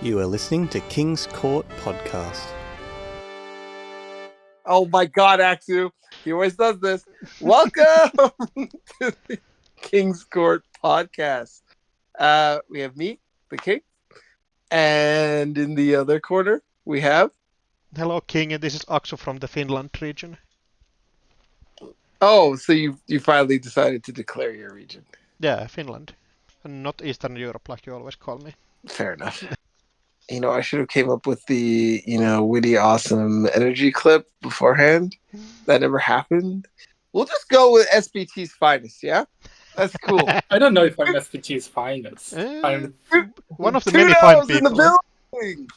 You are listening to King's Court Podcast. Oh my God, Axu. He always does this. Welcome to the King's Court Podcast. We have me, the King, and in the other corner, we have... Hello, King, and this is Aksu from the Finland region. Oh, so you finally decided to declare your region. Yeah, Finland. And not Eastern Europe like you always call me. Fair enough. I should have came up with the, witty, awesome energy clip beforehand. That never happened. We'll just go with SBT's finest, yeah? That's cool. I don't know if I'm SVT's finest. One of the many fine Tuno's in people. the building!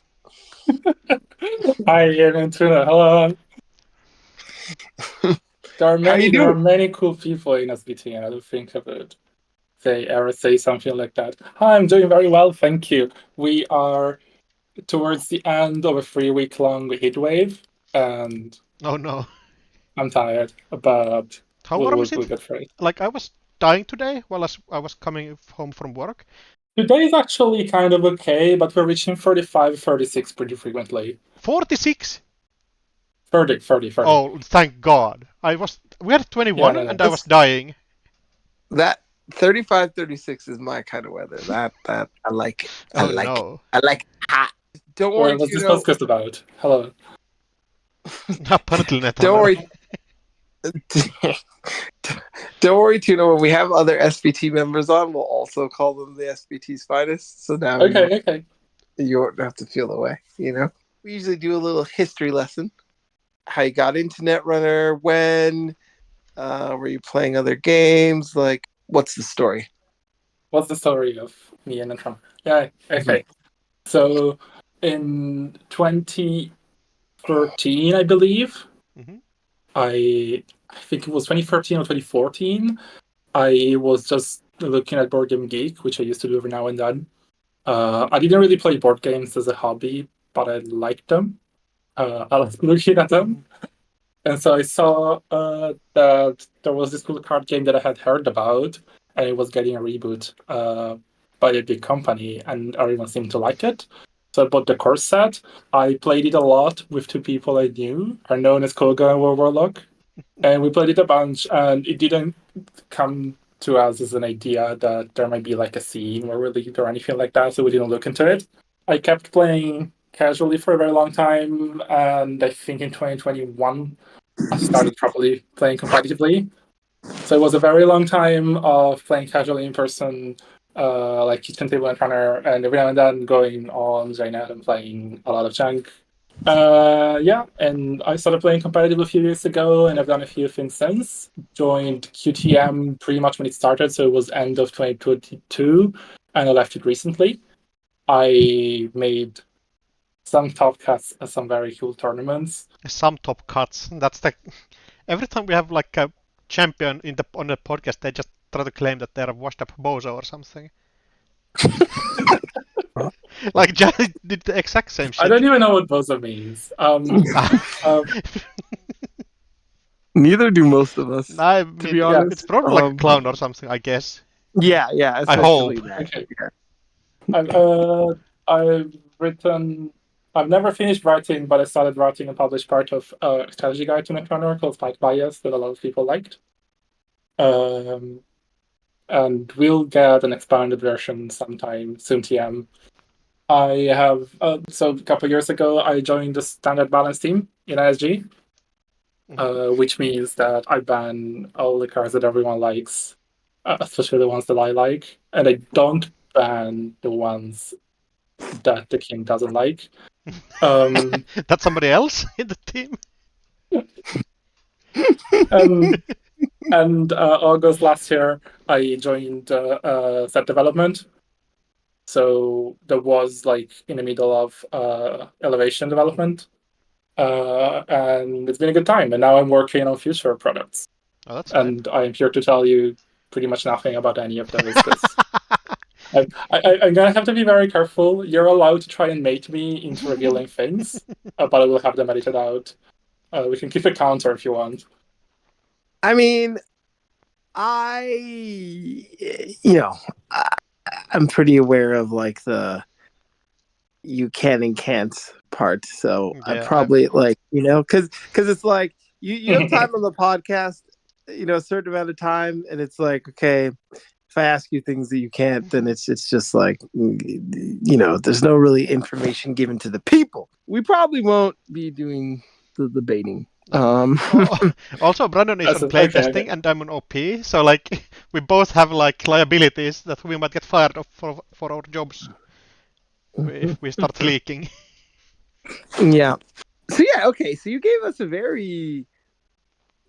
Hi, Netrunner. Hello. There are many cool people in SVT, and I don't think I would ever say something like that. Hi, I'm doing very well, thank you. We are towards the end of a 3-week-long heat wave, and Oh no. I'm tired, but How warm is we'll it? get through it. Like, I was dying today while I was coming home from work. Today is actually kind of okay, but we're reaching 35, 36 pretty frequently. 46? 30. Oh, thank God. We had 21 Yeah, no. and I was dying. That 35, 36 is my kind of weather. That I like it. No. I like hot. Don't worry, What's this Tuno. podcast about? Hello. Apparently Netrunner. Don't worry. Don't worry, Tuno. When we have other SBT members on, we'll also call them the SBT's finest. So now Okay. you won't have to feel the way, We usually do a little history lesson. How you got into Netrunner, when, were you playing other games? Like, what's the story? What's the story of me and Netrunner? Yeah, okay. So, in 2013, I believe, I think it was 2013 or 2014, I was just looking at Board Game Geek, which I used to do every now and then. I didn't really play board games as a hobby, but I liked them. I was looking at them. And so I saw that there was this cool card game that I had heard about, and it was getting a reboot by a big company, and everyone seemed to like it. So I bought the core set. I played it a lot with 2 people I knew, are known as Koga and Warlock. And we played it a bunch, and it didn't come to us as an idea that there might be like a scene where we lead or anything like that, so we didn't look into it. I kept playing casually for a very long time, and I think in 2021 I started properly playing competitively. So it was a very long time of playing casually in person, like Kitchen Table and Runner, and every now and then going on Zaynet and playing a lot of junk. And I started playing competitive a few years ago, and I've done a few things since. Joined QTM pretty much when it started, so it was end of 2022, and I left it recently. I made some top cuts at some very cool tournaments. Some top cuts. That's every time we have like a champion on the podcast, they just try to claim that they're a washed up bozo or something. Like Johnny did the exact same shit. I don't even know what bozo means. Neither do most of us. To be honest, it's probably like a clown or something, I guess. Yeah. I hope. That. Okay. I've never finished writing, but I started writing and published part of a strategy guide to Netrunner called Fight Bias that a lot of people liked. And we'll get an expanded version sometime soon, TM. I have, so a couple of years ago, I joined the standard balance team in ISG, which means that I ban all the cards that everyone likes, especially the ones that I like, and I don't ban the ones that the king doesn't like. That's somebody else in the team? And August last year, I joined set development. So there was like in the middle of elevation development. And it's been a good time. And now I'm working on future products. Oh, that's and fine. I'm here to tell you pretty much nothing about any of those. I'm going to have to be very careful. You're allowed to try and mate me into revealing things, but I will have them edited out. We can keep a counter if you want. I mean, I'm pretty aware of like the you can and can't part. So I Yeah, probably because it's like you have time on the podcast, a certain amount of time, and it's like, okay, if I ask you things that you can't, then it's just like, there's no really information given to the people. We probably won't be doing the debating. Also, Brandon is on playtesting okay. and I'm on OP, so like we both have like liabilities that we might get fired of for our jobs if we start leaking. Yeah. So yeah, okay. So you gave us a very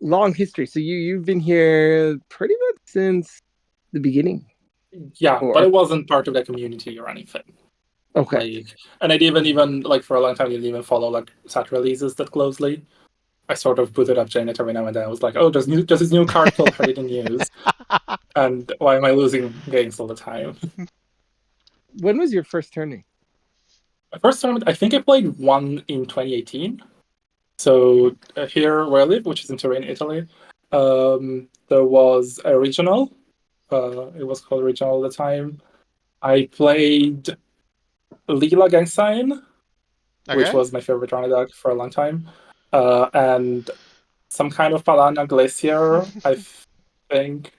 long history. So you've been here pretty much since the beginning. Yeah, but it wasn't part of the community or anything. Okay. And I didn't even like for a long time. I didn't even follow like set releases that closely. I sort of booted up Janet every now and then. I was like, oh, there's this new card called Hidden News, and why am I losing games all the time? When was your first tournament? My first tournament, I think I played one in 2018. So here where I live, which is in Turin, Italy, there was a regional. It was called regional at the time. I played Lila Gangsign, which was my favorite Rana deck for a long time, and some kind of Palana Glacier. I think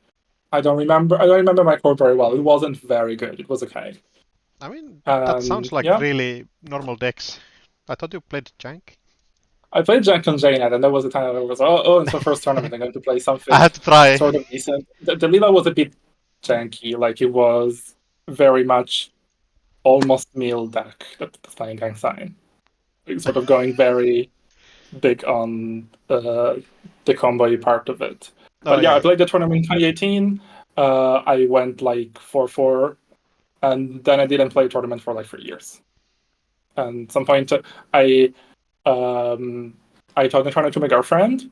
I don't remember my core very well. It wasn't very good. It was okay. I mean, that sounds like really normal decks. I thought you played Jank. I played Jank on JNet, and there was a time I was, it's my first tournament. I'm going to play something I had to try. sort of decent. The Lila was a bit janky. Like, it was very much almost meal deck that's playing Gang Sign. Sort of going very big on the combo part of it. But I played the tournament in 2018. I went like 4-4, and then I didn't play a tournament for like 3 years. And at some point, I told the tournament to my girlfriend,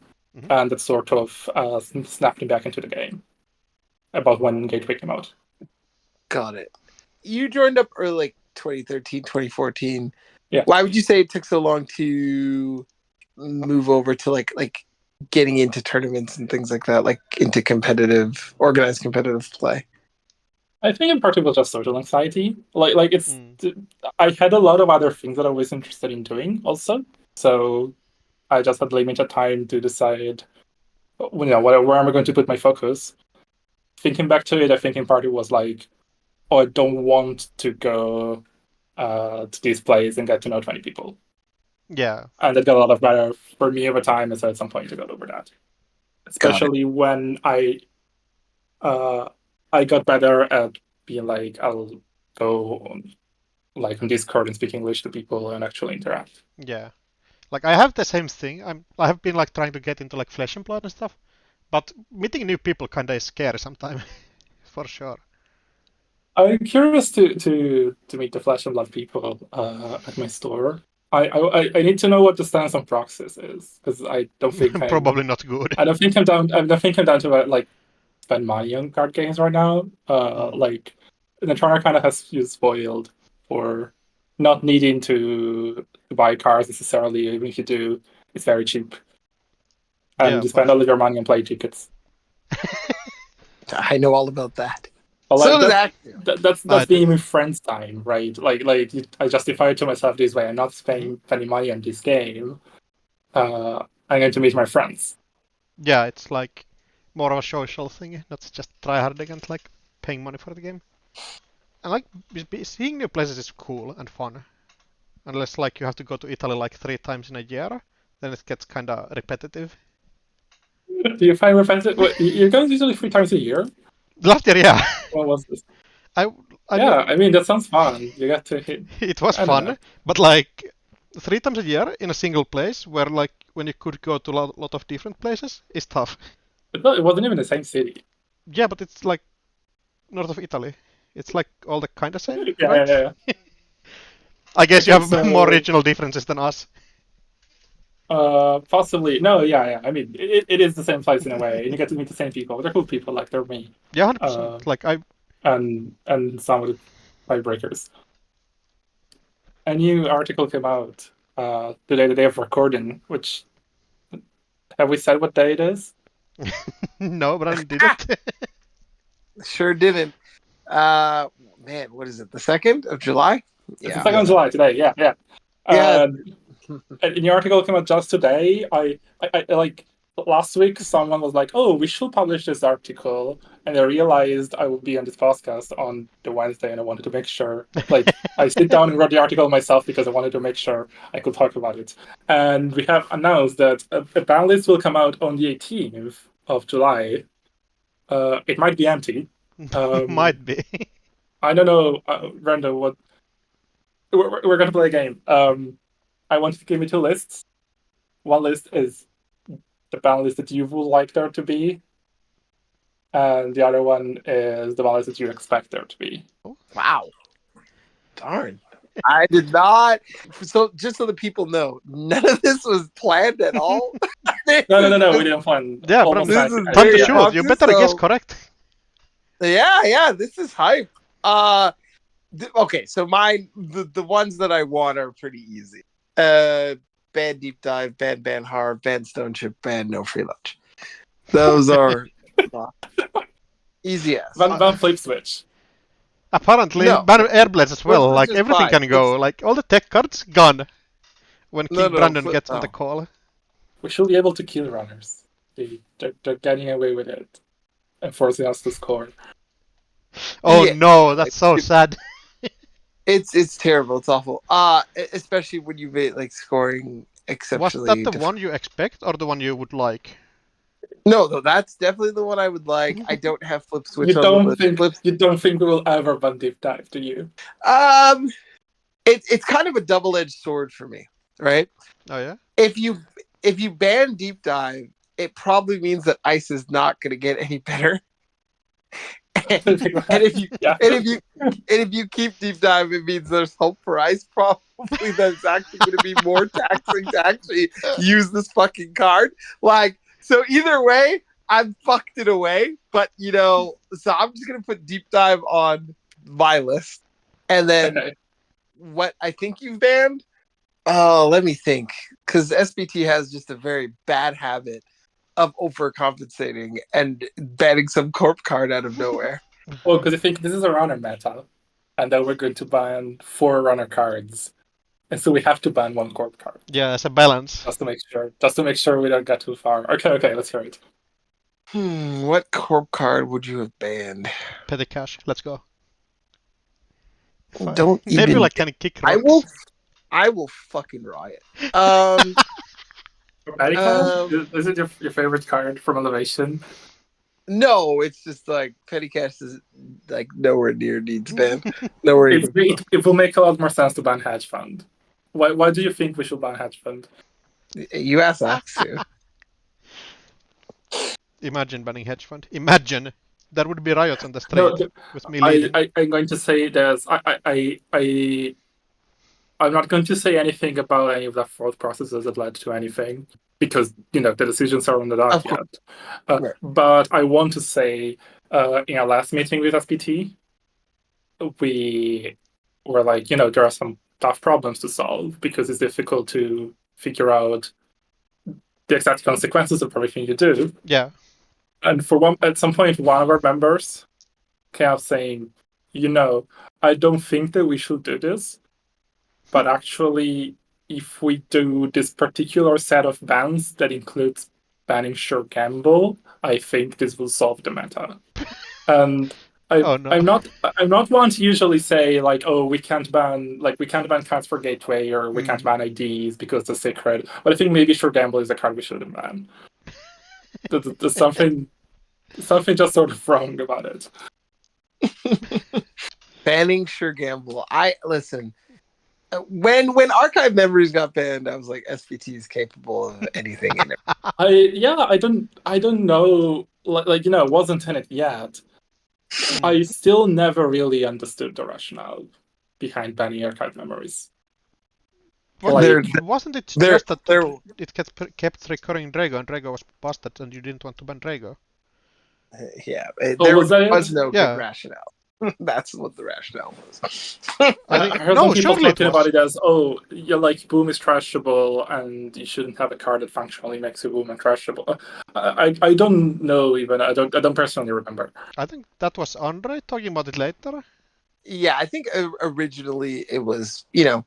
and that sort of snapped me back into the game about when Gateway came out. Got it. You joined up early, like 2013, 2014. Yeah. Why would you say it took so long to move over to like getting into tournaments and things like that, like into organized competitive play? I think in part it was just social anxiety. I had a lot of other things that I was interested in doing also. So I just had limited time to decide, where am I going to put my focus. Thinking back to it, I think in part it was like, I don't want to go to this place and get to know 20 people. Yeah. And it got a lot of better for me over time, and so at some point I got over that. Especially when I got better at being like, I'll go on Discord and speak English to people and actually interact. Yeah. Like, I have the same thing. I have been like trying to get into like Flesh and Blood and stuff, but meeting new people kinda is scary sometimes, for sure. I'm curious to meet the Flesh and Blood people at my store. I need to know what the stance on Proxys is, because I don't think probably not good. I don't think I'm down to like spend money on card games right now. Like Netrunner kind of has you spoiled for not needing to buy cards necessarily. Even if you do, it's very cheap, and you spend all of your money on play tickets. I know all about that. Well, so that's being with friends time, right? Like I justify it to myself this way. I'm not spending any money on this game. I'm going to meet my friends. Yeah, it's like more of a social thing, not just tryharding and like paying money for the game. And like seeing new places is cool and fun. Unless like you have to go to Italy like 3 times in a year, then it gets kinda repetitive. Do you find repetitive? You're going usually 3 times a year? Last year, yeah. What was this? I mean that sounds fun. You got to hit. It was fun, but like 3 times a year in a single place, where like when you could go to a lot of different places, is tough. But it wasn't even the same city. Yeah, but it's like north of Italy. It's like all the kind of same. Yeah, right? yeah. I guess you have more regional differences than us. Possibly. No, yeah. I mean, it is the same place in a way, and you get to meet the same people. They're cool people, like they're me. Yeah, 100%. Like and some of the tiebreakers. A new article came out the day of recording, which have we said what day it is? No, but I didn't. Sure didn't. Man, what is it? The 2nd of July? It's the 2nd of July today. Yeah. Yeah. And in the article came out just today. I like last week. Someone was like, "Oh, we should publish this article," and I realized I would be on this podcast on the Wednesday, and I wanted to make sure. Like, I sit down and wrote the article myself because I wanted to make sure I could talk about it. And we have announced that a ban list will come out on the 18th of July. It might be empty. Might be. I don't know, Brenda. What we're going to play a game. I want you to give me 2 lists. One list is the ban list that you would like there to be, and the other one is the ban list that you expect there to be. Wow. Darn. I did not. So just so the people know, none of this was planned at all. No. We didn't plan. Yeah, but this is time very to shoot. You obvious, better guess so- correct. Yeah. This is hype. Okay, so the ones that I want are pretty easy. Ban deep dive, ban hard, ban stone chip, ban no free lunch. Those are easy as. Ban flip switch. Apparently, No. ban airblades as well. Flip Like switch is everything fine. can go. Like all the tech cards gone when No, King no, Brandon flip- gets on no. the call. We should be able to kill runners. They're getting away with it and forcing us to score. Oh Yeah. no, that's so sad. It's terrible. It's awful. Especially when you make like scoring Was exceptionally. that the one you expect or the one you would like? No, that's definitely the one I would like. I don't have flip switch You on don't the list. think you don't think we will ever ban deep dive, do you? It's kind of a double-edged sword for me, right? Oh yeah. If you ban deep dive, it probably means that ice is not going to get any better. and if you keep deep dive, it means there's hope for ice. Probably that's actually going to be more taxing to actually use this fucking card. Like, so either way, I've fucked it away. But so I'm just going to put deep dive on my list, and then Okay. what I think you've banned. Oh, let me think, because SBT has just a very bad habit of overcompensating and banning some Corp card out of nowhere. Well, because I think this is a runner meta, and then we're going to ban 4 runner cards, and so we have to ban 1 Corp card Yeah, as a balance. just to make sure we don't get too far. Okay, let's hear it. What Corp card would you have banned? Petty cash. Let's go. Don't Maybe even. like can kick rocks. I will fucking riot. Petty cash? Is it your favorite card from Elevation? No, it's just like petty cash is like nowhere near needs ban. Nowhere. It will make a lot more sense to ban hedge fund. Why do you think we should ban hedge fund? You asked us to. Imagine banning hedge fund. Imagine there would be riots on the street No, with me leading. I'm going to say there's I'm not going to say anything about any of the fraud processes that led to anything because the decisions are on the dock yet. Right. But I want to say in our last meeting with SPT, we were like, there are some tough problems to solve because it's difficult to figure out the exact consequences of everything you do. Yeah. And at some point, one of our members came up saying, I don't think that we should do this, but actually, if we do this particular set of bans that includes banning Sure Gamble, I think this will solve the meta. And I'm not one to usually say like, oh, we can't ban cards for Gateway or we can't ban IDs because they're sacred. But I think maybe Sure Gamble is a card we shouldn't ban. There's something just sort of wrong about it. Banning Sure Gamble. Listen. When Archive Memories got banned, I was like, SPT is capable of anything in it. I don't know. It wasn't in it yet. I still never really understood the rationale behind banning Archive Memories. Wasn't it just that it kept recurring Drago and Drago was busted and you didn't want to ban Drago? Yeah, there was no good rationale. That's what the rationale was. I heard some people talking about it as, Boom is trashable and you shouldn't have a card that functionally makes you Boom untrashable. I don't know even. I don't personally remember. I think that was Andre talking about it later. Yeah, I think originally it was, you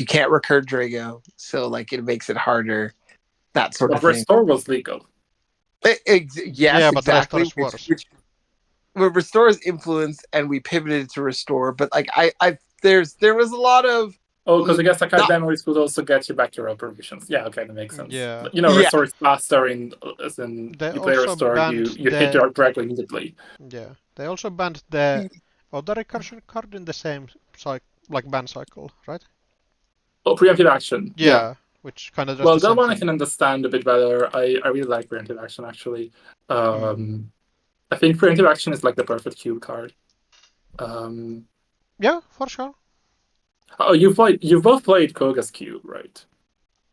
can't recur Drago, so like it makes it harder, that sort But of thing. restore was legal. Yes, Yeah, but restore exactly. is worse. Well, restore is influence, and we pivoted to restore. But like there was a lot of Oh, because I guess archive not- memories would also get you back your operations. Yeah, okay, that makes sense. Yeah. But, you know, Yeah. restore is faster as in They you play also restore, banned you hit your drag immediately. Yeah, they also banned the other recursion card in the same ban cycle, right? Oh, preemptive action. Yeah. Which kind of does Well, the that same one I thing. can understand a bit better. I really like preemptive action actually. I think preemptive action is like the perfect cube card. Yeah, for sure. Oh, you've both played Koga's cube, right?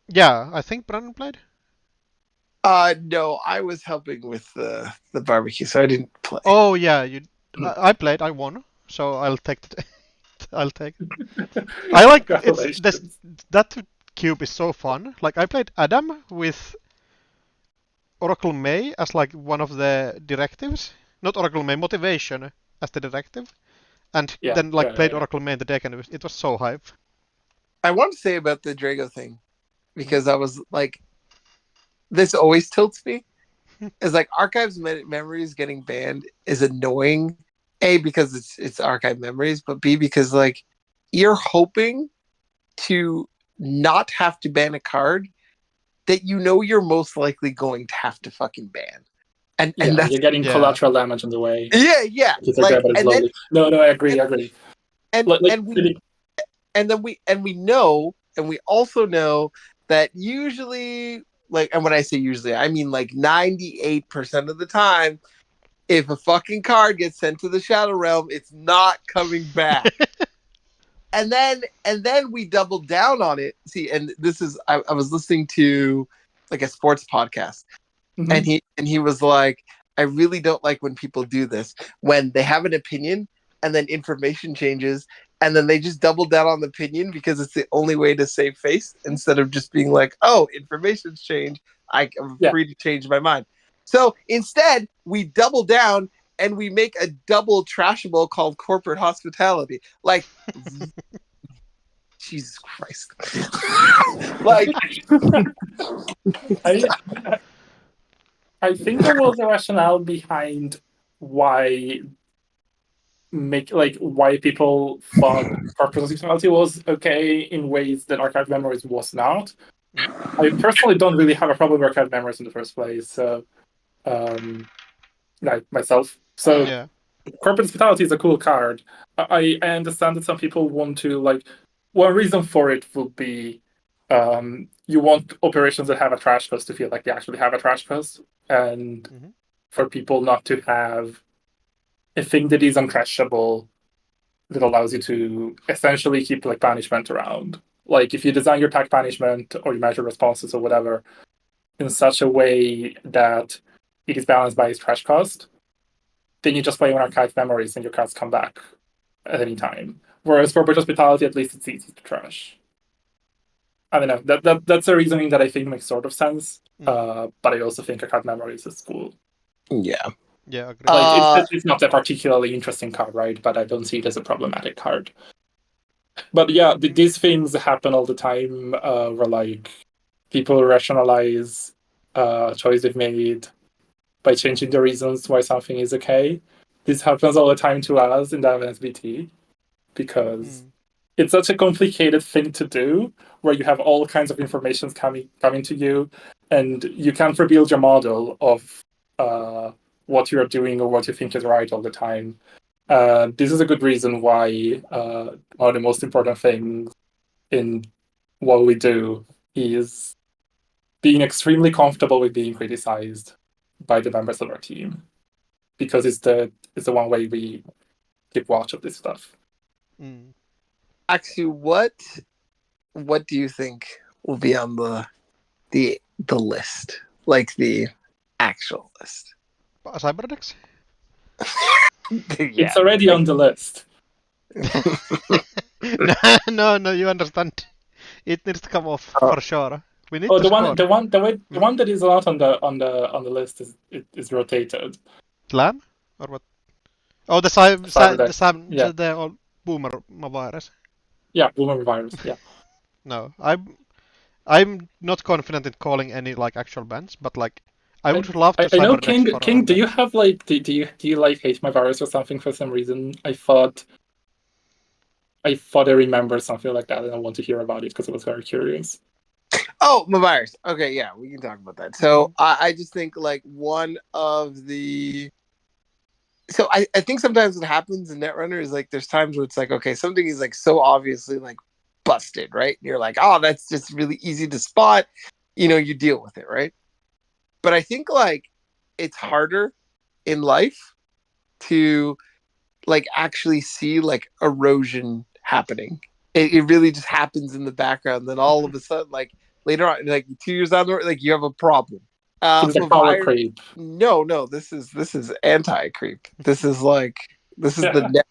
Yeah, I think Brandon played. no, I was helping with the barbecue, so I didn't play. Oh yeah, I played. I won, so I'll take it. I'll take it. I like that cube is so fun. Like I played Adam with Oracle May as like one of the directives, not Oracle May motivation as the directive, and then played Oracle May in the deck, and it was so hype. I want to say about the Drago thing, because I was like, this always tilts me. Is like archives memories getting banned is annoying. A, because it's archive memories, but B, because like you're hoping to not have to ban a card that you're most likely going to have to fucking ban. And that's, you're getting collateral damage on the way. Yeah. Like, no, I agree. And we also know that usually, like, and when I say usually, I mean like 98% of the time, if a fucking card gets sent to the Shadow Realm, it's not coming back. and then we doubled down on it. See, and this is I was listening to like a sports podcast, and he was like, I really don't like when people do this, when they have an opinion and then information changes, and then they just double down on the opinion because it's the only way to save face, instead of just being like, oh, information's changed, I'm free to change my mind. So instead, we double down and we make a double trashable called corporate hospitality. Like, Jesus Christ. Like, I think there was a rationale behind why people thought corporate hospitality was okay in ways that archive memories was not. I personally don't really have a problem with archive memories in the first place, so like myself. So corporate hospitality is a cool card. I understand that some people want to one reason for it would be you want operations that have a trash cost to feel like they actually have a trash cost, and for people not to have a thing that is uncrashable that allows you to essentially keep banishment around. Like if you design your attack banishment or you measure responses or whatever in such a way that it is balanced by its trash cost, then you just play on archive memories and your cards come back at any time. Whereas for hospitality, at least it's easy to trash. I don't know. That's a reasoning that I think makes sort of sense. But I also think archive memories is cool. Yeah. Yeah, agree. It's not a particularly interesting card, right? But I don't see it as a problematic card. But yeah, these things happen all the time, where people rationalize a choice they've made by changing the reasons why something is okay. This happens all the time to us in the SBT because it's such a complicated thing to do, where you have all kinds of information coming to you, and you can't rebuild your model of what you're doing or what you think is right all the time. This is a good reason why one of the most important things in what we do is being extremely comfortable with being criticized by the members of our team, because it's the one way we keep watch of this stuff. Actually, what do you think will be on the list, like the actual list? Cybernetics? It's already on the list. No, you understand. It needs to come off for sure. We need the one that is not on the list is rotated. Slam or what? Oh, the Boomer virus. Yeah, Boomer virus. Yeah. No, I'm not confident in calling any like actual bans, but like I would love to I know cyberdex for King. our Do you bans. have like do you like hate my virus or something for some reason? I thought I remember something like that, and I want to hear about it because I was very curious. Oh, my virus. Okay, yeah, we can talk about that. So I just think like one of the so I think sometimes what happens in Netrunner is like there's times where it's like, okay, something is like so obviously like busted, right? And you're like, oh, that's just really easy to spot. You deal with it, right? But I think like it's harder in life to like actually see like erosion happening. It really just happens in the background. Then all of a sudden, like later on, like 2 years down the road, like you have a problem. So it's a power creep. No, this is anti creep. This is like this is the Yeah. net.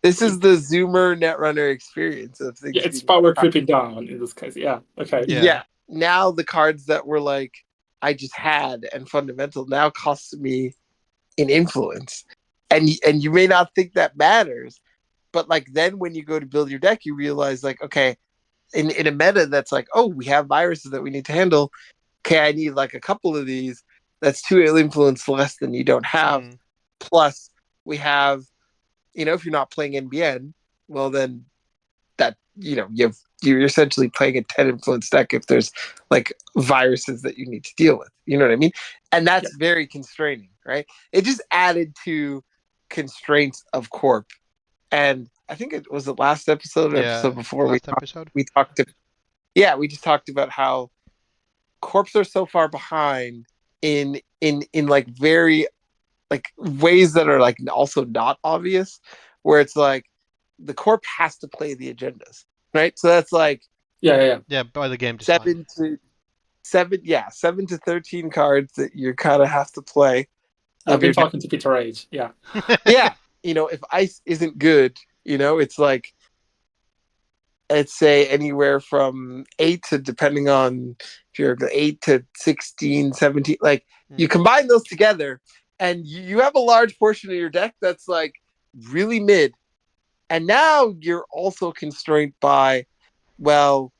This is the Zoomer Netrunner experience of things. Yeah, it's power creeping down in this case. Yeah. Okay. Yeah. Now the cards that were like I just had and fundamental now cost me an influence, and you may not think that matters, but like then when you go to build your deck, you realize like okay, in a meta that's like oh we have viruses that we need to handle. Okay, I need like a couple of these. That's two influence less than you don't have. Plus, we have, if you're not playing NBN, well then that you're essentially playing a 10 influence deck if there's like viruses that you need to deal with. You know what I mean? And that's very constraining, right? It just added to constraints of Corp. And I think it was the last episode or episode before we talked we just talked about how Corps are so far behind in like very like ways that are like also not obvious, where it's like the Corp has to play the agendas, right? So that's like yeah by the game design. 7 to 13 cards that you kind of have to play. I've been talking to Peter H. Yeah. Yeah, if ice isn't good, it's like let's say anywhere from 8 to depending on if you're 8 to 16, 17, like you combine those together and you have a large portion of your deck that's like really mid. And now you're also constrained by, well,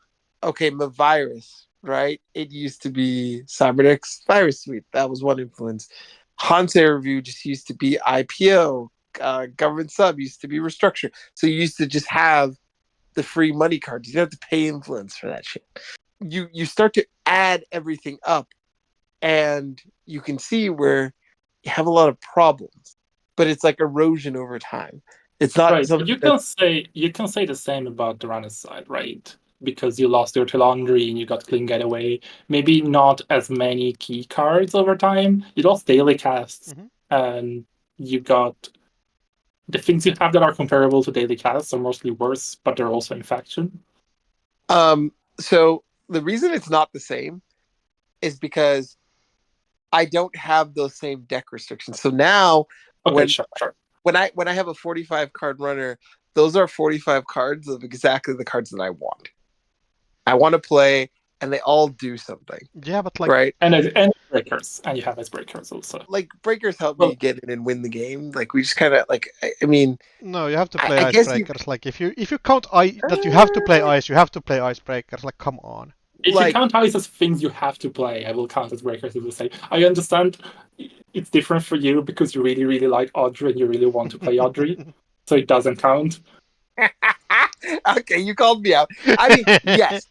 okay, my virus, right? It used to be Cyberdex Virus Suite. That was one influence. Hansei Review just used to be IPO. Government Sub used to be Restructure. So you used to just have the free money cards. You don't have to pay influence for that shit. You start to add everything up, and you can see where you have a lot of problems, but it's like erosion over time. It's not right. You can say the same about the runner's side, right? Because you lost your Telandry and you got Clean Getaway. Maybe not as many key cards over time. You lost daily casts, and you got the things you have that are comparable to daily casts are mostly worse, but they're also infection. So the reason it's not the same is because I don't have those same deck restrictions. So now when I have a 45 card runner, those are 45 cards of exactly the cards that I want. I want to play, and they all do something. Yeah, but like right, and breakers, and you have as breakers also. Like breakers help me get in and win the game. Like we just kind of like I mean. No, you have to play icebreakers. Like if you count that you have to play ice, you have to play icebreakers. Like come on. If you count ice as things you have to play, I will count as breakers as the same. I understand it's different for you because you really, really like Audrey and you really want to play Audrey, so it doesn't count. Okay, you called me out. I mean, yes.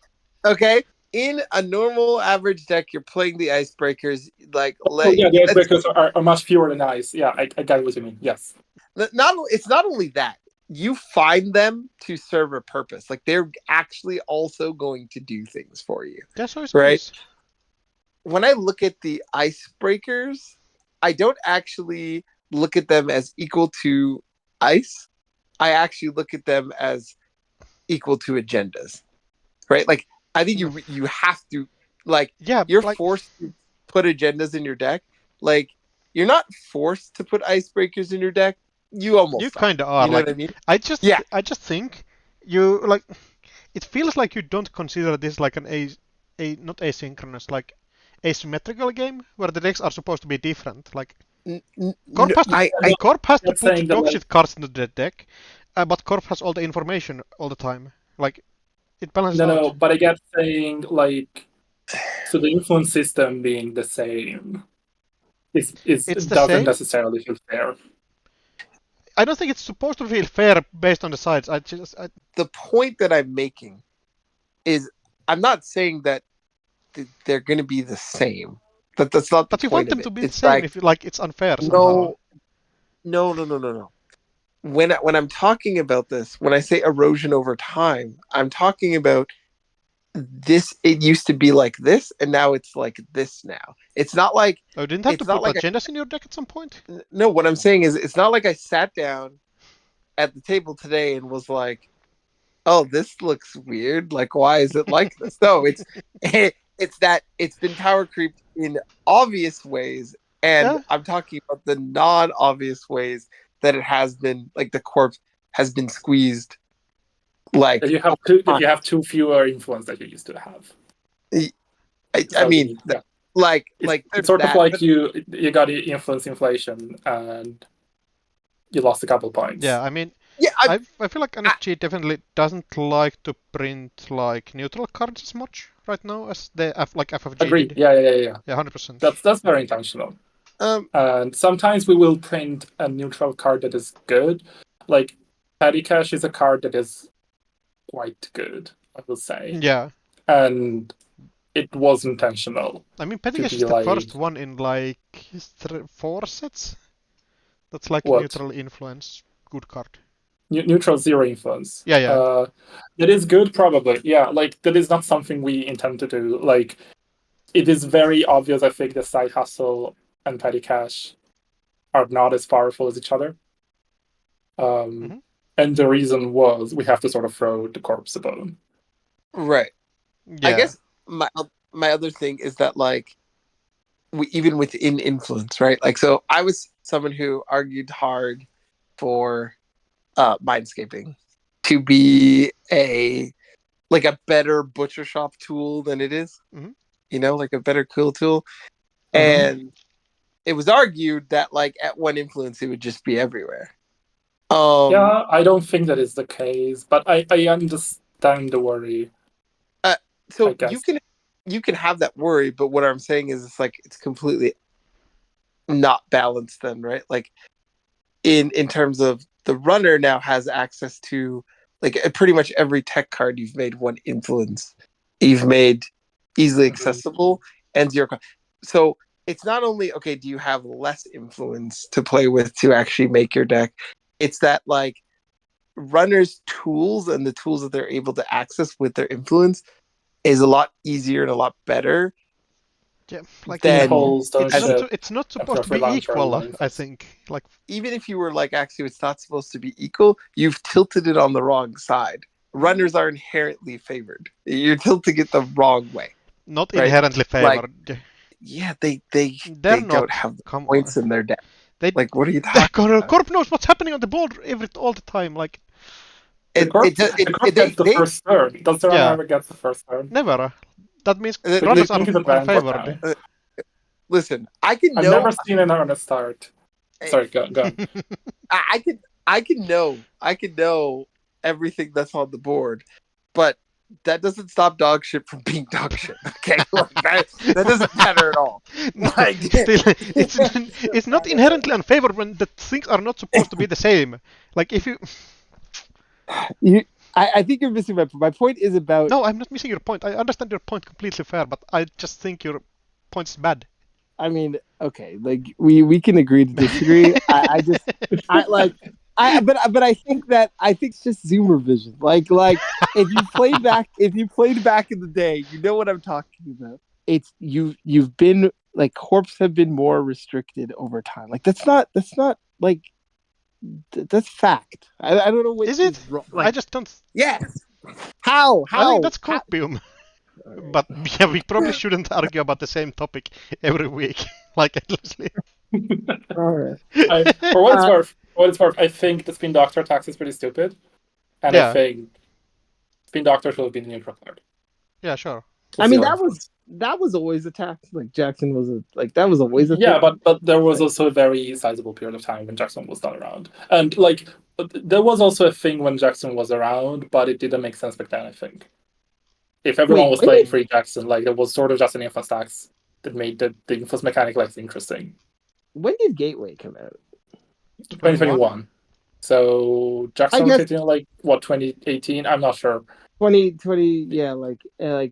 Okay, in a normal average deck, you're playing the icebreakers. Like, the icebreakers are much fewer than ice. Yeah, I get what you mean. Yes. It's not only that. You find them to serve a purpose. Like they're actually also going to do things for you. That's always right. Nice. When I look at the icebreakers, I don't actually look at them as equal to ice. I actually look at them as equal to agendas. Right? Like I think you have to you're forced to put agendas in your deck. Like you're not forced to put icebreakers in your deck. You kind of are. You know what I mean? I just think you like. It feels like you don't consider this like an not asynchronous, like asymmetrical game where the decks are supposed to be different. Like Corp has to put dogshit cards into the deck, But Corp has all the information all the time. Like, it balances No, out. but I get saying like, so the influence system being the same It's the doesn't same. necessarily feel fair. I don't think it's supposed to feel fair based on the sides. The point that I'm making is I'm not saying that they're going to be the same. That's not the But you point want of them it. to be the It's same like, if it's unfair somehow. no. When I'm talking about this, when I say erosion over time, I'm talking about this. It used to be like this, and now it's like this now. It's not like Oh, didn't have to it's not put like agendas in your deck at some point? no. What I'm saying is, it's not like I sat down at the table today and was like, oh, this looks weird. Like, why is it like this? No, it's that it's been power creeped in obvious ways, and Yeah. I'm talking about the non-obvious ways that it has been, like the corpse has been squeezed. Like, If you have two fewer influence that you used to have. I mean, yeah. like It's sort of that, like but you got influence inflation and you lost a couple points. Yeah, I mean, yeah, I feel like NFG definitely doesn't like to print like neutral cards as much right now as like FFG Agree. did. Yeah. Yeah, 100%. That's very intentional. And sometimes we will print a neutral card that is good. Like Petty Cash is a card that is quite good, I will say. Yeah. And it was intentional. I mean, Petty Cash is the first one in like 4 sets. That's like What? neutral influence, good card. Neutral zero influence. Yeah. That is good, probably. Yeah, like that is not something we intend to do. Like, it is very obvious. I think the Side Hustle and Petty Cash are not as powerful as each other. And the reason was we have to sort of throw the corpse a bone. right. Yeah. I guess my other thing is that, like, even within influence, right? Like, so I was someone who argued hard for mindscaping to be a better butcher shop tool than it is. You know, like a better cool tool. And it was argued that, like, at one influence it would just be everywhere. Yeah, I don't think that is the case, but I understand the worry. So you can have that worry, but what I'm saying is it's completely not balanced then, right? Like, in terms of the runner now has access to, like, pretty much every tech card you've made one influence, you've made easily accessible and zero. So it's not only, okay, do you have less influence to play with to actually make your deck? It's that, like, runners' tools and the tools that they're able to access with their influence is a lot easier and a lot better. Yeah, like it's not supposed to be equal, I think. Like, even if you were like, actually, it's not supposed to be equal, you've tilted it on the wrong side. Runners are inherently favored. You're tilting it the wrong way. Not right? inherently favored. Like, yeah, they not. don't have the points in their deck. Like, what are you talking about? Corp knows what's happening on the board all the time. Like, the Corp gets the first turn. Does the runner ever get the first turn? Never. That means runners are unfavored. Listen, I've never seen an runner start. Sorry, go on. I can know everything that's on the board, but that doesn't stop dog shit from being dog shit. Okay, like, that doesn't matter at all. Like, still, it's not inherently unfavored when the things are not supposed to be the same. Like, if you I think you're missing my point. My point is about. No, I'm not missing your point. I understand your point completely fair, but I just think your point is bad. I mean, okay, like we can agree to disagree. I think it's just Zoomer vision. Like if you played back in the day, you know what I'm talking about. It's you've been, like, corps have been more restricted over time. Like, that's not like that's fact. I don't know what is it. Wrong. Like, I just don't. Yes. How? I think that's copium. But yeah, we probably shouldn't argue about the same topic every week, like endlessly. All right. For what it's worth, I think the Spin Doctor tax is pretty stupid, and I think Spin Doctor should have been a neutral card. Yeah, sure. I mean, that was that was always attacked. Like Jackson was that was always a Yeah, thing. but there was also a very sizable period of time when Jackson was not around, and like there was also a thing when Jackson was around, but it didn't make sense back then. I think if everyone Wait, was when playing did free Jackson, like there was sort of just an info stacks that made the info mechanic less interesting. Gateway come out? 2021. So I Jackson guess rotating like what 2018? I'm not sure. 2020. Yeah,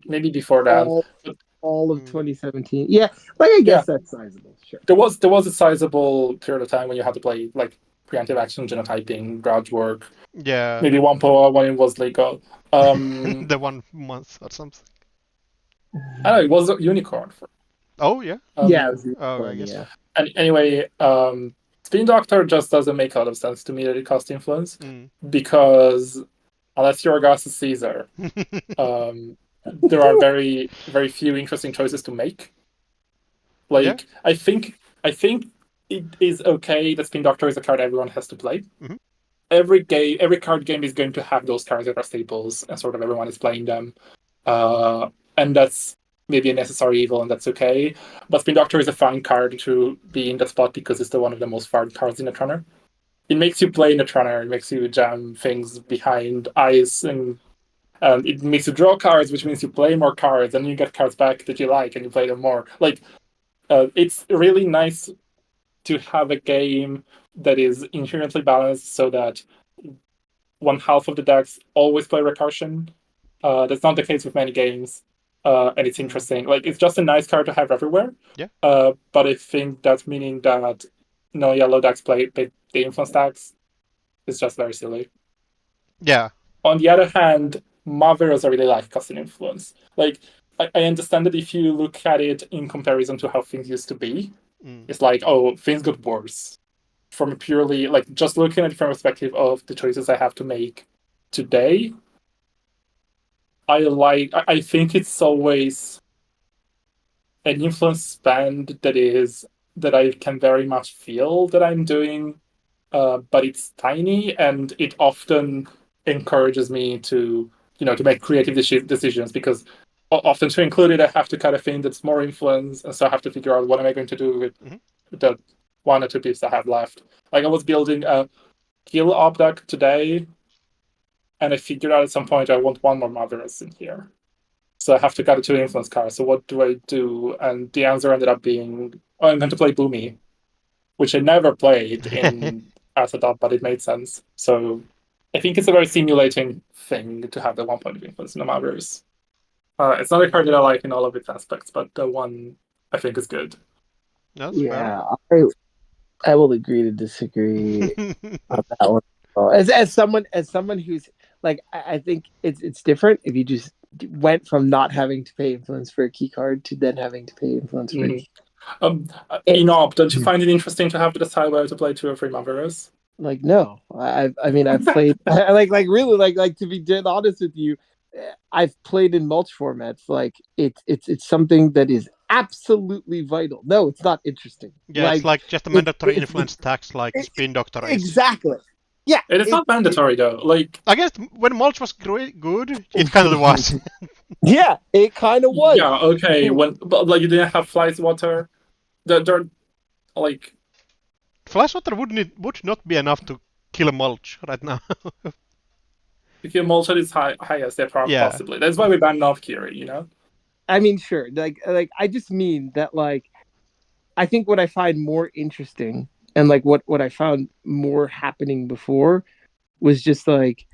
Maybe before that. all But all of 2017. Yeah, like I yeah, guess that's sizable. Sure. there was a sizable period of time when you had to play like preemptive action, genotyping, garage work. Yeah. Maybe one power when it was legal. The 1 month or something. I don't know, it was a unicorn. Oh yeah. Yeah, it was Oh, I unicorn, guess. yeah. And anyway, Spin Doctor just doesn't make a lot of sense to me that it costs influence because unless you're Augustus Caesar, there are very very few interesting choices to make. Like Yeah. I think it is okay that Spin Doctor is a card everyone has to play. Mhm. Every card game is going to have those cards that are staples, and sort of everyone is playing them. And that's maybe a necessary evil, and that's okay. But Spin Doctor is a fine card to be in that spot because it's one of the most fun cards in Netrunner. It makes you play Netrunner, it makes you jam things behind ice, and it makes you draw cards, which means you play more cards, and you get cards back that you like, and you play them more. Like, it's really nice to have a game that is inherently balanced so that one half of the decks always play recursion. That's not the case with many games, and it's interesting. Like it's just a nice card to have everywhere. Yeah. But I think that's meaning that no yellow decks play the influence decks is just very silly. Yeah. On the other hand, Marvelers I really like custom influence. Like I understand that if you look at it in comparison to how things used to be, it's like, oh, things got worse. From a purely like just looking at it from a perspective of the choices I have to make today, I think it's always an influence spend that I can very much feel that I'm doing, but it's tiny and it often encourages me to to make creative decisions because often to include it I have to kind of think that's more influence, and so I have to figure out what am I going to do with the one or two pieces I have left. Like I was building a kill op deck today, and I figured out at some point I want one more Motheress in here. So I have to get a two influence card. So what do I do? And the answer ended up being, oh, I'm going to play Boomy, which I never played in as a dot, but it made sense. So I think it's a very stimulating thing to have the 1 point of influence in the Motheress. It's not a card that I like in all of its aspects, but the one I think is good. That's Yeah, I will agree to disagree on that one. As someone who's like, I think it's different if you just went from not having to pay influence for a key card to then having to pay influence for don't you find it interesting to have to decide whether to play 2 or 3 Motherers? Like, no, I mean I've played like really like to be dead honest with you, I've played in mulch formats. Like it's something that is absolutely vital. No, it's not interesting. Yeah, it's like just a mandatory influence tax like Spin Doctor is. Exactly. Yeah. It is not mandatory though. Like I guess when mulch was good, it kind of was. Yeah, it kind of was. Yeah, okay. But like you didn't have flies water. They're like Flash water would not be enough to kill a mulch right now. if your mulch is highest, they're possibly. That's why we banned Novkiri, you know? I mean, sure. Like I just mean that like I think what I find more interesting and like what I found more happening before was just like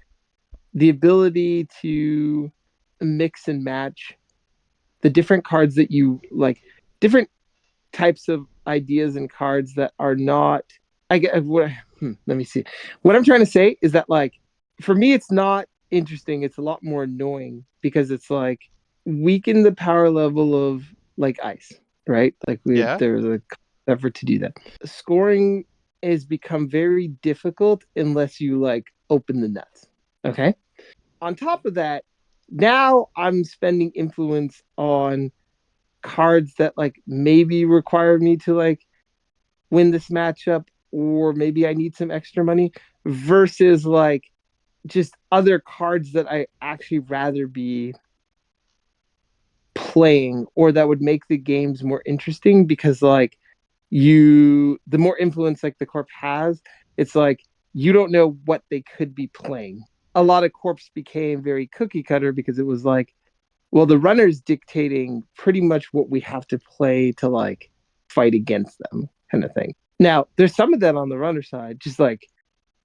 the ability to mix and match the different cards that you like, different types of ideas and cards that are not. I get what. Let me see. What I'm trying to say is that like for me, it's not interesting. It's a lot more annoying because it's like weaken the power level of like ice, right? Like there's a effort to do that. Scoring has become very difficult unless you like open the nuts. Okay. On top of that, now I'm spending influence on cards that like maybe require me to like win this matchup, or maybe I need some extra money versus like just other cards that I actually rather be playing or that would make the games more interesting, because like the more influence like the Corp has, it's like you don't know what they could be playing. A lot of Corps became very cookie cutter because it was like, well, the runner's dictating pretty much what we have to play to like fight against them, kind of thing. Now, there's some of that on the runner side, just like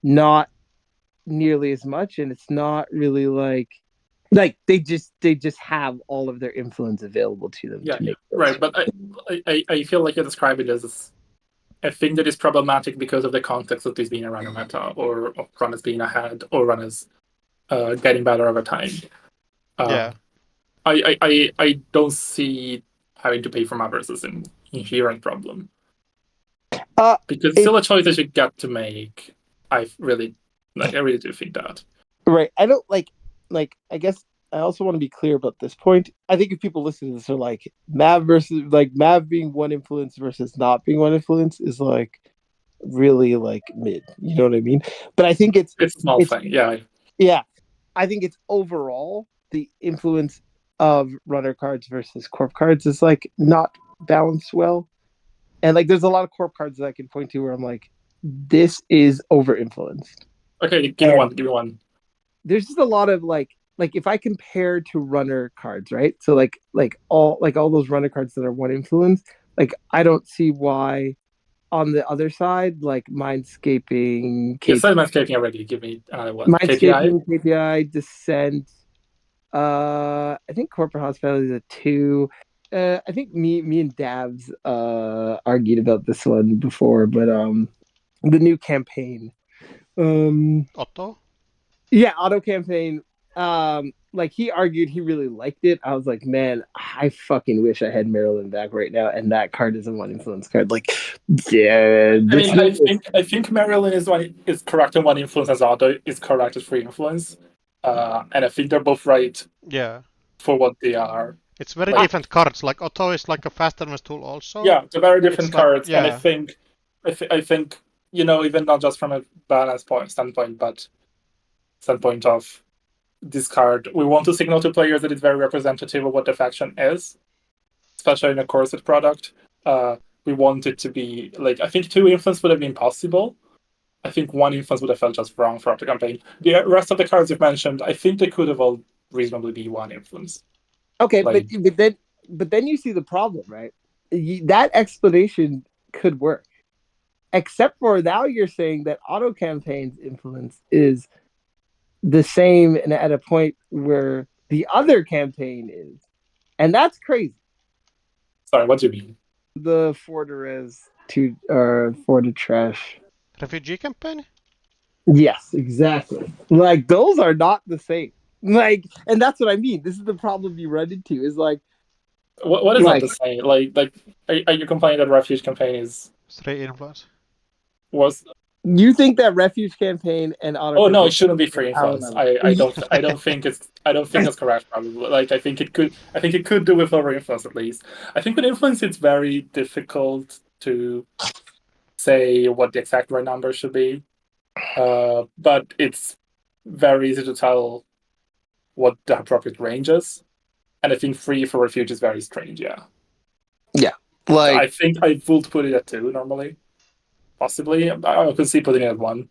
not nearly as much, and it's not really like they just have all of their influence available to them Yeah, to make those. right. But I feel like you describe it as a thing that is problematic because of the context of this being a runner meta, or runners being ahead, or runners getting better over time. Yeah. I don't see having to pay for matters as an inherent problem. Because it's still a choice that you get to make. I really do think that. Right. I don't like I guess I also want to be clear about this point. I think if people listen to this are like Mav versus like Mav being one influence versus not being one influence is like really like mid. You know what I mean? But I think it's a small thing. Yeah. Yeah. I think it's overall the influence of runner cards versus corp cards is like not balanced well. And like there's a lot of corp cards that I can point to where I'm like, this is over influenced. Okay, give me one. There's just a lot of like if I compare to runner cards, right? So like all those runner cards that are one influence, like I don't see why on the other side, like Mindscaping, You said Mindscaping already. Give me one. Mindscaping, KPI, Descent. I think Corporate Hospitality is a 2. I think me and Dabs argued about this one before, but the new campaign. Otto? Yeah, auto campaign. Like he argued he really liked it. I was like, man, I fucking wish I had Maryland back right now, and that card is a one influence card. Like, yeah. I think Maryland is correct on one influence, as Otto is correct as free influence. And I think they're both right. Yeah. For what they are. It's very different cards. Like Otto is like a fast advance tool also. Yeah, they're very different cards. Yeah. And I think even not just from a balance standpoint, but standpoint of this card, we want to signal to players that it's very representative of what the faction is, especially in a corset product. We want it to be like, I think 2 influence would have been possible. I think 1 influence would have felt just wrong throughout the campaign. The rest of the cards you've mentioned, I think they could have all reasonably be 1 influence. Okay, like, but then you see the problem, right? That explanation could work, except for now you're saying that auto campaign's influence is the same and at a point where the other campaign is, and that's crazy. Sorry, what do you mean? The Fortress for the trash refugee campaign. Yes, exactly. Like those are not the same. Like, and that's what I mean. This is the problem you run into. Is like, what is not the same? Like, are you complaining that Refuge campaign is 3 influence? You think that Refuge campaign and auto? Oh no, it shouldn't be free influence. I don't think it's correct. Probably, like I think it could do with over influence at least. I think with influence it's very difficult to say what the exact right number should be, but it's very easy to tell what the appropriate range is. And I think free for Refuge is very strange. Yeah. Yeah. Like I think I would put it at 2 normally. Possibly, I could see putting it at 1,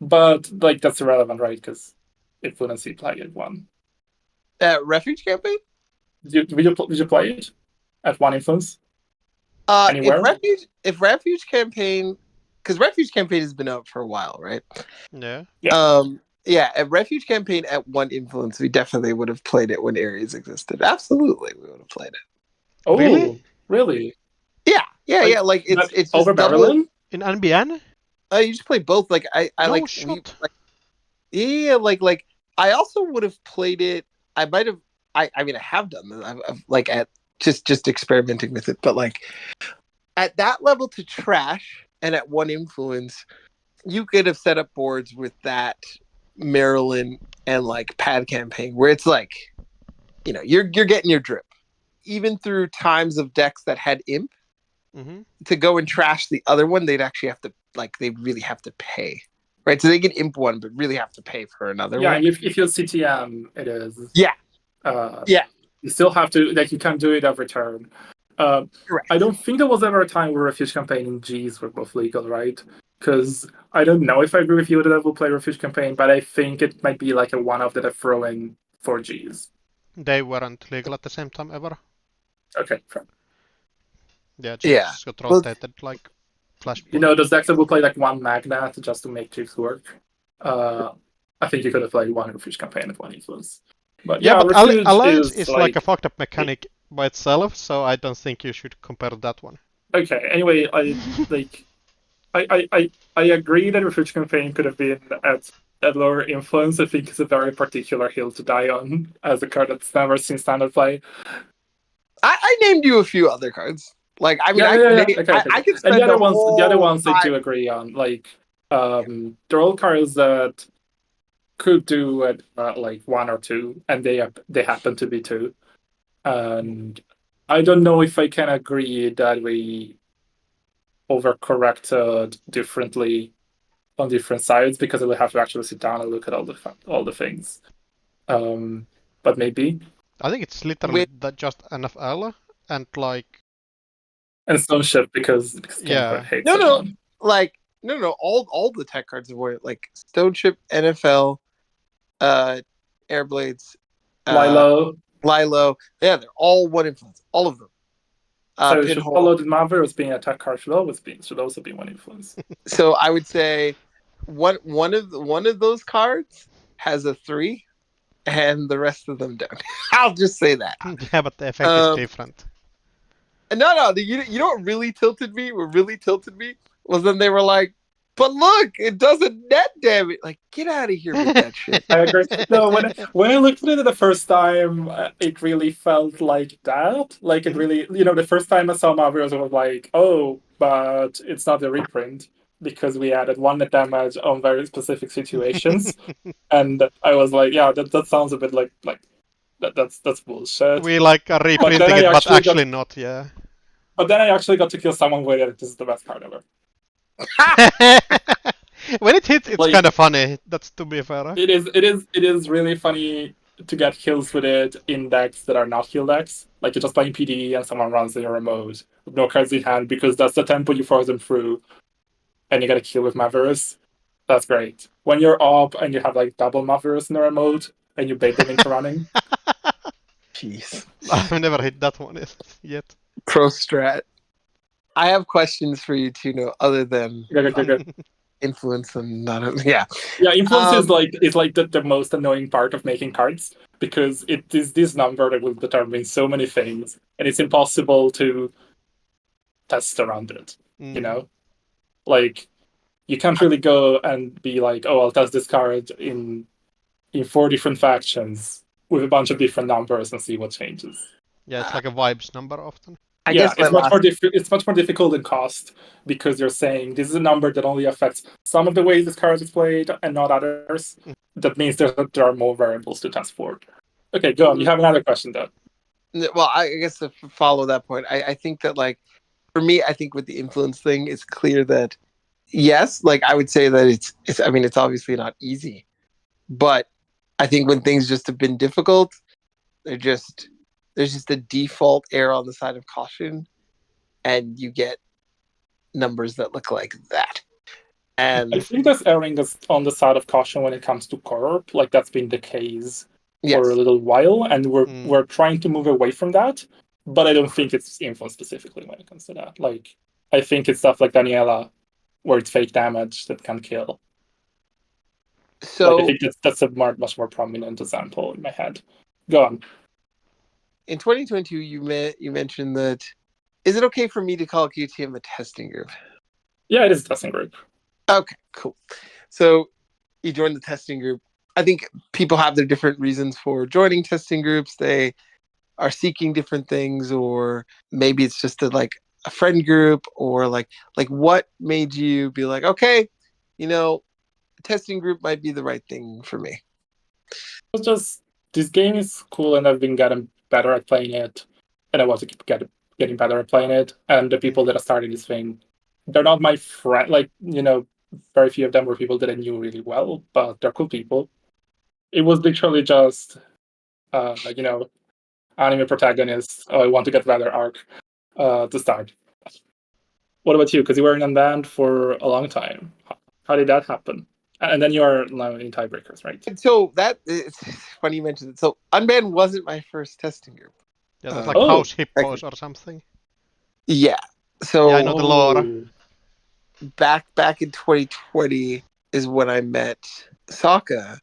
but like that's irrelevant, right? Because it wouldn't see play at 1. Refuge campaign? Did you play it at 1 influence? Anywhere? If Refuge campaign, because Refuge campaign has been out for a while, right? Yeah. Yeah. At Refuge campaign at 1 influence, we definitely would have played it when Ares existed. Absolutely, we would have played it. Oh, really? Yeah. Like it's just over Maryland. In NBN? You just play both. Like I no like, shot. like I also would have played it. I might have. I mean, I have done this. I've like at just experimenting with it, but like at that level to trash and at 1 influence, you could have set up boards with that Maryland and like pad campaign where it's like, you're getting your drip, even through times of decks that had imp. Mm-hmm. To go and trash the other one, they'd actually have to they really have to pay, right? So they can imp one, but really have to pay for another one. Yeah, if you're CTM, it is. Yeah. You still have to, like, you can't do it every turn. Correct. I don't think there was ever a time where Refuge Campaign and Gs were both legal, right? Because I don't know if I agree with you that I will play Refuge Campaign, but I think it might be like a one-off that I throw in for Gs. They weren't legal at the same time ever. Okay, fair. Yeah, Yeah. just got rotated like Flashpoint. You know, those decks that will play like one Magnet just to make Jigs work. I think you could have played one Refuge Campaign at one Influence. But yeah, but Refuge Alliance is like like a fucked up mechanic by itself, so I don't think you should compare that one. Okay, anyway, I agree that Refuge Campaign could have been at lower influence. I think it's a very particular hill to die on as a card that's never seen standard play. I named you a few other cards. Like, I mean, Okay. I could spend And the other ones I time. do agree on. Like, they're all cards that could do at like one or two, and they happen to be two. And I don't know if I can agree that we overcorrected differently on different sides because I would have to actually sit down and look at all the things. But maybe. I think it's literally that just NFL and like. And Stone Ship because Yeah. hates No. it. Like, no. All the tech cards avoid it. Like Stone Ship, NFL, Airblades, Lilo. Yeah, they're all one influence. All of them. So you should Pinhole. follow the Marvel as being a tech card should also be one influence. So I would say one of those cards has a 3, and the rest of them don't. I'll just say that. Yeah, but the effect is different. No. You know what really tilted me? Was then they were like, "But look, it does a net damage." Like, get out of here with that shit. I agree. No, when I looked at it the first time, it really felt like that. Like it really, the first time I saw Marvel, I was like, "Oh, but it's not a reprint." Because we added one net damage on very specific situations, and I was like, "Yeah, that sounds a bit like that's bullshit." We like are reprinting it, but actually not. Yeah. But then I actually got to kill someone with it. This is the best card ever. When it hits, it's like, kind of funny. That's to be fair. It is really funny to get kills with it in decks that are not heal decks. Like you're just playing PD and someone runs in your remote with no cards in hand because that's the tempo you force them through, and you get a kill with Maverus. That's great. When you're up and you have like double Maverus in the remote and you bait them into running. Jeez. I've never hit that one yet. Pro strat. I have questions for you, Tuno, other than influence and not. Yeah, influence is like the most annoying part of making cards because it is this number that will determine so many things, and it's impossible to test around it. You know, like you can't really go and be like, oh, I'll test this card in 4 different factions with a bunch of different numbers and see what changes. Yeah, it's like a vibes number often. I guess it's much more difficult in cost because you're saying this is a number that only affects some of the ways this card is played and not others. That means there are more variables to test for. Okay, go on. You have another question, though. Well, I guess to follow that point, I think that, like, for me, I think with the influence thing, it's clear that, yes, like, I would say that it's I mean, it's obviously not easy. But I think when things just have been difficult, there's just a default error on the side of caution, and you get numbers that look like that. And I think that's erring on the side of caution when it comes to Corp. Like that's been the case for a little while, and we're trying to move away from that. But I don't think it's influence specifically when it comes to that. Like I think it's stuff like Daniela, where it's fake damage that can kill. So I think that's a much more prominent example in my head. Go on. In 2022, you mentioned that. Is it okay for me to call QTM a testing group? Yeah, it is a testing group. Okay, cool. So you joined the testing group. I think people have their different reasons for joining testing groups. They are seeking different things, or maybe it's just a friend group, or like what made you be like, okay, testing group might be the right thing for me? It's just this game is cool, and I've been getting better at playing it, and I want to keep getting better at playing it. And the people that are starting this thing, they're not my friend. Like very few of them were people that I knew really well, but they're cool people. It was literally just, anime protagonist. Oh, I want to get better arc to start. What about you? Because you were in Unbanned for a long time. How did that happen? And then you are now in Tiebreakers, right? So that it's funny you mentioned it. So Unbanned wasn't my first testing group. Yeah, that's like Oh, House Hippos or something. Yeah. So Yeah, I know the lore. back in 2020 is when I met Sokka.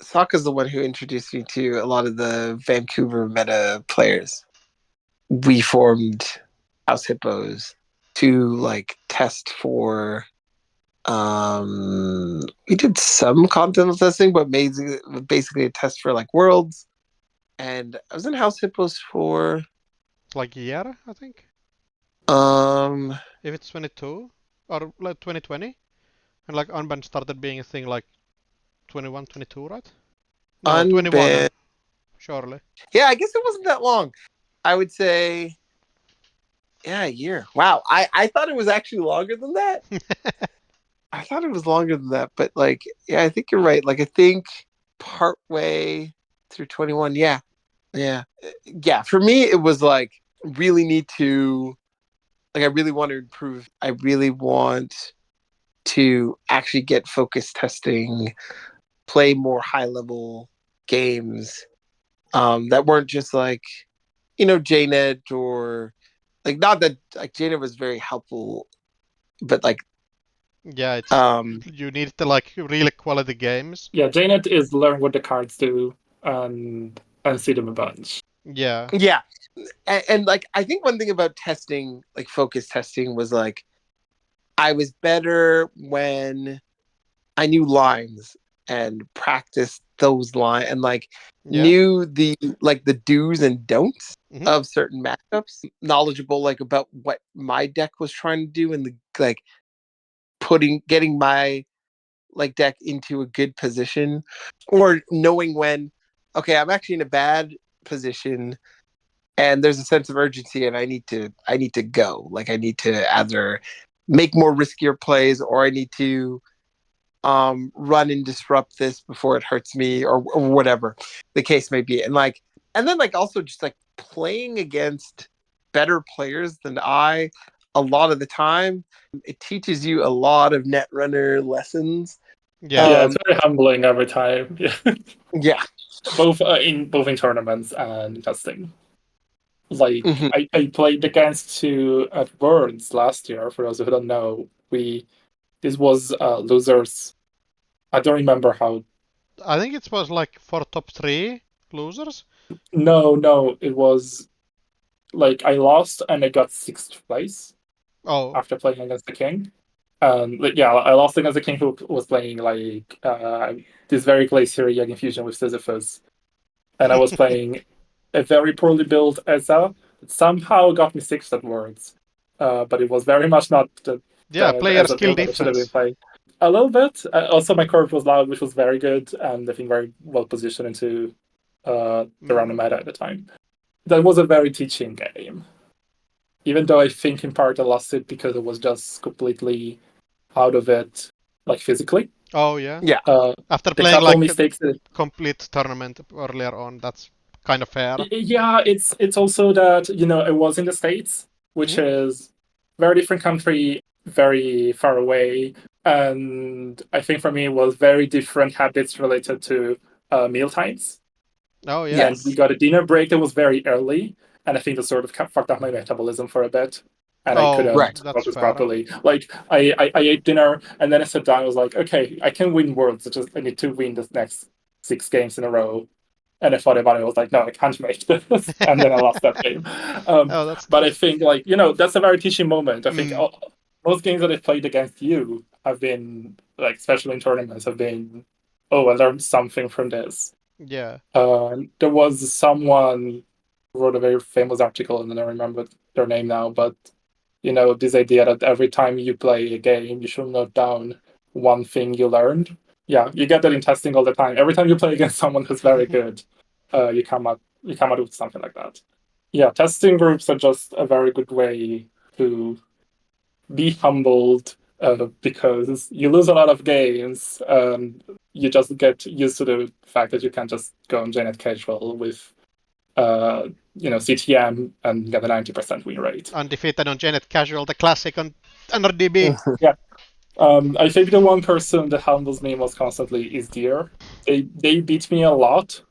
Sokka's the one who introduced me to a lot of the Vancouver meta players. We formed House Hippos to like test for we did some continental testing, but basically a test for like worlds. And I was in House Hippos for Like a year, I think. um If it's 22 or like 2020, and like Unbanned started being a thing like 21, 22, right? No, 21, Unbanned. surely. Yeah, I guess it wasn't that long. I would say yeah, a year. Wow. I thought it was actually longer than that. I thought it was longer than that, but like, yeah, I think you're right. Like, I think part way through 21, yeah, yeah, yeah. For me, it was like really need to, like, I really want to improve. I really want to actually get focus testing, play more high level games that weren't just like, JNet or like not that like JNet was very helpful, but like Yeah, it's um you need the like really quality games. Yeah, JNet is learn what the cards do and see them a bunch. Yeah. yeah. And like I think one thing about testing, like focus testing, was like I was better when I knew lines and practiced those lines and like Yeah. knew the do's and don'ts Mhm. of certain matchups, knowledgeable like about what my deck was trying to do and the like getting my like deck into a good position, or knowing when okay, I'm actually in a bad position and there's a sense of urgency and I need to go. Like I need to either make more riskier plays or I need to run and disrupt this before it hurts me, or whatever the case may be. And then like also just like playing against better players than I a lot of the time, it teaches you a lot of Netrunner lessons. Yeah. Yeah, it's very humbling every time. Yeah. Yeah. both in tournaments and testing. Like Mhm. I played against two at Worlds last year. For those who don't know, this was losers. I don't remember how. I think it was like for top 3 losers. No, it was like I lost and I got sixth place Oh. after playing against the king. Like, yeah, I lost against the king who was playing like this very glacier Young Infusion with Sisyphus, and I was playing a very poorly built Eza that somehow got me sixth at Worlds. But it was very much not Yeah, the player Eza skill build that I should have been difference. playing. A little bit. Also, my Corp was loud, which was very good, and I think very well positioned into the random meta at the time. That was a very teaching game. Even though I think in part I lost it because it was just completely out of it, like physically. Oh yeah. Yeah. After The playing couple like a mistakes that complete tournament earlier on, that's kind of fair. yeah, it's also that I was in the States, which Mhm. is very different country, very far away, and I think for me it was very different habits related to meal times. Oh yeah. And we Yes. got a dinner break that was very early, and I think that sort of fucked up my metabolism for a bit, and I Oh, Right. couldn't that's focus fair. properly. Like I ate dinner, and then I sat down. I was like, okay, I can win worlds. I need to win the next 6 games in a row. And I thought about it. I was like, no, I can't make this. And then I lost that game. Oh, that's But I tough. think, like, that's a very teaching moment. I think Mm. most games that I've played against you have been, like, especially in tournaments, have been, oh, I learned something from this. Yeah. There was someone who wrote a very famous article, and I don't remember their name now, but, this idea that every time you play a game, you should note down one thing you learned. Yeah, you get that in testing all the time. Every time you play against someone who's very good, you come out with something like that. Yeah, testing groups are just a very good way to be humbled because you lose a lot of games. You just get used to the fact that you can just go on JNet casual with CTM and get a 90% win rate. Undefeated on Janet Casual, the classic on DB. Yeah. I think the one person that humbles me most constantly is Deer. They beat me a lot.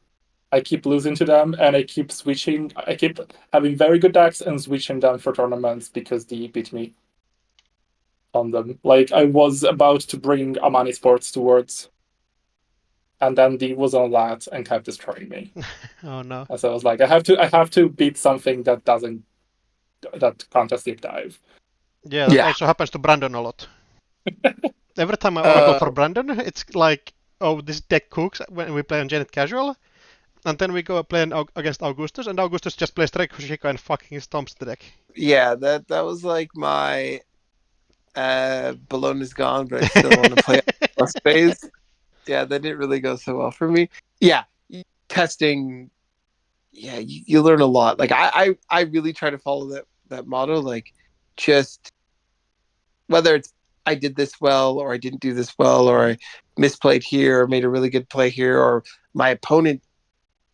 I keep losing to them, and I keep switching. I keep having very good decks and switching them for tournaments because they beat me on them. Like, I was about to bring Amani Sports towards, and then D was on that and kept destroying me. Oh no. And so I was like, I have to beat something that can't just deep dive. Yeah, that also happens to Brandon a lot. Every time I oracle for Brandon, it's like, oh, this deck cooks when we play on Janet Casual. And then we go play against Augustus, and Augustus just plays Rekushika and fucking stomps the deck. Yeah, that was like my Bologna's gone, but I still want to play plus phase. Yeah, that didn't really go so well for me. Yeah, testing. Yeah, you learn a lot. Like I really try to follow that motto. Like, just whether it's I did this well or I didn't do this well, or I misplayed here or made a really good play here, or my opponent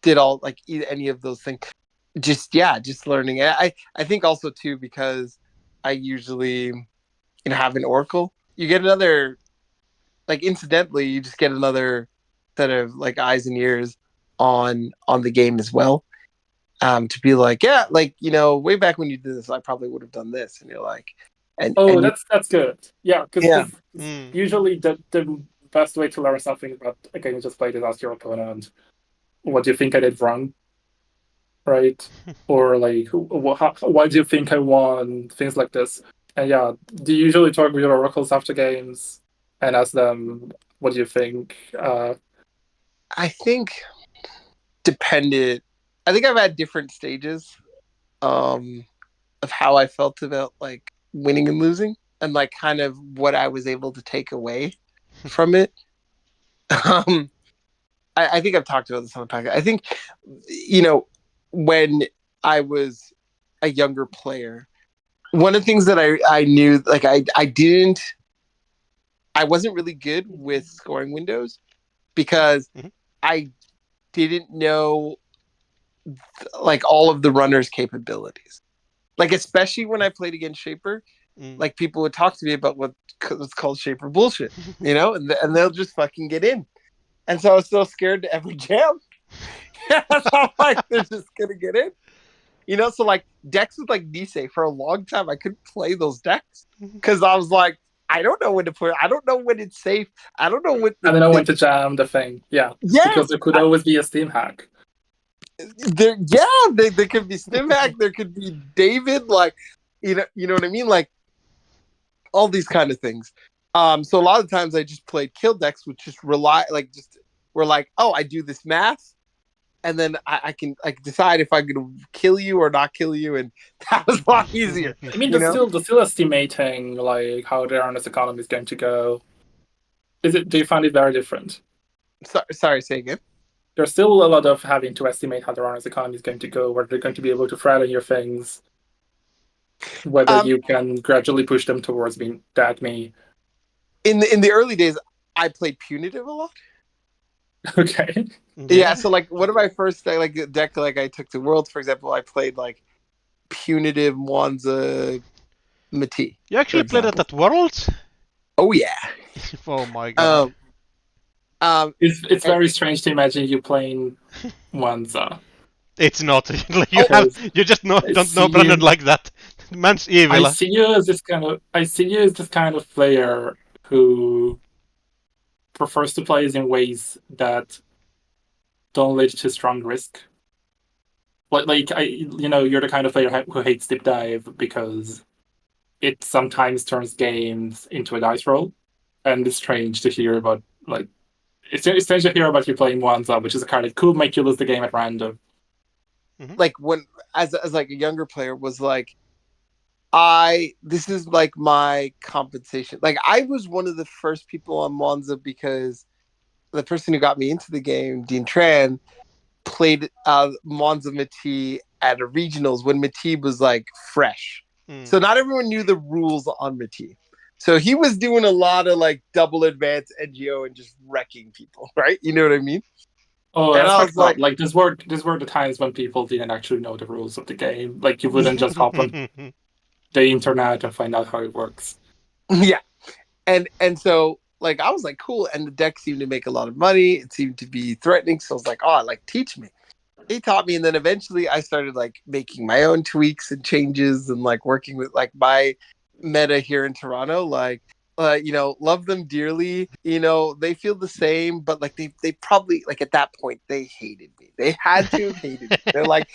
did all like any of those things. Just learning. I think also too, because I usually have an oracle. You get another, like, incidentally, you just get another set of like eyes and ears on the game as well. To be like, yeah, like, way back when you did this, I probably would have done this, and you're like, that's good. Yeah, because usually the best way to learn something about a game you just played is ask your opponent, what do you think I did wrong? Right? Or like, why do you think I won? Things like this. And yeah, do you usually talk with your oracles after games and ask them, what do you think? I think I think I've had different stages of how I felt about like winning and losing, and like kind of what I was able to take away from it. I think I've talked about this on the podcast. I think, when I was a younger player, one of the things that I knew, like I wasn't really good with scoring windows because I didn't know like all of the runner's capabilities. Like, especially when I played against Shaper, like people would talk to me about what's called Shaper bullshit, and they'll just fucking get in. And so I was so scared to ever jam. So I'm like, they're just gonna get in. So like decks with like Nisei for a long time, I couldn't play those decks because I was like, I don't know when to play. I don't know when it's safe. I don't know when. I don't know when to jam the thing. Yeah. Because there could always be a Steam hack. There could be Steam hack. There could be David. Like, you know what I mean? Like, all these kind of things. So a lot of times I just played kill decks, which just we're like, oh, I do this math, and then I can decide if I'm gonna kill you or not kill you, and that was a lot easier. I mean, they're still estimating like how their honest economy is going to go. Do you find it very different? Sorry, say again. There's still a lot of having to estimate how their honest economy is going to go, whether they're going to be able to threaten your things, whether you can gradually push them towards being me. In the early days, I played punitive a lot. Okay. Yeah, so like one of my first deck like I took to Worlds, for example, I played like punitive Wanza Mati. You actually played it at Worlds? Oh yeah. Oh my god. It's very strange to imagine you playing Wanza. It's not. You just don't know Brandon like that. The man's evil. I see you as this kind of player who prefers to play in ways that don't lead to strong risk. You're the kind of player who hates deep dive because it sometimes turns games into a dice roll, and it's strange to hear about. Like, it's strange to hear about you playing Wanza, which is a card that could make you lose the game at random. Like when, as like a younger player, was like, this is like my compensation. Like, I was one of the first people on Monza because the person who got me into the game, Dean Tran, played Monza Mati at a regionals when Mati was like fresh. So not everyone knew the rules on Mati. So he was doing a lot of like double advance NGO and just wrecking people, right? You know what I mean? Oh, And that's I fucked was up. like, Like these were the times when people didn't actually know the rules of the game. Like you wouldn't just hop on the internet and find out how it works. yeah. And so like I was like, cool. And the deck seemed to make a lot of money. It seemed to be threatening. So I was like, oh, like teach me. He taught me, and then eventually I started like making my own tweaks and changes and like working with like my meta here in Toronto. Like love them dearly. They feel the same, but like they probably like at that point they hated me. They had to have hated me. They're like,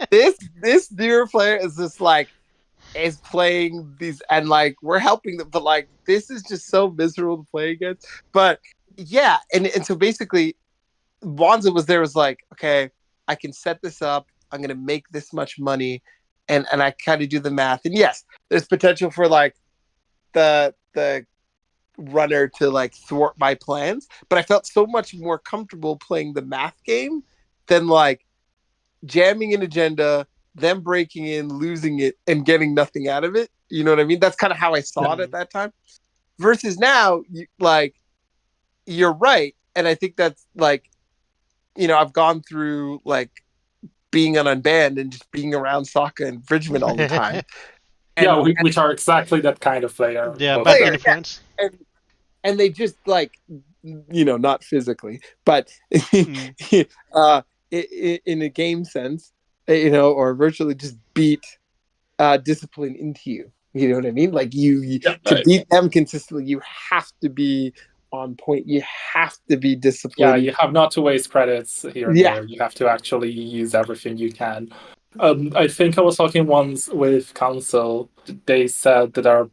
this newer player is just like is playing these and like we're helping them, but like this is just so miserable to play against. But yeah, and so basically Wanza was like, okay, I can set this up, I'm gonna make this much money, and I kind of do the math. And yes, there's potential for like the runner to like thwart my plans, but I felt so much more comfortable playing the math game than like jamming an agenda, them breaking in, losing it, and getting nothing out of it. You know what I mean? That's kind of how I saw it at that time. Versus now, you're right, and I think that's like, I've gone through like being an unbanned and just being around Sokka and Bridgman all the time. Yeah, And which are exactly that kind of player. Yeah, Both bad of them. influence. and they just like, not physically, but in a game sense, or virtually just beat discipline into you. You know what I mean? Like Yeah, to beat them consistently, you have to be on point. You have to be yeah, disciplined. you have not to waste credits here and Yeah, there. You have to actually use everything you can. I think I was talking once with Council. They said that there are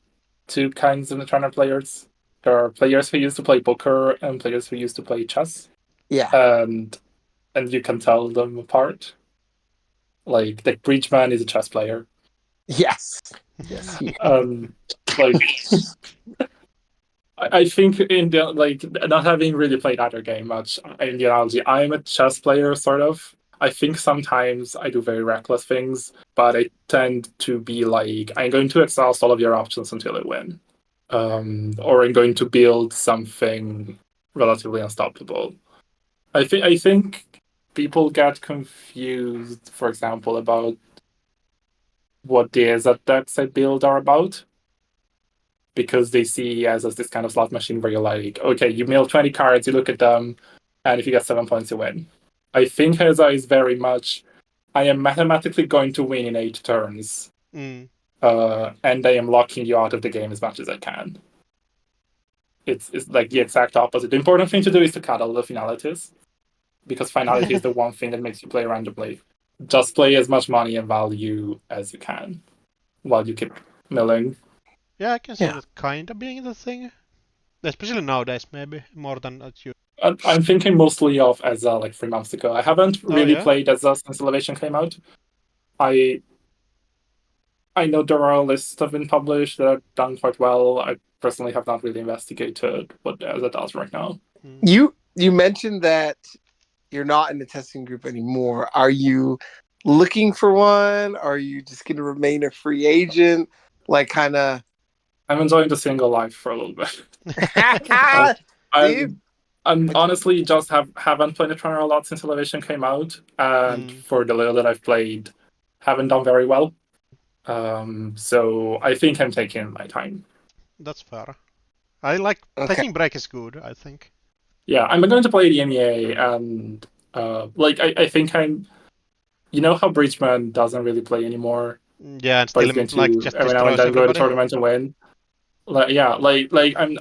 two kinds of Netrunner players. There are players who used to play poker and players who used to play chess, yeah, and you can tell them apart. Like the Breachman is a chess player. yes, yes. Like I think in the like not having really played either game much in the analogy, I'm a chess player sort of. I think sometimes I do very reckless things, but I tend to be like I'm going to exhaust all of your options until I win, or I'm going to build something relatively unstoppable. I think people get confused, for example, about what the Ezet decks I build are about because they see as this kind of slot machine where you're like, okay, you mill 20 cards, you look at them, and if you get 7 points, you win. I think Heza is very much, I am mathematically going to win in 8 turns, and I am locking you out of the game as much as I can. It's like the exact opposite. The important thing to do is to cut all the finalities, because finality is the one thing that makes you play randomly. Just play as much money and value as you can while you keep milling. Yeah, I can see Yeah. that kind of being the thing. Especially nowadays, maybe more than at you. I'm thinking mostly of Ezza like 3 months ago. I haven't really yeah? played Ezza since Elevation came out. I know there are lists that have been published that are done quite well. I personally have not really investigated what Ezza does right now. You mentioned that you're not in the testing group anymore. Are you looking for one? Are you just going to remain a free agent? Like, kind of. I'm enjoying the single life for a little bit. See? I'm honestly just haven't played Netrunner a lot since Elevation came out, and for the little that I've played, haven't done very well. So I think I'm taking my time. That's fair. I like taking break is good, I think. Yeah, I'm going to play the MEA, and I think I'm. You know how Breachman doesn't really play anymore, Yeah, and but still he's going like to just every now and destroys then go to the everybody. tournament and win.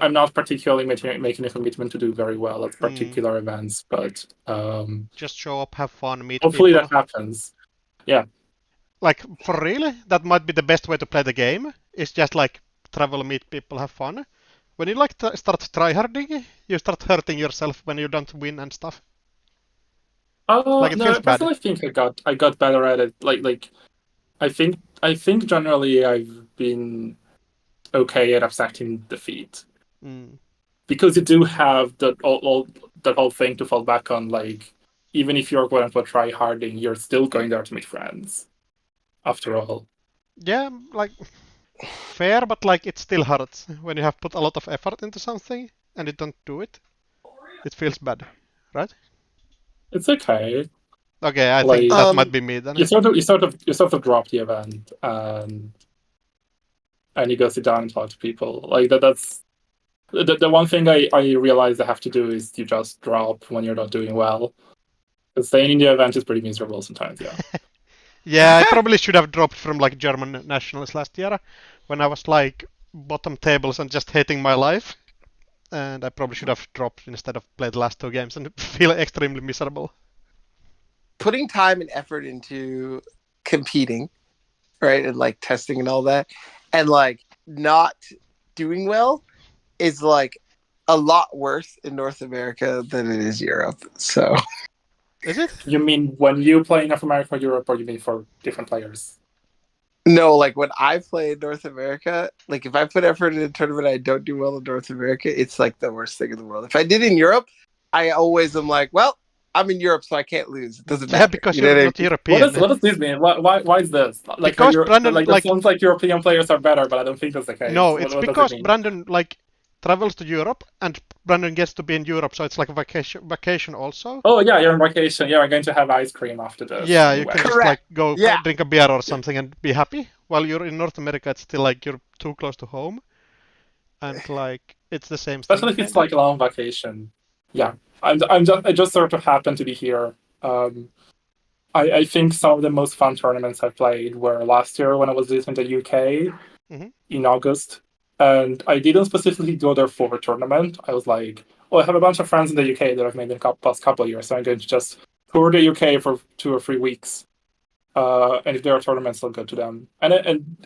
I'm not particularly making a commitment to do very well at particular events, but just show up, have fun, meet hopefully people. that happens. Yeah. Like for real, that might be the best way to play the game. Is just like travel, meet people, have fun. When you like start tryharding, you start hurting yourself when you don't win and stuff. Like it No, feels I bad. personally think I got better at it. I think generally I've been okay at accepting defeat. Because you do have that whole thing to fall back on, like even if you're going to try harding, you're still going there to meet friends. After all. Yeah, like fair, but like it still hurts when you have put a lot of effort into something and you don't do it. It feels bad, right? It's okay. Okay, I Like- think that might be me then. You sort of drop the event and you go sit down and talk to people. Like that's the one thing I realize I have to do is you just drop when you're not doing well. Because staying in the event is pretty miserable sometimes, yeah. Yeah, I probably should have dropped from like German nationals last year when I was like bottom tables and just hating my life. And I probably should have dropped instead of played the last 2 games and feel extremely miserable. Putting time and effort into competing, right, and like testing and all that, and like not doing well is like a lot worse in North America than it is Europe. So Is it? You mean when you play in North America or Europe, or you mean for different players? no, like when I play in North America, like if I put effort in a tournament, I don't do well in North America. It's like the worst thing in the world. If I did in Europe, I always am like, well, I'm in Europe, so I can't lose. It doesn't matter. Yeah, because You know you're what I not mean? European. What does this mean? Why is this? Like, Because you're, Brandon, like, like- it sounds like European players are better, but I don't think that's the case. No, it's what does because it mean? Brandon like travels to Europe and Brandon gets to be in Europe, so it's like a vacation also. Oh yeah, you're on vacation. Yeah, we're going to have ice cream after this. Yeah, you anyway. can just Correct. like go Yeah. drink a beer or something and be happy. While you're in North America, it's still like you're too close to home, and like it's the same thing. Especially if it's kinda. like a long vacation. Yeah, I just sort of happen to be here. I think some of the most fun tournaments I've played were last year when I was in the UK Mhm. in August, and I didn't specifically go there for a tournament. I was like, oh, I have a bunch of friends in the UK that I've made in the past couple of years, so I'm going to just tour the UK for 2 or 3 weeks. And if there are tournaments, I'll go to them. And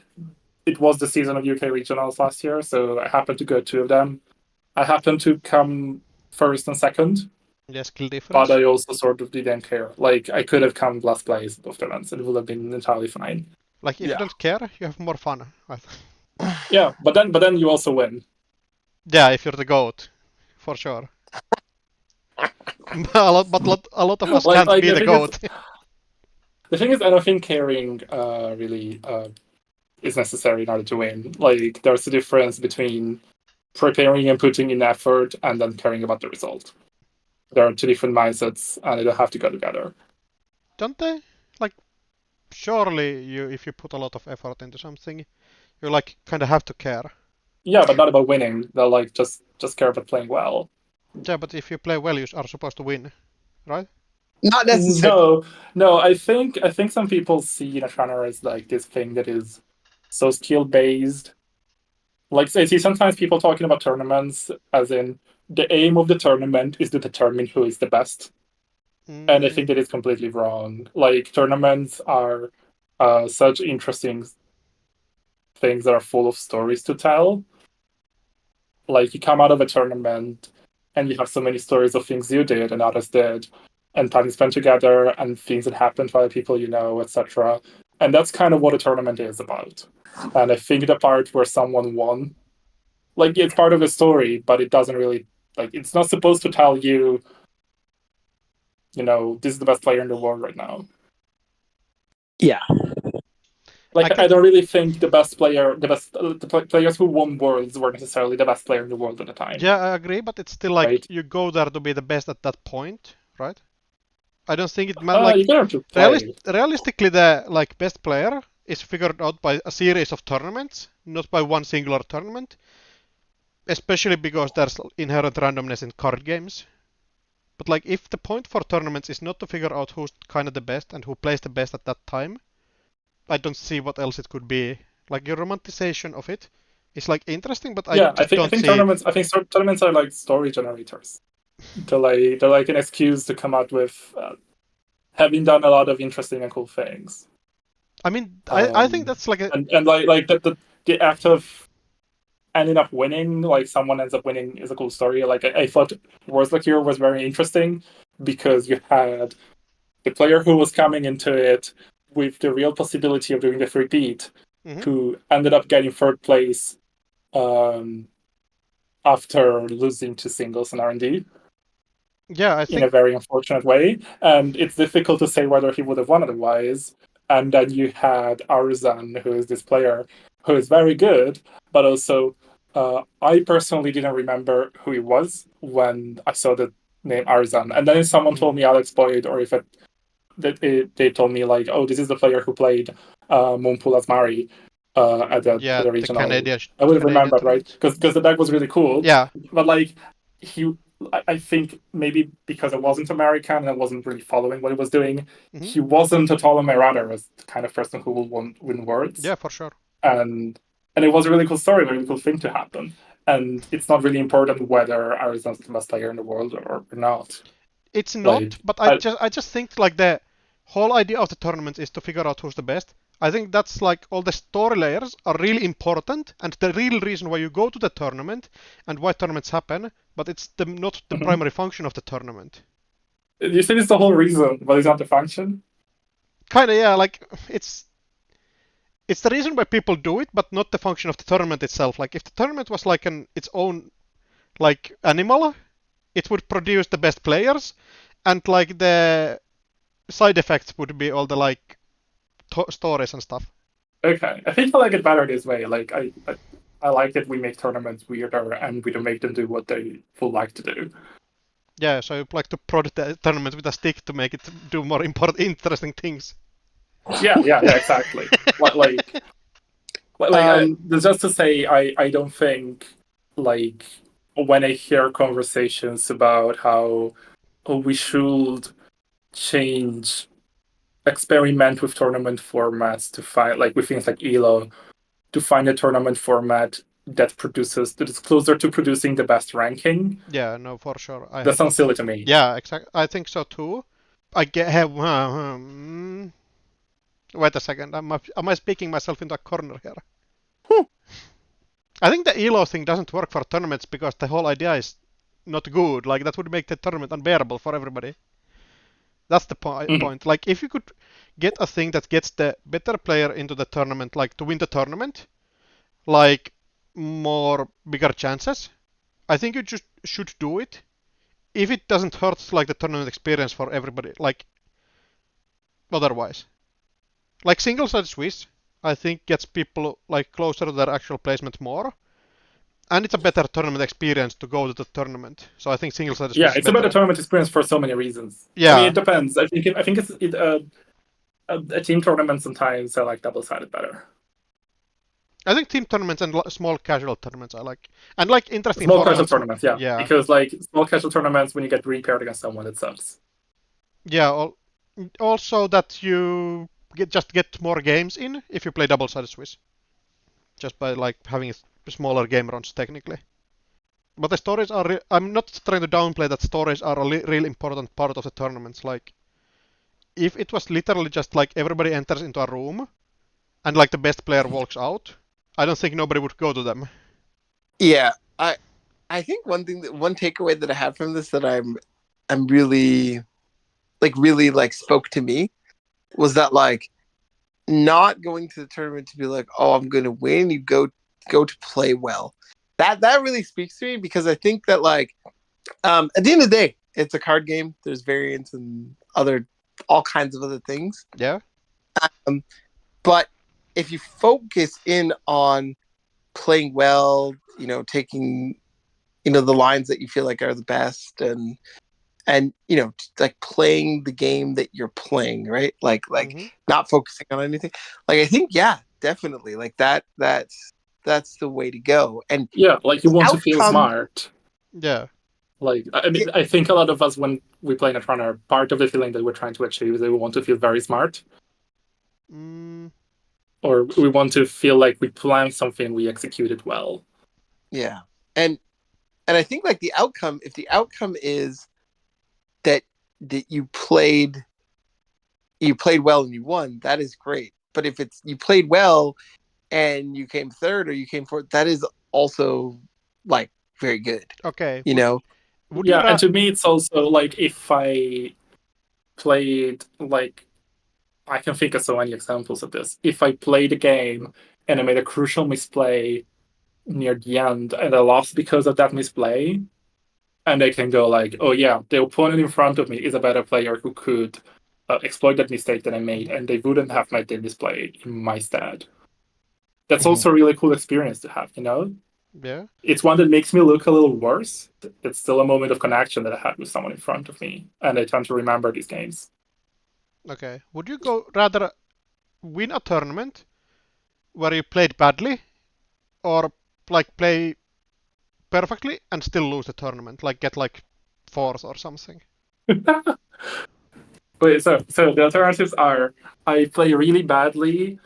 it was the season of UK regionals last year, so I happened to go to 2 of them. I happened to come first and second, Yeah, skill difference. but I also sort of didn't care. Like, I could have come last place at both events, and it would have been entirely fine. Like if Yeah. you don't care, you have more fun. Yeah, but then you also win. Yeah, if you're the goat, for sure. a lot of us can't be the goat. The thing is, I don't think caring really is necessary in order to win. Like, there's a difference between preparing and putting in effort and then caring about the result. There are 2 different mindsets, and they don't have to go together. Don't they? Like, surely you, if you put a lot of effort into something, you like kind of have to care. Yeah, but not about winning. They'll like just care about playing well. Yeah, but if you play well, you are supposed to win, right? Not necessarily. No. I think some people see Netrunner as like this thing that is so skill based. Like, I see sometimes people talking about tournaments as in the aim of the tournament is to determine who is the best, and I think that is completely wrong. Like, tournaments are such interesting things that are full of stories to tell. Like, you come out of a tournament and you have so many stories of things you did and others did, and time spent together, and things that happened to other people you know, etc. And that's kind of what a tournament is about. And I think the part where someone won, like, it's part of the story, but it doesn't really, like, it's not supposed to tell you, this is the best player in the world right now. Yeah. Like, I don't really think the players who won worlds were necessarily the best player in the world at the time. Yeah, I agree, but it's still like Right. you go there to be the best at that point, right? I don't think it like You don't have to play. realistically the like best player is figured out by a series of tournaments, not by one singular tournament. Especially because there's inherent randomness in card games. But like if the point for tournaments is not to figure out who's kind of the best and who plays the best at that time, I don't see what else it could be. Like your romanticization of it is like interesting, but I Yeah, just don't see. tournaments. I think tournaments are like story generators. They're like an excuse to come out with having done a lot of interesting and cool things. I mean, I think that's like a and like the act of ending up winning, like someone ends up winning, is a cool story. Like, I thought Wars Like Hero was very interesting because you had the player who was coming into it with the real possibility of doing the free beat, who ended up getting 3rd place after losing to singles and R&D. Yeah, I think in a very unfortunate way, and it's difficult to say whether he would have won otherwise. And then you had Arzan, who is this player who is very good, but also I personally didn't remember who he was when I saw the named Arzan. And then if someone told me Alex Boyd, or if they told me like, oh, this is the player who played Moonpool as Mari at the regional, Canadian, I would have Canadian remembered, right? tournament. Because the deck was really cool. Yeah. But like I think maybe because I wasn't American and I wasn't really following what he was doing, he wasn't at all on my radar as the kind of person who will win Worlds. Yeah, for sure. And it was a really cool story, a really cool thing to happen. And it's not really important whether Arizona's the best player in the world or not. It's not, but I just think like the whole idea of the tournament is to figure out who's the best. I think that's like all the story layers are really important and the real reason why you go to the tournament and why tournaments happen, but it's not the primary function of the tournament. You said it's the whole reason, but it's not the function? Kinda, yeah, like it's the reason why people do it, but not the function of the tournament itself. Like if the tournament was like its own like animal, it would produce the best players, and like the side effects would be all the like stories and stuff. Okay, I think I like it better this way. Like I like that we make tournaments weirder and we don't make them do what they would like to do. Yeah, so you like to prod the tournament with a stick to make it do more interesting things. Yeah, exactly. Just to say, I don't think like when I hear conversations about how we should change, experiment with tournament formats to find, like with things like ELO, to find a tournament format that is closer to producing the best ranking. Yeah, no, for sure. That sounds silly to me. Yeah, exactly. I think so too. I have. Wait a second. Am I speaking myself into a corner here? I think the ELO thing doesn't work for tournaments because the whole idea is not good. Like that would make the tournament unbearable for everybody. That's the point. Like if you could get a thing that gets the better player into the tournament, like to win the tournament, like more bigger chances, I think you just should do it. If it doesn't hurt like the tournament experience for everybody, like otherwise. Like single-sided Swiss, I think gets people like closer to their actual placement more. And it's a better tournament experience to go to the tournament. So I think single-sided Swiss it's a better tournament experience for so many reasons. Yeah. I mean, it depends. I think it's a team tournament sometimes I like double-sided better. I think team tournaments and small casual tournaments I like. And like interesting small casual tournaments, yeah. Because like small casual tournaments, when you get repaired against someone, it sucks. Yeah, also that you just get more games in if you play double-sided Swiss. Just by like having smaller game runs technically. But the stories are, I'm not trying to downplay that stories are a real important part of the tournaments. Like, if it was literally just like everybody enters into a room and like the best player walks out, I don't think nobody would go to them. Yeah, I think one takeaway that I have from this that I'm really spoke to me was that like not going to the tournament to be like, oh, I'm going to win. You go to play well. That really speaks to me because I think that like at the end of the day, it's a card game. There's variants and all kinds of other things. Yeah. But if you focus in on playing well, taking, the lines that you feel like are the best and like playing the game that you're playing, right? Like not focusing on anything. Like I think, yeah, definitely. Like that's the way to go. And yeah, like you want to feel smart. Yeah. Like I mean, I think a lot of us when we play Netrunner, part of the feeling that we're trying to achieve is that we want to feel very smart. Or we want to feel like we planned something, we executed well. Yeah. And I think like the outcome, if the outcome is that you played well and you won, that is great. But if it's you played well and you came third or you came fourth, that is also like very good. Okay. And to me it's also like if I played like, I can think of so many examples of this. If I played a game and I made a crucial misplay near the end and I lost because of that misplay, and I can go like, oh yeah, the opponent in front of me is a better player who could exploit that mistake that I made, and they wouldn't have made the misplay in my stead. That's also a really cool experience to have, Yeah. It's one that makes me look a little worse. It's still a moment of connection that I had with someone in front of me, and I tend to remember these games. Okay. Would you go rather win a tournament where you played badly, or like play perfectly and still lose the tournament, like get like fourth or something? Wait, so the alternatives are I play really badly,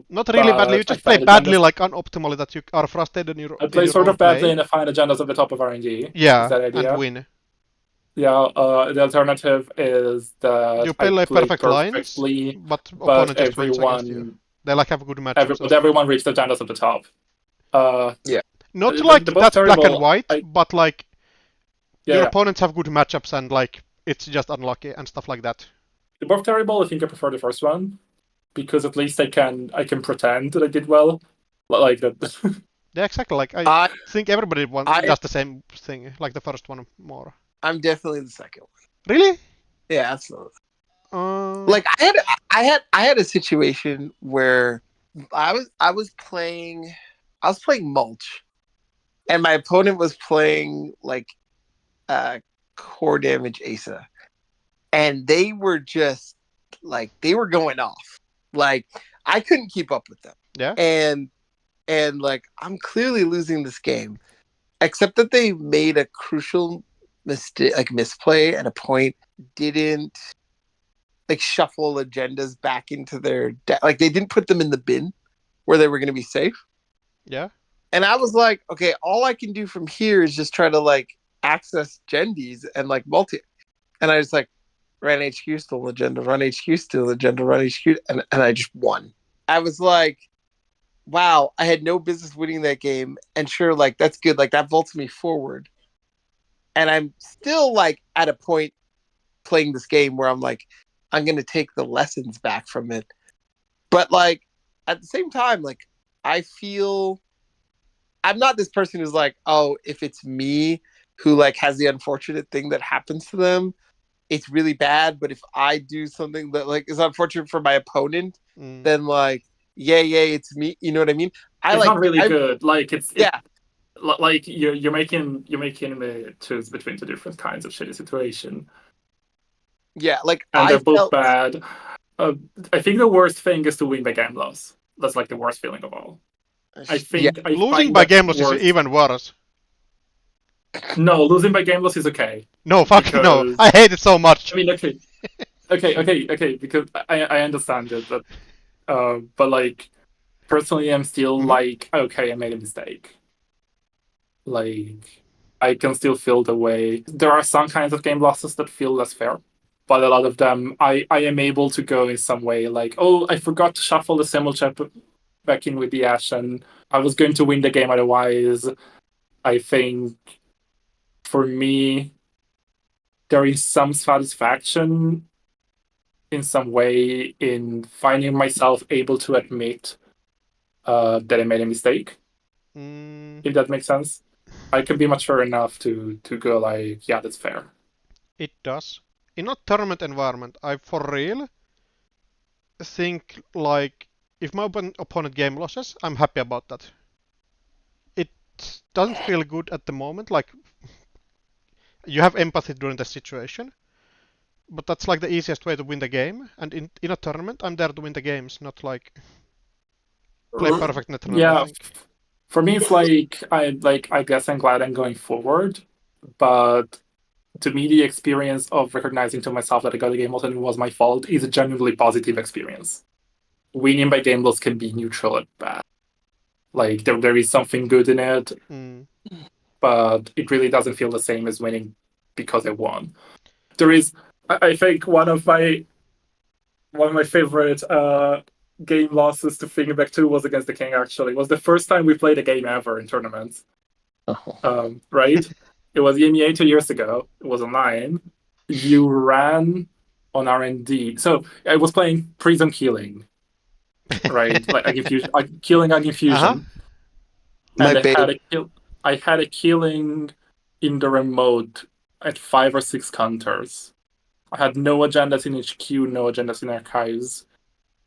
Not really badly. You but I just play find badly, agendas. like unoptimally, that you are frustrated I in play your sort own of badly play. and I find agendas at the top of RNG. Is Yeah, that and idea? win. Yeah. The alternative is that You play I like play perfect lines, perfectly, but opponent just wins against you. everyone, They like have good matchups and but stuff. everyone reached agendas at the top. Uh, Not like they're both that's black and terrible. white, but like your Yeah, opponents have good matchups and like it's just unlucky and stuff like that. they're both terrible. I think I prefer the first one because at least I can pretend that I did well, like that. Yeah, exactly. Like I I think everybody I does the same thing, like the first one more. I'm definitely the second one. Really? Yeah, absolutely. Uh, Like I had a situation where I was playing mulch, and my opponent was playing like core damage Asa, and they were just like they were going off. Like I couldn't keep up with them, yeah. and like I'm clearly losing this game, except that they made a crucial mistake, like misplay, and a point didn't like shuffle agendas back into their like they didn't put them in the bin where they were going to be safe. Yeah. And I was like, okay, all I can do from here is just try to like access Gendies and like multi. And I was like, run HQ still agenda, run HQ still agenda, run HQ, and I just won. I was like, wow, I had no business winning that game. And sure, like that's good. Like that vaults me forward. And I'm still like at a point playing this game where I'm like, I'm gonna take the lessons back from it. But like at the same time, like I feel I'm not this person who's like, oh, if it's me who like has the unfortunate thing that happens to them, it's really bad. But if I do something that like is unfortunate for my opponent, then like, yeah, it's me. You know what I mean? it's not really good. Like yeah, like you're making me choose between two different kinds of shitty situation, yeah. Like and I they're both felt, bad. I think the worst thing is to win by game loss. That's like the worst feeling of all. I yeah, think I Losing find by that game loss is worse. even worse. No, losing by game loss is okay. No, fuck no. Because I hate it so much. I mean, okay. Because I understand it, but like personally, I'm still like, okay, I made a mistake. Like I can still feel the way. There are some kinds of game losses that feel less fair, but a lot of them, I am able to go in some way. Like, oh, I forgot to shuffle the symbol chip back in with the Ashen. I was going to win the game otherwise. I think for me, there is some satisfaction in some way in finding myself able to admit that I made a mistake. If that makes sense, I can be mature enough to go like, yeah, that's fair. It does. In a tournament environment, I for real think like if my opponent game losses, I'm happy about that. It doesn't feel good at the moment. Like you have empathy during the situation, but that's like the easiest way to win the game. And in a tournament, I'm there to win the games, not like play perfect Netrunner, I Yeah, think. for me, it's like I guess I'm glad I'm going forward, but to me, the experience of recognizing to myself that I got a game loss and it was my fault is a genuinely positive experience. Winning by game loss can be neutral at best. Like there is something good in it, but it really doesn't feel the same as winning because I won. There is, I think, one of my favorite game losses to think back to was against the King. Actually, it was the first time we played a game ever in tournaments. Right? It was EMEA 2 years ago. It was online. You ran on R&D. So I was playing Prism Killing, right? Like killing on infusion, my and babe. I had a killing in the remote at 5 or 6 counters. I had no agendas in HQ, no agendas in archives.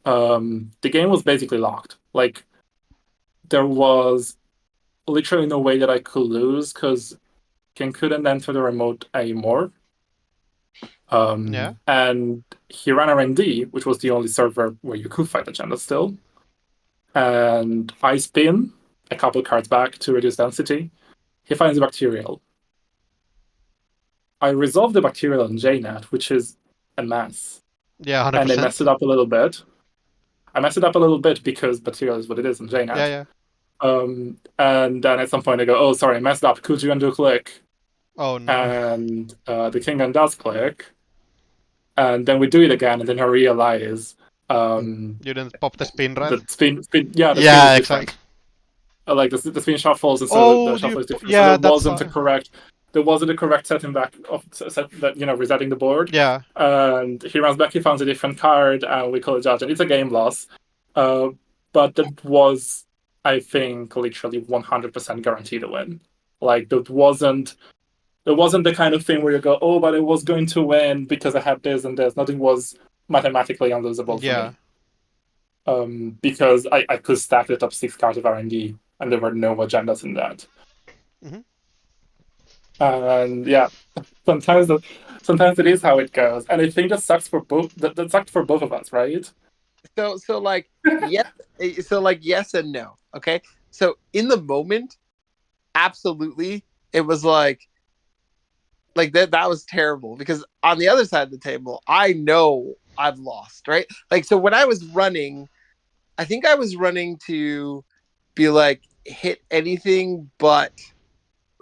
The game was basically locked. Like there was literally no way that I could lose because King couldn't enter the remote anymore. And he ran R&D, which was the only server where you could fight agenda still. And I spin a couple cards back to reduce density. He finds a bacterial. I resolve the bacterial on JNet, which is a mess. Yeah, 100%. And I mess it up a little bit. I mess it up a little bit because bacterial is what it is in JNet. Yeah. And then at some point I go, oh, sorry, I messed up. Could you undo click? Oh no. And the king undoes click. And then we do it again, and then I realize You didn't pop the spin, right? the spin yeah, the Yeah, spin is exactly. different. Like the spin shuffles, and so the shuffle is different. yeah, so there that's wasn't a correct setting back of that, resetting the board. Yeah. And he runs back, he finds a different card, and we call it judge, and it's a game loss. But that was, I think, literally 100% guaranteed to win. Like it wasn't the kind of thing where you go, oh, but I was going to win because I had this and this. Nothing was mathematically unlosable for me. Because I could stack the top 6 cards of R&D, and there were no agendas in that. Mm-hmm. And yeah, sometimes it is how it goes, and I think that sucks for both. That sucked for both of us, right? So like yes, yes and no. Okay, so in the moment, absolutely, it was like that was terrible because on the other side of the table, I know I've lost, right? Like, so when I was running, I think I was running to be like hit anything but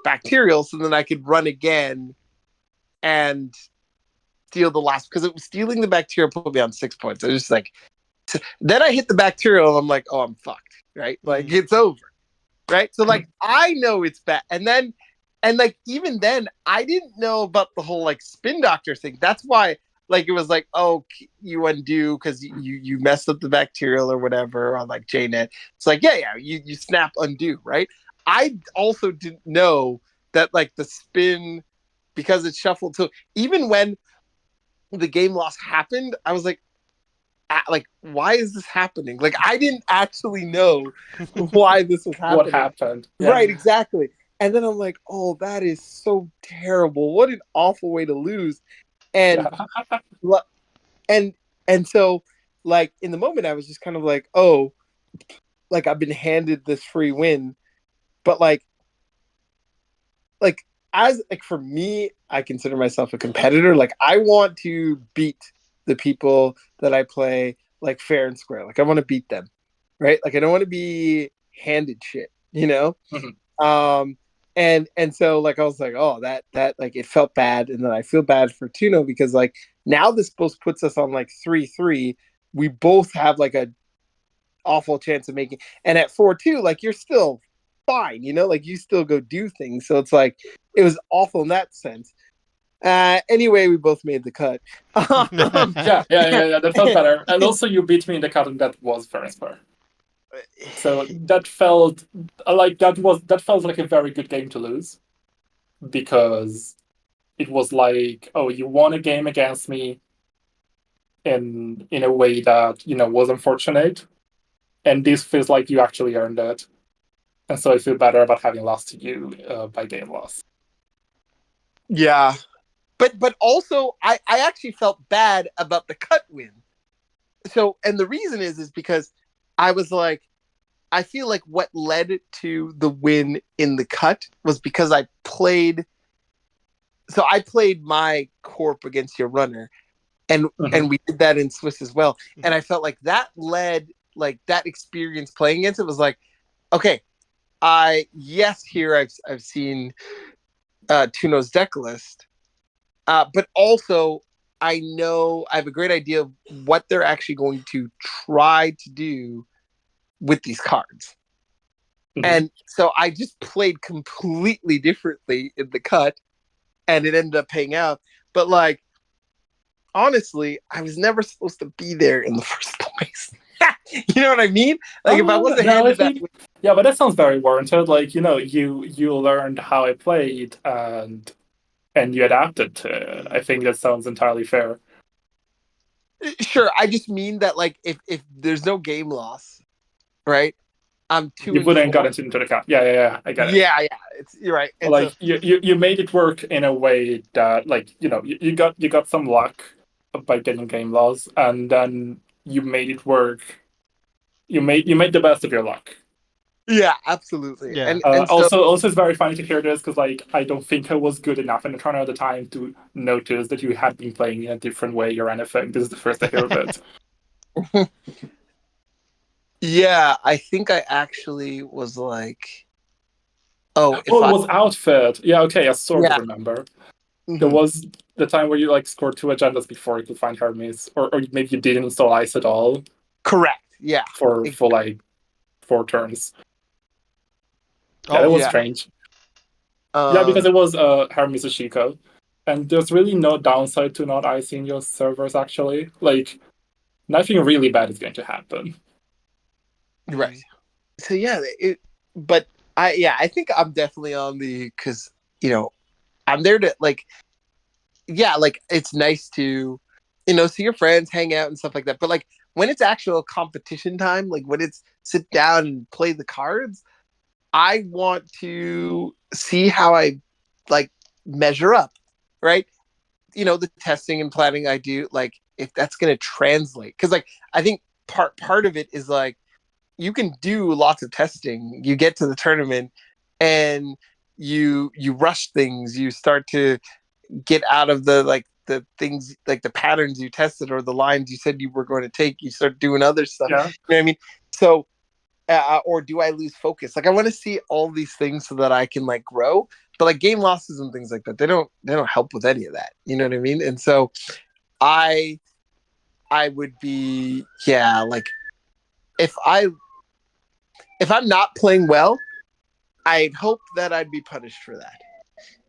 bacterial, so then I could run again and steal the last, because it was stealing the bacterial put me on 6 points. I was just like, then I hit the bacterial and I'm like, oh, I'm fucked, right? Like it's over, right? So like I know it's bad, and like even then I didn't know about the whole like spin doctor thing. That's why like it was like, oh, you undo because you messed up the bacterial or whatever on like JNet. It's like you snap undo, right? I also didn't know that like the spin, because it shuffled. So even when the game loss happened, I was like, why is this happening? Like I didn't actually know why this was happening. What happened? Yeah. Right, exactly. And then I'm like, oh, that is so terrible. What an awful way to lose. And and so like in the moment I was just kind of like, oh, like I've been handed this free win. But like as like for me, I consider myself a competitor. Like I want to beat the people that I play like fair and square. Like I want to beat them, right? Like I don't want to be handed shit, Mm-hmm. And so like I was like, oh, that like it felt bad, and then I feel bad for Tuno because like now this both puts us on like 3-3. We both have like a awful chance of making, and at 4-2, like you're still fine, like you still go do things. So it's like it was awful in that sense. Anyway, we both made the cut. Yeah, that felt better. And also you beat me in the cut, and that was fair and square. So that felt like a very good game to lose, because it was like, oh, you won a game against me in a way that was unfortunate, and this feels like you actually earned it, and so I feel better about having lost to you by game loss. Yeah, but also I actually felt bad about the cut win. So, and the reason is because I was like, I feel like what led to the win in the cut was because I played my Corp against your runner, and we did that in Swiss as well. And I felt like that led, like that experience playing against it was like, okay, here I've seen Tuno's deck list, but also I know I have a great idea of what they're actually going to try to do with these cards. Mm-hmm. And so I just played completely differently in the cut, and it ended up paying out. But like, honestly, I was never supposed to be there in the first place. You know what I mean? Like if I wasn't handed that. Yeah, but that sounds very warranted. Like, you learned how I played, and you adapted to it. I think that sounds entirely fair. Sure, I just mean that like if there's no game loss, right? I'm 2 You and wouldn't 4. got into the account. Yeah. I get it. Yeah. You're right. And so Like you made it work in a way that, like, you got some luck by getting game laws, and then you made it work. You made the best of your luck. yeah, absolutely. Yeah. And so Also, it's very funny to hear this because, like, I don't think I was good enough in Netrunner at the time to notice that you had been playing in a different way or anything. This is the first I hear of it. yeah, I think I actually was like, oh, if Oh, it I was outfit. Yeah, okay, I sort of yeah. remember. There Mhm. was the time where you like scored 2 agendas before you could find Hermes, or maybe you didn't install ice at all Correct. Yeah. for like 4 turns. Yeah, that Oh, was Yeah. strange. Yeah, because Um, it was Hermes Ashiko. And there's really no downside to not icing your servers actually. Like, nothing really bad is going to happen. right. So yeah, but I think I'm definitely on the because I'm there to like like it's nice to see your friends, hang out and stuff like that. But like when it's actual competition time, like when it's sit down and play the cards, I want to see how I like measure up, right? The testing and planning I do, like if that's going to translate, because like I think part of it is like you can do lots of testing. You get to the tournament and you rush things. You start to get out of the things like the patterns you tested or the lines you said you were going to take. You start doing other stuff. Yeah. You know what I mean? So or do I lose focus? Like I want to see all these things so that I can like grow. But like game losses and things like that, they don't help with any of that. You know what I mean? And so I I would be like if I'm not playing well, I'd hope that I'd be punished for that.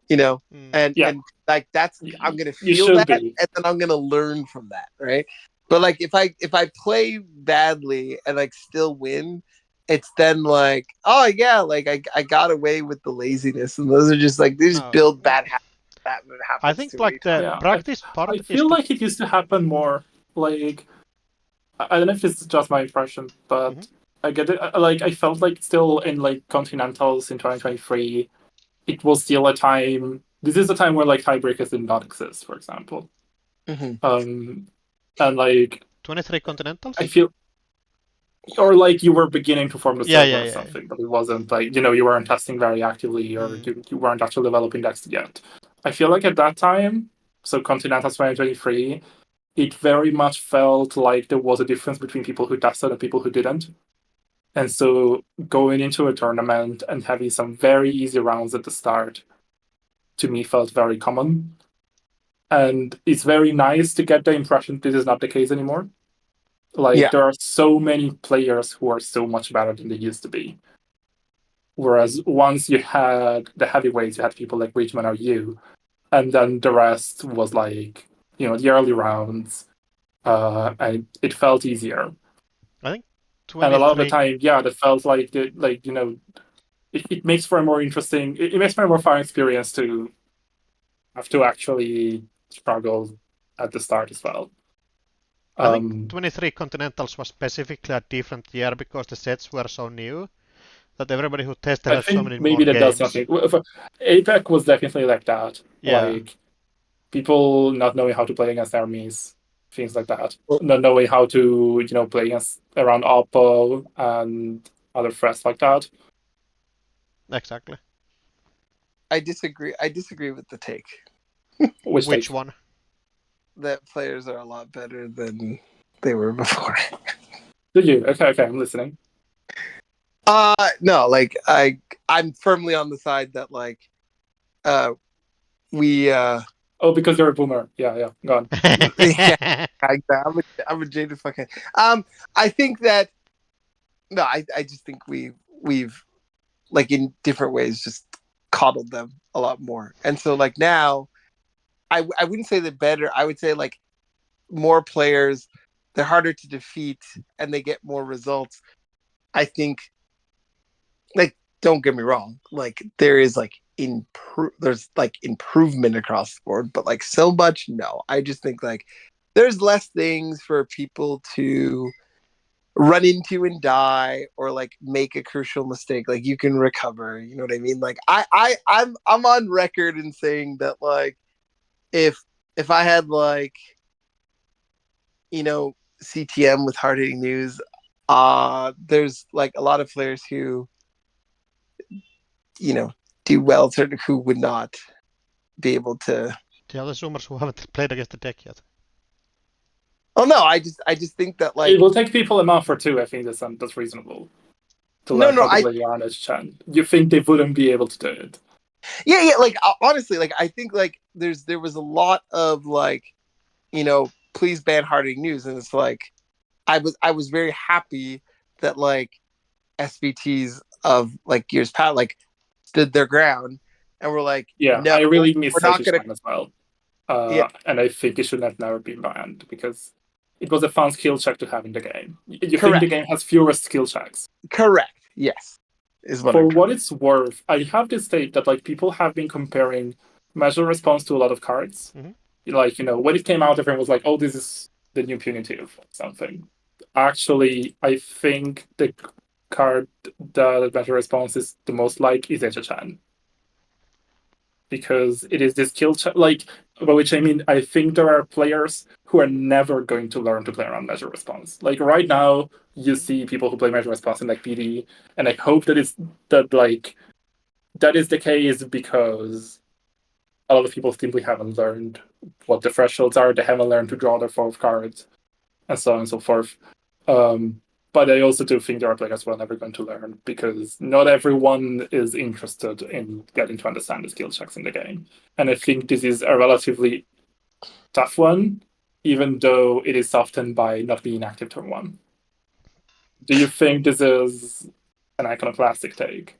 You know, Mm. and Yeah. and like that's I'm gonna You feel should that, be. and then I'm gonna learn from that, right? But like if I play badly and like still win, it's then like oh yeah, like I got away with the laziness, and those are just like they just Oh, build yeah. bad habits. That I happens think too many like the times. Yeah. practice I part is feel the. like it used to happen more. Like, I don't know if this is just my impression, Mhm. but I get it. Like, I felt like still in like continentals in 2023, it was still a time. This is a time where like tiebreakers did not exist, for example. Mm-hmm. Um, and like 23 I Continentals? feel, or like you were beginning to form the Yeah, server yeah, or yeah. something, but it wasn't like you weren't testing very actively, or Mm. you weren't actually developing decks yet. I feel like at that time, so Continentals 2023, it very much felt like there was a difference between people who tested and people who didn't. And so going into a tournament and having some very easy rounds at the start, to me, felt very common. And it's very nice to get the impression this is not the case anymore. Like, Yeah. there are so many players who are so much better than they used to be. Whereas once you had the heavyweights, you had people like Richmond or you, and then the rest was like, the early rounds, and it felt easier. I think And a lot of the 23. time, yeah, that felt like it makes for a more interesting, it makes for a more fun experience to have to actually struggle at the start as well. I think Um, 23 Continentals was specifically a different year because the sets were so new that everybody who tested I had so think many more maybe that does games. something. APEC was definitely like that. Yeah, Like, people not knowing how to play against armies, things like that. Well, Not knowing how to, play against around Oppo and other threats like that. exactly. I disagree. I disagree with the take Which Which take? one? that players are a lot better than they were before. Did you? Okay, I'm listening. No, like I'm firmly on the side that like we Oh, because you're a boomer. Yeah, go on. yeah, I'm a jaded fucking I think that no, I just think we've like in different ways just coddled them a lot more. And so like now I wouldn't say they're better. I would say like more players, they're harder to defeat and they get more results. I think like don't get me wrong, like there is like there's like improvement across the board, but like so much no. I just think like there's less things for people to run into and die or like make a crucial mistake, like you can recover. You know what I mean? Like I'm on record in saying that like if I had like CTM with hard hitting news, there's like a lot of players who do well, certain who would not be able to. The other Zoomers who haven't played against the deck yet. Oh no, I just think that like it will take people a month or two. I think that's reasonable to learn how to play Yarnish Chan. You think they wouldn't be able to do it? Yeah. Like honestly, like I think like there was a lot of like, please ban hard-hitting news, and it's like I was very happy that like SVTs of like years past like stood their ground and were like, yeah, no, I really miss we're not gonna. as well. And I think it should have never been banned because it was a fun skill check to have in the game. You think the game has fewer skill checks? Correct. Yes. For what it's worth, I have to state that like people have been comparing measure response to a lot of cards. Mm-hmm. Like, when it came out, everyone was like, "Oh, this is the new punitive or something." Actually, I think the card that measure response is the most like is Echa-chan. Because it is this skill check, like, by which I mean, I think there are players who are never going to learn to play around measure response. Like right now, you see people who play measure response in like PD, and I hope that that is the case because a lot of people simply haven't learned what the thresholds are. They haven't learned to draw their fourth cards, and so on and so forth. But I also do think there are players who are never going to learn because not everyone is interested in getting to understand the skill checks in the game. And I think this is a relatively tough one, even though it is softened by not being active turn one. Do you think this is an iconoclastic take?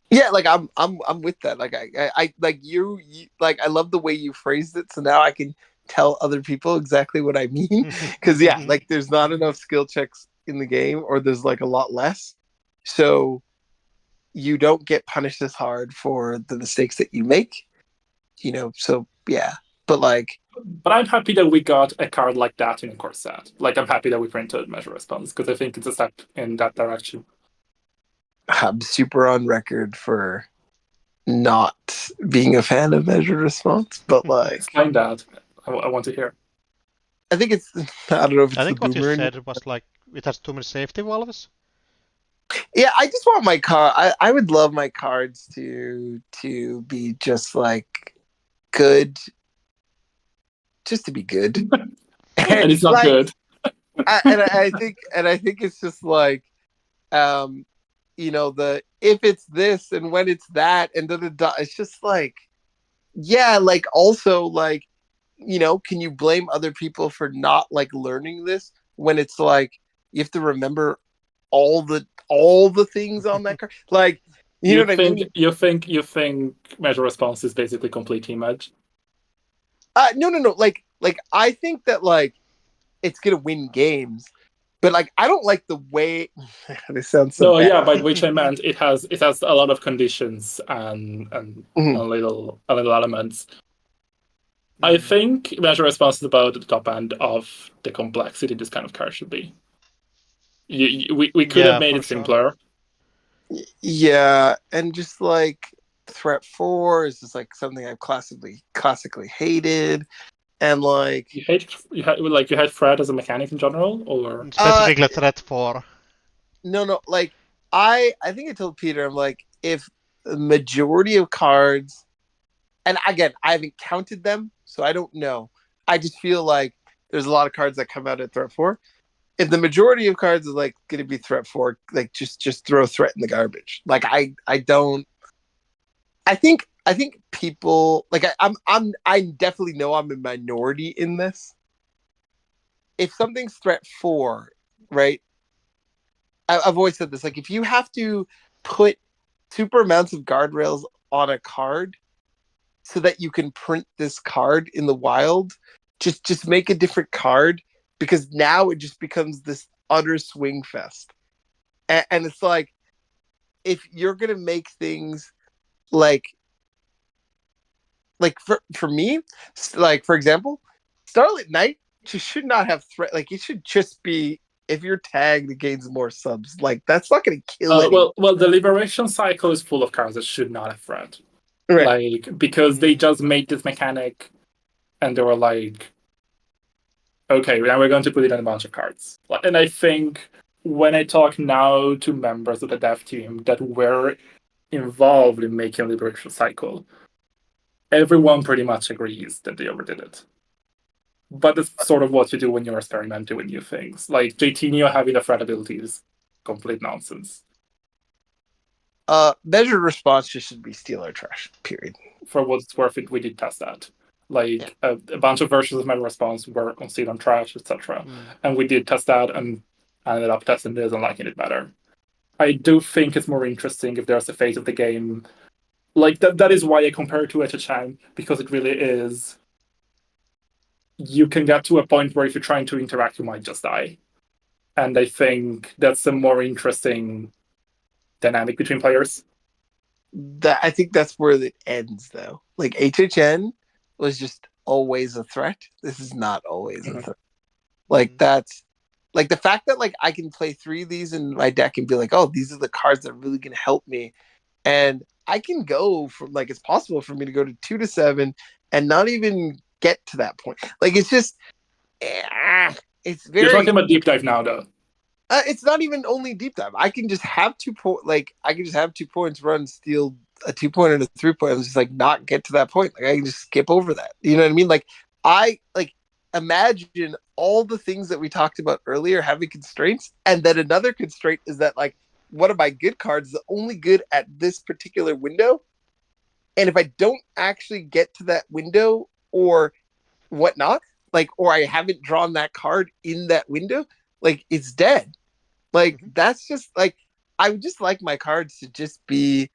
Yeah, like I'm with that. Like I like you like I love the way you phrased it. So now I can tell other people exactly what I mean. Because yeah, like there's not enough skill checks in the game, or there's like a lot less. So you don't get punished as hard for the mistakes that you make. So yeah. But I'm happy that we got a card like that in a core set. Like I'm happy that we printed measure response because I think it's a step in that direction. I'm super on record for not being a fan of measured response, but like Explain that. I want to hear. I think it's I don't know if it's I think the what you boomer. said was like it has too many safety valves. Yeah, I just want my card. I would love my cards to be just like good, just to be good. And it's not like, good. I think it's just like, the if it's this and when it's that and it's just like, yeah, like also like, can you blame other people for not like learning this when it's like you have to remember all the things on that card? Like, you know what I mean? You think measure response is basically complete team edge? No. Like I think that like it's gonna win games, but like I don't like the way this sounds so bad. Yeah, by which I meant it has a lot of conditions and Mhm. a little elements. I think measure response is about the top end of the complexity this kind of card should be. We could have made it simpler. Sure. Yeah, and just like threat 4 is just like something I've classically hated, and like You had threat as a mechanic in general, or specifically threat 4. No, like I think I told Peter, I'm like, if the majority of cards, and again I haven't counted them, so I don't know. I just feel like there's a lot of cards that come out at threat 4. If the majority of cards is like going to be threat 4, like just throw threat in the garbage. Like I don't. I think people like I definitely know I'm a minority in this. If something's threat 4, right? I've always said this. Like if you have to put super amounts of guardrails on a card so that you can print this card in the wild, just make a different card, because now it just becomes this utter swing fest. And it's like, if you're gonna make things like for me, like for example, Starlit Knight should not have threat. Like, it should just be if you're tagged, it gains more subs. Like, that's not going to kill anyone. Well, the liberation cycle is full of cards that should not have threat. Right. Like, because they just made this mechanic, and they were like, okay, now we're going to put it in a bunch of cards. And I think when I talk now to members of the dev team that were involved in making Liberation Cycle, everyone pretty much agrees that they overdid it. But it's sort of what you do when you're experimenting with new things. Like JT having the threat ability is complete nonsense. Measured response just should be steal or trash, period. For what it's worth, we did test that. Like, a bunch of versions of measured response were on steal and trash, etc. And we did test that and ended up testing this and liking it better. I do think it's more interesting if there's a phase of the game. Like, that is why I compare it to HHM, because it really is. You can get to a point where if you're trying to interact, you might just die. And I think that's a more interesting dynamic between players. I think that's where it ends, though. Like, HHN was just always a threat. This is not always a threat. Like, that's like the fact that like I can play 3 of these in my deck and be like, oh, these are the cards that are really going to help me, and I can go from like, it's possible for me to go to 2 to 7 and not even get to that point. Like, it's just it's very. You're talking about deep dive now, though. It's not even only deep dive. I can just have 2 points. Like, I can just have 2 points, run, steal a 2-point and a 3-point, and just like not get to that point. Like, I can just skip over that. You know what I mean? Like, I like imagine all the things that we talked about earlier having constraints, and then another constraint is that like one of my good cards is only good at this particular window, and if I don't actually get to that window or whatnot, like, or I haven't drawn that card in that window, like, it's dead. Like, that's just like, I would just like my cards to just be.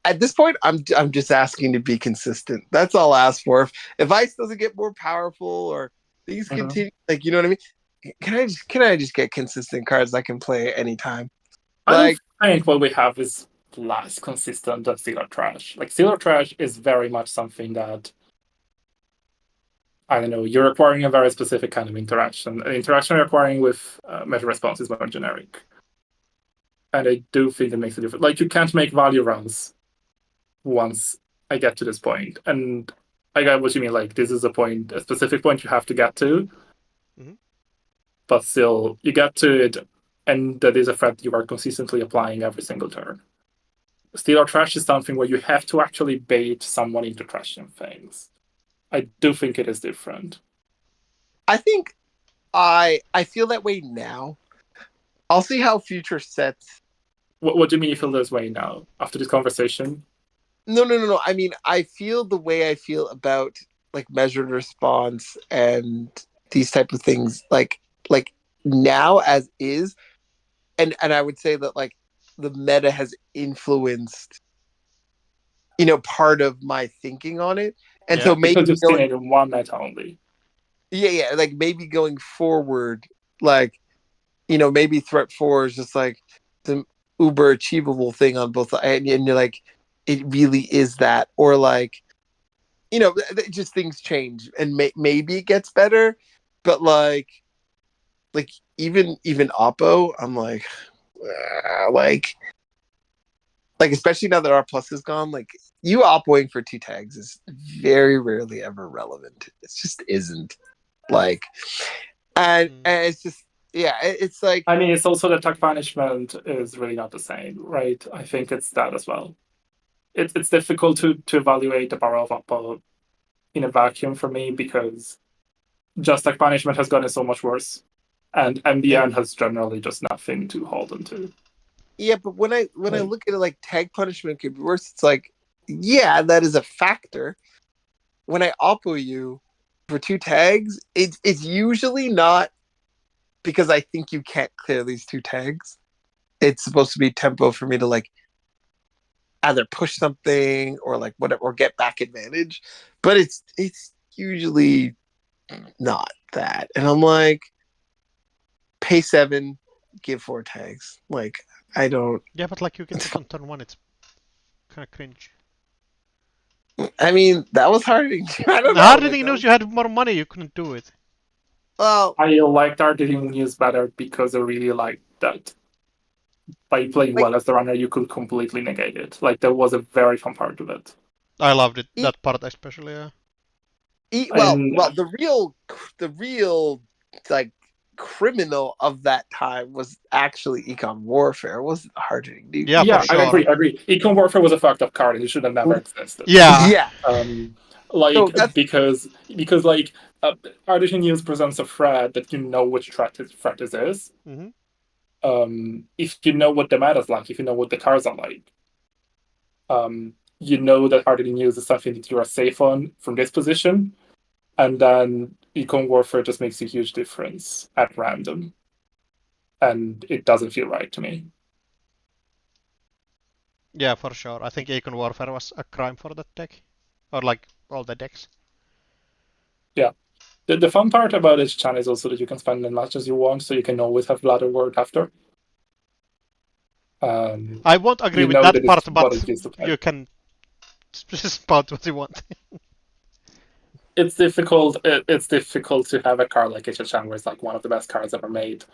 At this point, I'm just asking to be consistent. That's all I ask for. If Ice doesn't get more powerful or things continue, like, you know what I mean? Can I just get consistent cards I can play anytime? Like, I think what we have is less consistent than Steal or Trash. Like, Steal or Trash is very much something that, I don't know, you're requiring a very specific kind of interaction. An interaction you're acquiring with measure response is more generic. And I do think it makes a difference. Like, you can't make value runs once I get to this point. And I get what you mean. Like, this is a specific point you have to get to. But still, you get to it, and that is a threat you are consistently applying every single turn. Steal or Trash is something where you have to actually bait someone into trashing things. I do think it is different. I think I feel that way now. I'll see how future sets. What do you mean you feel this way now after this conversation? No. I mean, I feel the way I feel about like measured response and these type of things. Like now as is, and I would say that like the meta has influenced, part of my thinking on it. And so maybe because you've seen it in one meta only. Yeah. Like, maybe going forward, like, maybe threat 4 is just like the uber achievable thing on both, and you're like, it really is that, or like, just things change, and maybe it gets better, but like even Oppo, I'm like, especially now that R plus is gone, like, you oppoing for 2 tags is very rarely ever relevant. It just isn't. Like, and it's just, it's like, I mean, it's also that tag punishment is really not the same, right? I think it's that as well. It's difficult to evaluate the power of Oppo in a vacuum for me, because just tag punishment has gotten so much worse, and MBN has generally just nothing to hold on to. Yeah, but when I look at it, like, tag punishment could be worse, it's like, yeah, that is a factor. When I oppo you for 2 tags, it's usually not because I think you can't clear these 2 tags. It's supposed to be tempo for me to like either push something or like whatever, or get back advantage. But it's usually not that. And I'm like, pay 7, give 4 tags. Like, I don't. Yeah, but like, you get it on turn 1, it's kind of cringe. I mean, that was hard. I don't know. Hard hitting knows you had more money, you couldn't do it. Well, I liked Argentine News better because I really liked that by playing like, well as the runner, you could completely negate it. Like, that was a very fun part of it. I loved it, e- that part especially. Yeah. And the real like criminal of that time was actually Econ Warfare. It wasn't hardening new. Yeah, for yeah, I sure. agree. Econ Warfare was a fucked up card and it should have never existed. Yeah. Yeah. Um, So like that's because like Artisan News presents a threat that you know which threat this is. Hmm. If you know what the meta's like, if you know what the cards are like, you know that Artisan News is something that you are safe on from this position, and then Econ Warfare just makes a huge difference at random, and it doesn't feel right to me. Yeah, for sure. I think Econ Warfare was a crime for that deck. Or like all the decks. Yeah. The fun part about this channel is also that you can spend as much as you want, so you can always have Blood Word after. I won't agree You with know that that it's part, what but it used to play. you can spout what you want. It's difficult. It's difficult to have a card like HHN, where it's like one of the best cards ever made.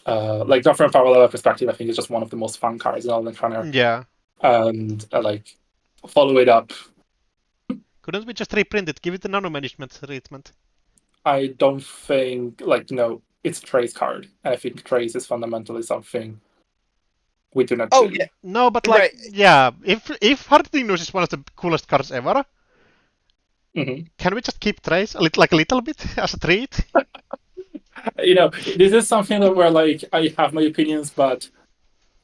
Like not from a power level perspective, I think it's just one of the most fun cards in all Netrunner. Yeah. And like follow it up. Couldn't we just reprint it? Give it the nano management treatment. I don't think it's Trace card, and I think Trace is fundamentally something we do not do. yeah. No, but like, Right. yeah, if Hardening News is one of the coolest cards ever, can we just keep Trace like a little bit as a treat? This is something that where like I have my opinions, but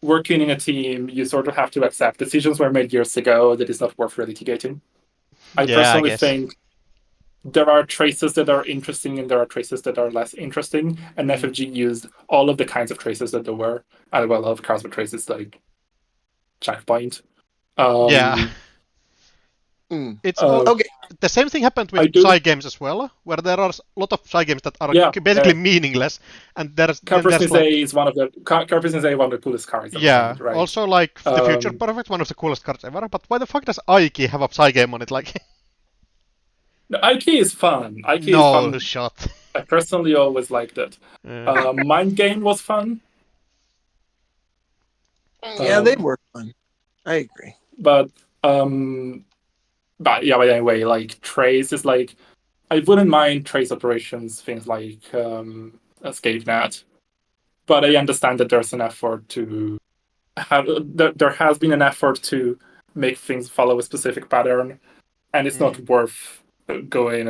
working in a team, you sort of have to accept decisions were made years ago that is not worth relitigating. I Yeah, I personally guess. think there are traces that are interesting and there are traces that are less interesting, and FFG used all of the kinds of traces that there were. And well, a lot of cards with traces like Checkpoint. Yeah. It's Okay. the same thing happened I with do. Psy games as well, where there are a lot of Psy games that are Yeah, basically meaningless, and there's like is one of the coolest cards ever yeah. made, right? Also, like the Future Perfect, one of the coolest cards ever. But why the fuck does Aiki have a Psy game on it? Like, No, IK is fun. IK is no fun. shot. I personally always liked it. Mind Game was fun. Yeah, they were fun. I agree. But anyway, like Trace is like I wouldn't mind Trace operations, things like Escape Net, but I understand that there's an effort to have there has been an effort to make things follow a specific pattern, and it's not worth going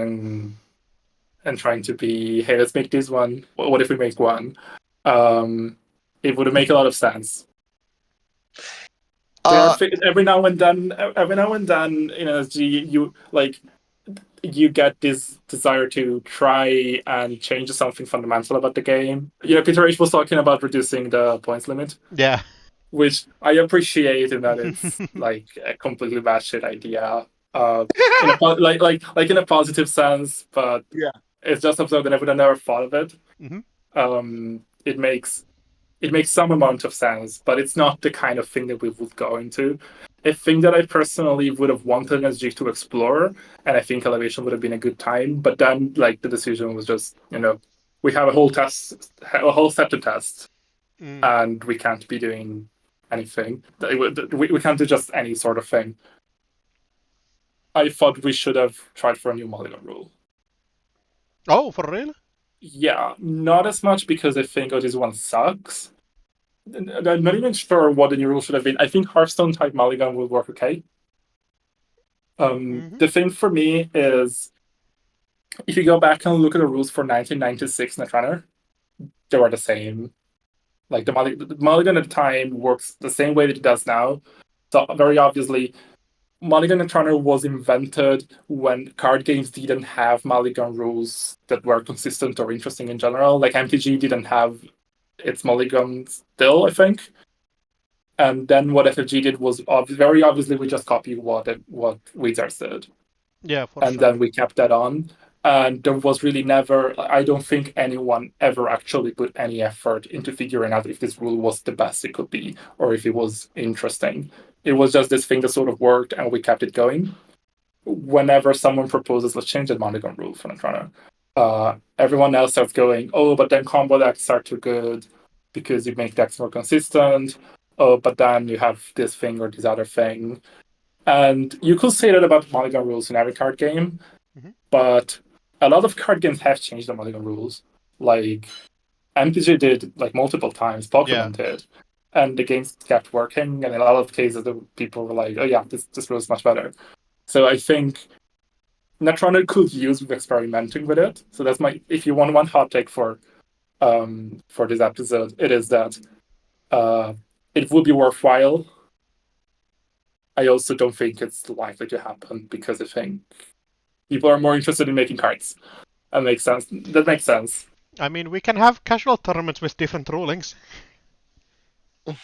and trying to be, hey, let's make this one. What if we make one? It would make a lot of sense. Every now and then, in SG, you get this desire to try and change something fundamental about the game. Peter H was talking about reducing the points limit. Yeah. Which I appreciate in that it's like a completely batshit idea. In a positive sense, but yeah, it's just something that I would have never thought of it. It makes some amount of sense, but it's not the kind of thing that we would go into. A thing that I personally would have wanted SG to explore, and I think Elevation would have been a good time, but then like the decision was just, we have a whole set to test, and we can't be doing anything. We can't do just any sort of thing. I thought we should have tried for a new mulligan rule. Oh, for real? Yeah, not as much because I think this one sucks. I'm not even sure what the new rule should have been. I think Hearthstone type mulligan will work okay. The thing for me is, if you go back and look at the rules for 1996 Netrunner, they were the same. Like the mulligan at the time works the same way that it does now. So very obviously, Mulligan Netrunner was invented when card games didn't have mulligan rules that were consistent or interesting in general. Like MTG didn't have its mulligan still, I think. And then what FFG did was very obviously we just copied what Wizards did. Yeah, for and sure. then we kept that on. And there was really never, I don't think anyone ever actually put any effort into figuring out if this rule was the best it could be or if it was interesting. It was just this thing that sort of worked, and we kept it going. Whenever someone proposes, let's change the mulligan rule for Netrunner, everyone else starts going, oh, but then combo decks are too good because you make decks more consistent. Oh, but then you have this thing or this other thing. And you could say that about mulligan rules in every card game, but a lot of card games have changed the mulligan rules. Like MTG did like multiple times, Pokemon did. And the games kept working, and in a lot of cases the people were like, oh yeah, this rule is much better. So I think Netrunner could use with experimenting with it. So that's if you want one hot take for this episode, it is that it would be worthwhile. I also don't think it's likely to happen because I think people are more interested in making cards. That makes sense. I mean, we can have casual tournaments with different rulings.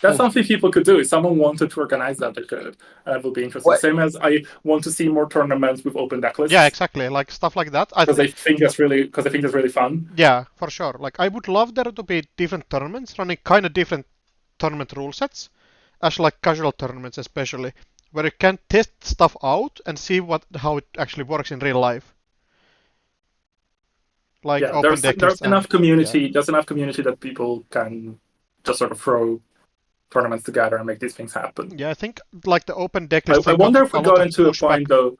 That's something people could do. If someone wanted to organize that, they could. And that would be interesting. Same as I want to see more tournaments with open deck lists. Yeah, exactly. Like stuff like that. Because I think that's really fun. Yeah, for sure. Like I would love there to be different tournaments running kind of different tournament rule sets, as like casual tournaments especially, where you can test stuff out and see how it actually works in real life. Like open deck there's enough community. Yeah. There's enough community that people can just sort of throw tournaments together and make these things happen. Yeah, I think like the open deck list. I wonder if we got into a point though.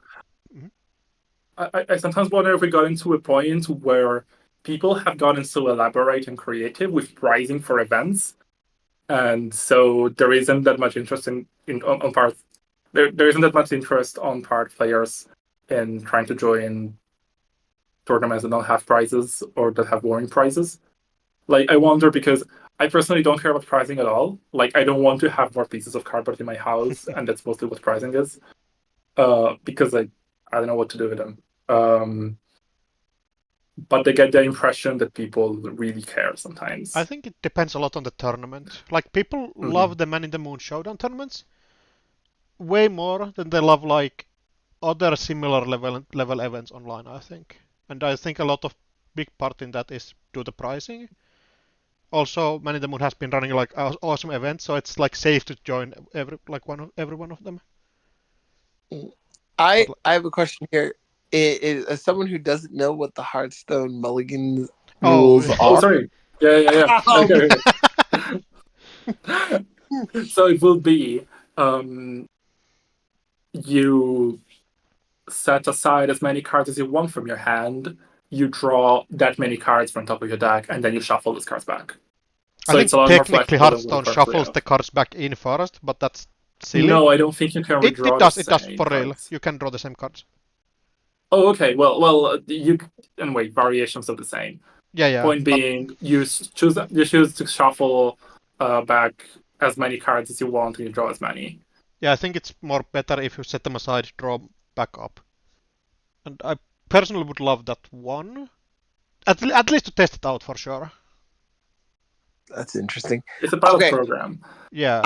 I sometimes wonder if we got into a point where people have gotten so elaborate and creative with pricing for events, and so there isn't that much interest on part. There isn't that much interest on part players in trying to join tournaments that don't have prizes or that have warring prizes. Like, I wonder because I personally don't care about pricing at all. Like, I don't want to have more pieces of cardboard in my house, and that's mostly what pricing is. Because I don't know what to do with them. But I get the impression that people really care sometimes. I think it depends a lot on the tournament. Like, people love the Man in the Moon Showdown tournaments way more than they love like other similar level events online, I think. And I think a lot of big part in that is due to pricing. Also, Man in the Moon has been running like awesome events, so it's like safe to join every one of them. I have a question here. As someone who doesn't know what the Hearthstone Mulligan rules are. Oh, sorry. Yeah. Okay. So it will be you set aside as many cards as you want from your hand. You draw that many cards from top of your deck, and then you shuffle those cards back. So I it's think a lot more technically Hearthstone shuffles the cards back in first, but that's silly. No, I don't think you can redraw it does for cards. real. You can draw the same cards. Oh, okay. Well, anyway, variations of the same. Yeah. Point being, you choose to shuffle back as many cards as you want, and you draw as many. Yeah, I think it's more better if you set them aside, draw back up. And I personally would love that one. At least to test it out for sure. That's interesting. It's a pilot program. Yeah.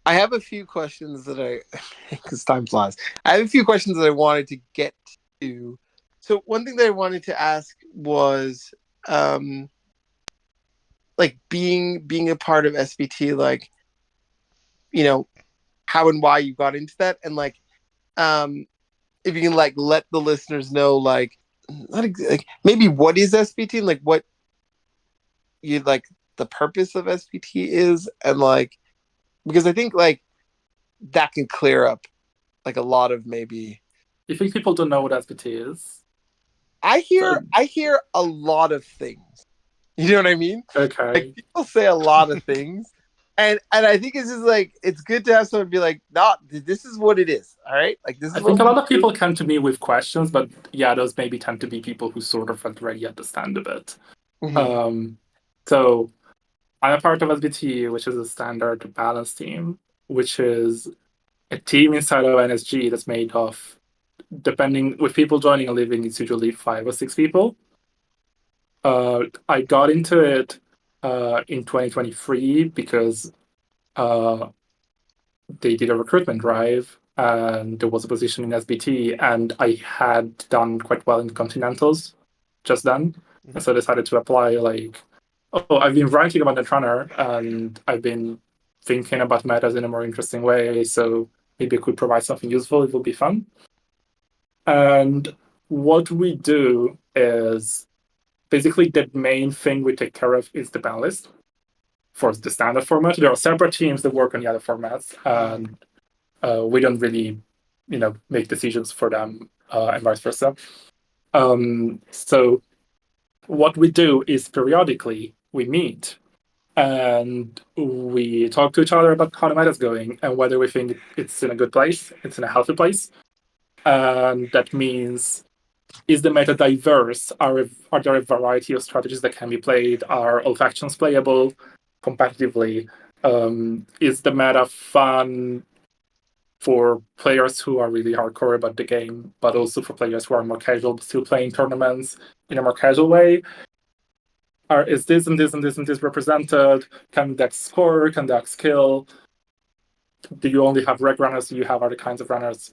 I have a few questions that because time flies. I have a few questions that I wanted to get to. So one thing that I wanted to ask was, like being a part of SBT, like, you know, how and why you got into that, and like, if you can like let the listeners know, like, maybe what is SBT, and like what you like the purpose of SBT is, and like, because I think like that can clear up like a lot of maybe. You think people don't know what SBT is? I hear a lot of things. You know what I mean? Okay. Like, people say a lot of things. And I think it's just like, it's good to have someone be like, nah, this is what it is. All right. Like, this is I think a lot of people come to me with questions, but yeah, those maybe tend to be people who sort of already understand a bit. Mm-hmm. So I'm a part of SBT, which is a standard balance team, which is a team inside of NSG that's made of, depending with people joining and leaving, it's usually 5 or 6 people. I got into it in 2023 because they did a recruitment drive and there was a position in SBT, and I had done quite well in the Continentals just then. Mm-hmm. And so I decided to apply. Like, I've been writing about Netrunner and I've been thinking about metas in a more interesting way, so maybe I could provide something useful. It would be fun. And what we do is basically the main thing we take care of is the ban list for the standard format. There are separate teams that work on the other formats, and we don't really, make decisions for them, and vice versa. So what we do is periodically we meet and we talk to each other about how the meta is going and whether we think it's in a good place, it's in a healthy place. And that means, is the meta diverse? Are there a variety of strategies that can be played? Are all factions playable competitively? Is the meta fun for players who are really hardcore about the game, but also for players who are more casual, still playing tournaments in a more casual way? Is this and this and this and this represented? Can Dex score? Can Dex kill? Do you only have reg runners? Do you have other kinds of runners?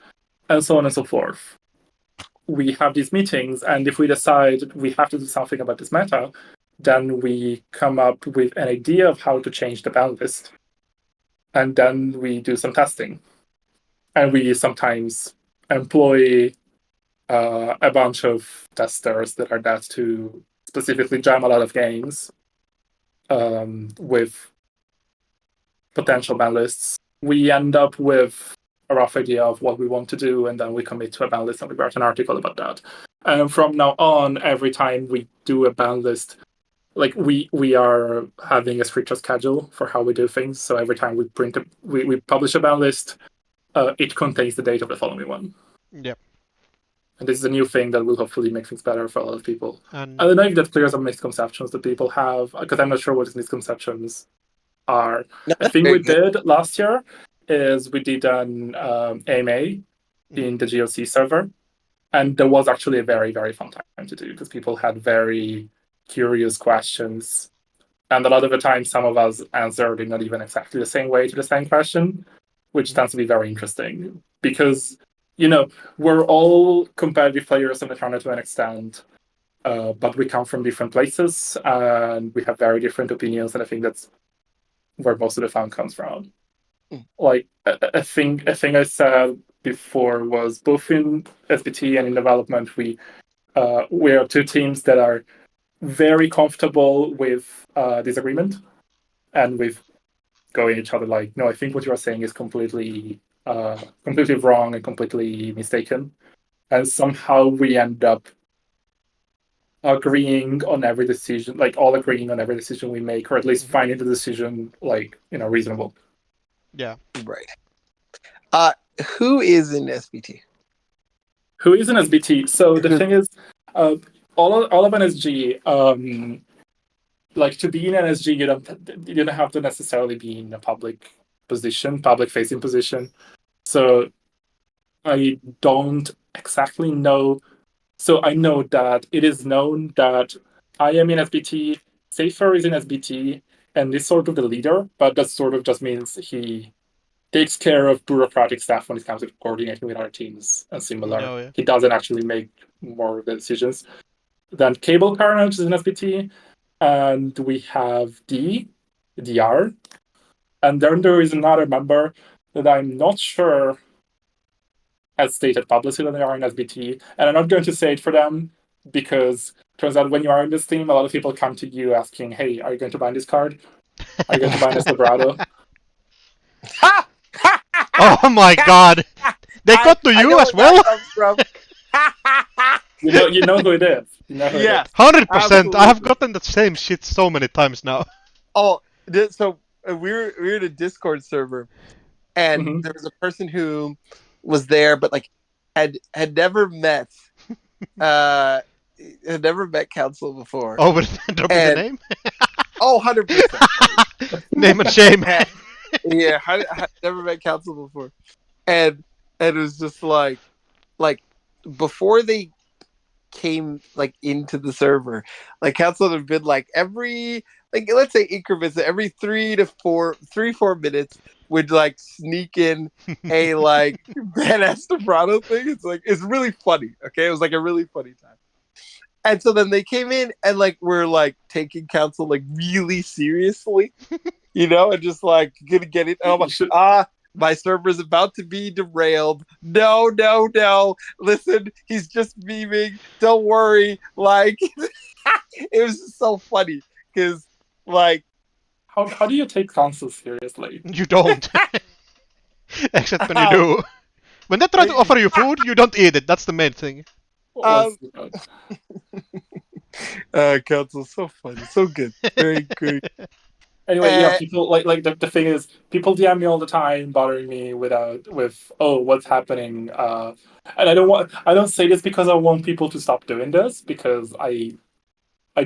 And so on and so forth. We have these meetings, and if we decide we have to do something about this meta, then we come up with an idea of how to change the ban list. And then we do some testing. And we sometimes employ a bunch of testers that are there to specifically jam a lot of games with potential ban lists. We end up with a rough idea of what we want to do, and then we commit to a ban list and we write an article about that. And from now on, every time we do a ban list, like we are having a stricter schedule for how we do things. So every time we publish a ban list, it contains the date of the following one. Yep. And this is a new thing that will hopefully make things better for a lot of people. And I don't know if that clears up misconceptions that people have, because I'm not sure what these misconceptions are. No, A thing very we good. did last year is we did an AMA in the GOC server, and there was actually a very, very fun time to do, because people had very curious questions. And a lot of the time, some of us answered in not even exactly the same way to the same question, which tends to be very interesting, because we're all competitive players on Netrunner to an extent, but we come from different places and we have very different opinions, and I think that's where most of the fun comes from. Like a thing I said before was, both in SBT and in development, we are two teams that are very comfortable with disagreement and with going each other like, no, I think what you are saying is completely wrong and completely mistaken. And somehow we end up agreeing on every decision, like all agreeing on every decision we make, or at least finding the decision reasonable. yeah. Right. Who is in SBT? Who is an SBT? So the thing is, all of NSG, to be in NSG, you don't have to necessarily be in a public facing position. So I don't exactly know. So I know that it is known that I am in SBT, Safer is in SBT, and is sort of the leader, but that sort of just means he takes care of bureaucratic stuff when it comes to coordinating with other teams and similar. No, yeah. He doesn't actually make more of the decisions. Then Cable Carnage is in SBT, and we have DR, and then there is another member that I'm not sure has stated publicly that they are in SBT, and I'm not going to say it for them, because it turns out when you are in this team, a lot of people come to you asking, hey, are you going to buy this card? Are you going to buy this Sobrado? Oh my god! They got to you as well? You know who it is. Yeah. 100%! I have gotten that same shit so many times now. Oh, so we're in a Discord server, and there was a person who was there, but had never met Council before. Oh, but dropping the name? Oh, 100%. Name and shame. Yeah, I never met Council before, and it was just like before they came into the server, Council had been every let's say increments every 4 minutes would sneak in a badass Soprano thing. It's really funny. Okay, it was a really funny time. And so then they came in and we're taking Council really seriously, and just gonna get it. And I'm like, My server's about to be derailed. No. Listen, he's just memeing. Don't worry. Like, it was just so funny because, like, How do you take council seriously? You don't. Except when you do. When they try to offer you food, you don't eat it. That's the main thing. Council, so funny, so good, very good. Anyway, yeah, people like the thing is, people DM me all the time, bothering me with what's happening, and I don't say this because I want people to stop doing this, because I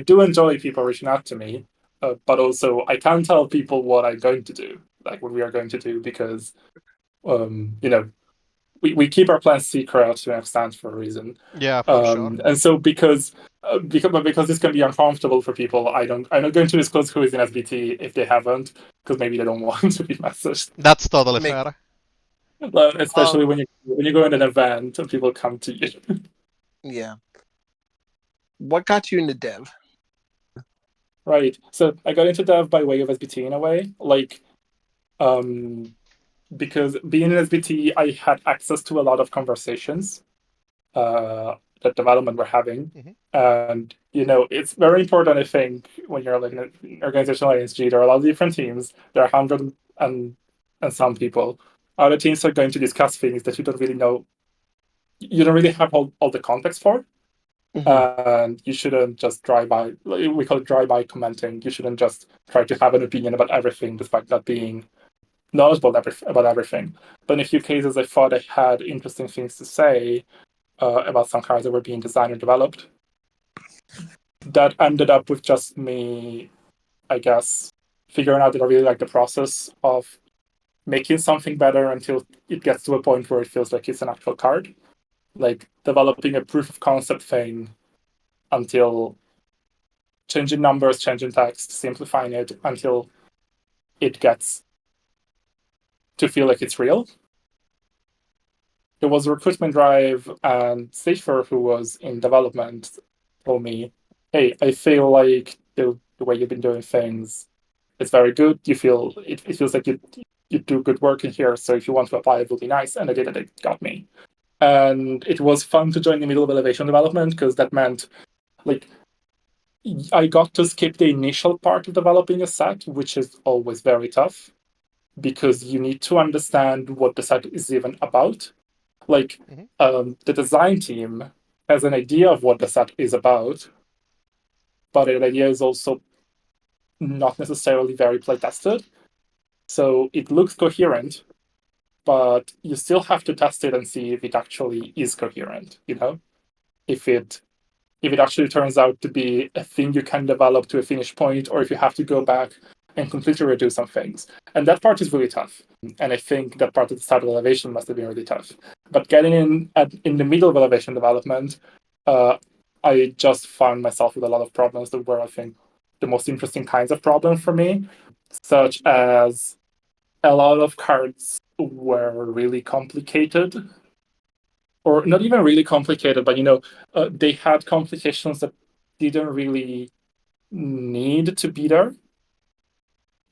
do enjoy people reaching out to me, but also I can't tell people what I'm going to do, like what we are going to do, because we keep our plans secret to an extent for a reason. Yeah, for sure. And so because this can be uncomfortable for people, I'm not going to disclose who is in SBT if they haven't, because maybe they don't want to be messaged. That's totally fair. Especially when you go in an event and people come to you. Yeah. What got you into dev? Right. So I got into dev by way of SBT in a way, because being in SBT, I had access to a lot of conversations that development were having. And, it's very important, I think, when you're like an organizational ISG, there are a lot of different teams. There are 100 and some people. Other teams are going to discuss things that you don't really know. You don't really have all the context for. And you shouldn't just drive by, we call it drive-by commenting. You shouldn't just try to have an opinion about everything despite not being knowledgeable about everything. But in a few cases, I thought I had interesting things to say about some cars that were being designed and developed. That ended up with just me, I guess, figuring out that I really like the process of making something better until it gets to a point where it feels like it's an actual card. Like developing a proof of concept thing until changing numbers, changing text, simplifying it until it gets to feel like it's real. There was a recruitment drive, and Safer, who was in development, told me, "Hey, I feel like the way you've been doing things is very good. You feel it feels like you do good work in here. So if you want to apply, it would be nice." And I did it. It got me, and it was fun to join the middle of elevation development, because that meant I got to skip the initial part of developing a set, which is always very tough, because you need to understand what the set is even about. The design team has an idea of what the set is about, but that idea is also not necessarily very play tested. So it looks coherent, but you still have to test it and see if it actually is coherent, If it actually turns out to be a thing you can develop to a finish point, or if you have to go back and completely redo some things. And that part is really tough. And I think that part of the start of elevation must have been really tough. But getting in the middle of elevation development, I just found myself with a lot of problems that were, I think, the most interesting kinds of problems for me, such as a lot of cards were really complicated, or not even really complicated, but they had complications that didn't really need to be there.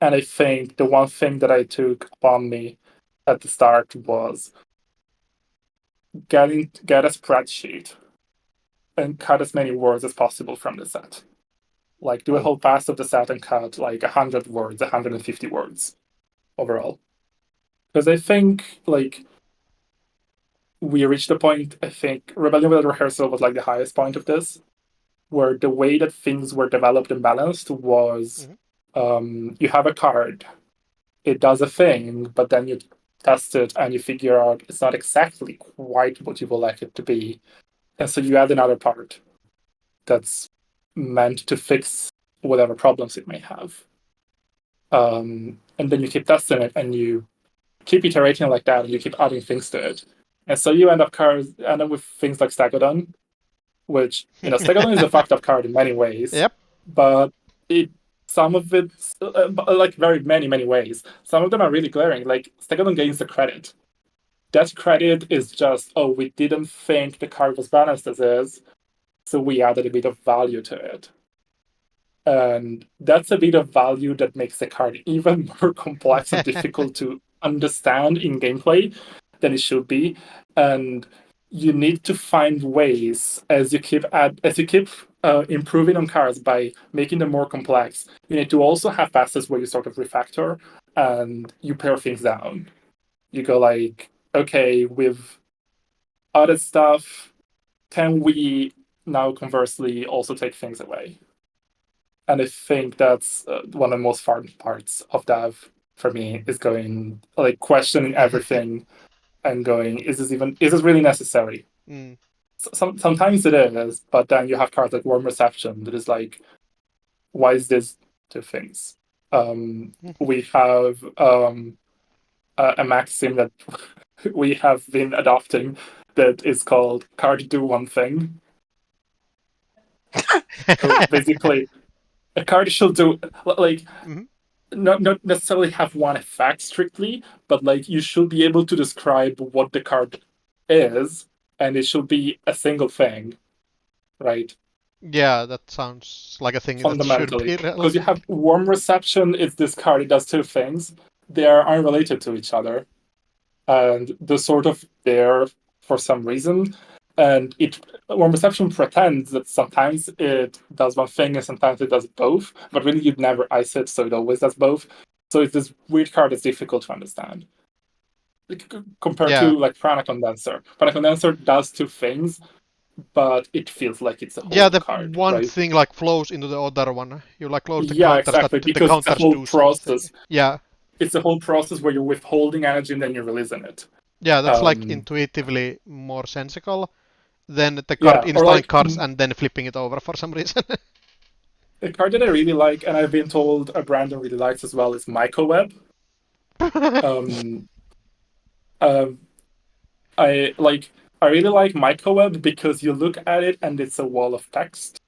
And I think the one thing that I took upon me at the start was get a spreadsheet and cut as many words as possible from the set. Like do a whole pass of the set and cut like 100 words, 150 words overall. Because I think we reached a point, I think Rebellion Without Rehearsal was like the highest point of this, where the way that things were developed and balanced was you have a card, it does a thing, but then you test it and you figure out it's not exactly quite what you would like it to be. And so you add another part that's meant to fix whatever problems it may have. And then you keep testing it and you keep iterating like that, and you keep adding things to it. And so you end up with things like Stegodon, which, Stegodon is a fucked up card in many ways. Yep. But some of it, like very many, many ways, some of them are really glaring. Like, Stegodon gains the credit. That credit is just, we didn't think the card was balanced as is, so we added a bit of value to it. And that's a bit of value that makes the card even more complex and difficult to understand in gameplay than it should be, and you need to find ways as you keep improving on cards by making them more complex. You need to also have passes where you sort of refactor and you pare things down. You go like, okay, with other stuff, can we now conversely also take things away? And I think that's one of the most fun parts of dev for me, is going like questioning everything and going, is this really necessary? Mm. Sometimes it is, but then you have cards like Warm Reception that is like, why is this two things? We have a maxim that we have been adopting that is called card do one thing. So basically, a card should do like not necessarily have one effect strictly, but like you should be able to describe what the card is, and it should be a single thing, right? Yeah, that sounds like a thing that should Fundamentally, be because you realistic. have Warm Reception, it's this card, it does two things. They are unrelated to each other, and they're sort of there for some reason. And Warm Reception pretends that sometimes it does one thing and sometimes it does both, but really you'd never ice it, so it always does both. So it's this weird card that's difficult to understand. Compared to like Prana Condenser. Prana Condenser does two things, but it feels like it's a whole The card, one right? thing like flows into the other one. You like close the Yeah, counters exactly. that the Because it's a counters whole do something. process. Yeah. It's a whole process where you're withholding energy and then you're releasing it. Yeah, that's like intuitively more sensical than the card Yeah, or installing like cards and then flipping it over for some reason. a card that I really like, and I've been told Brandon really likes as well, is Microweb. um, I really like Microweb because you look at it and it's a wall of text,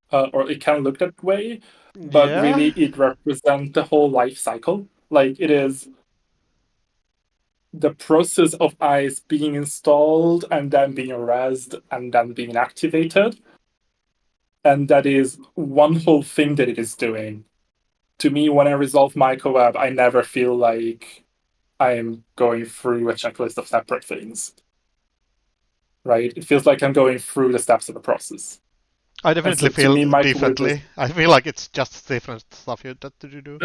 or it can look that way, but really Yeah. it represents the whole life cycle. Like it is the process of ice being installed and then being rezzed and then being activated. And that is one whole thing that it is doing. To me, when I resolve Microweb, I never feel like I'm going through a checklist of separate things. Right? It feels like I'm going through the steps of the process. I And definitely so to feel me, Microweb is differently. I feel like it's just different stuff that you do.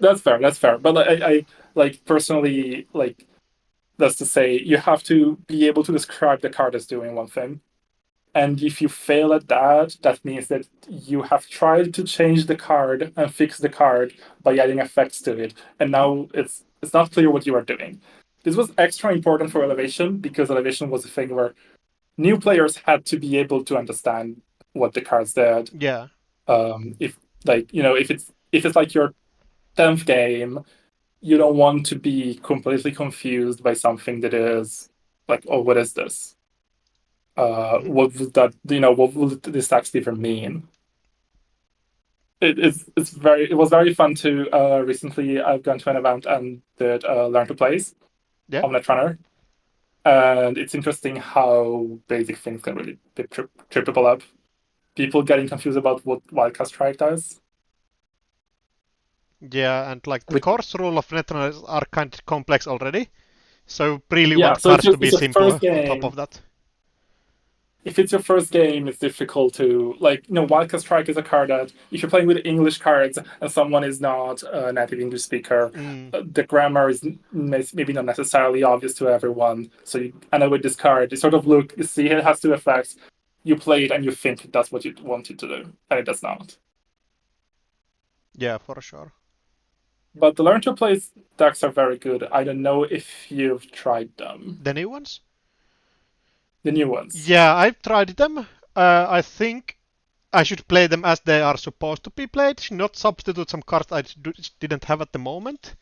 that's fair. That's fair. But I like personally like that's to say you have to be able to describe the card as doing one thing. And if you fail at that, that means that you have tried to change the card and fix the card by adding effects to it, and now it's not clear what you are doing. This was extra important for Elevation because Elevation was a thing where new players had to be able to understand what the cards did. Yeah. If like if it's like your 10th game, you don't want to be completely confused by something that is like, oh, what is this? What would that, what would this actually even mean? It was very fun to recently I've gone to an event and did learn to plays Yeah. on Netrunner, and it's interesting how basic things can really trip people up. People getting confused about what Wildcast Strike does. Yeah, and like the course rule of Netrunner are kind of complex already. So really Yeah, want so cards to be it's your simple first on top game. of that. If it's your first game, it's difficult to Wildcast Strike is a card that if you're playing with English cards and someone is not a native English speaker, the grammar is maybe not necessarily obvious to everyone. So you end up with this card. You sort of look, you see it has two effects. You play it and you think that's what you want it to do, and it does not. Yeah, for sure. But the learn to play decks are very good. I don't know if you've tried them. The new ones? The new ones. Yeah, I've tried them. I think I should play them as they are supposed to be played, not substitute some cards I didn't have at the moment.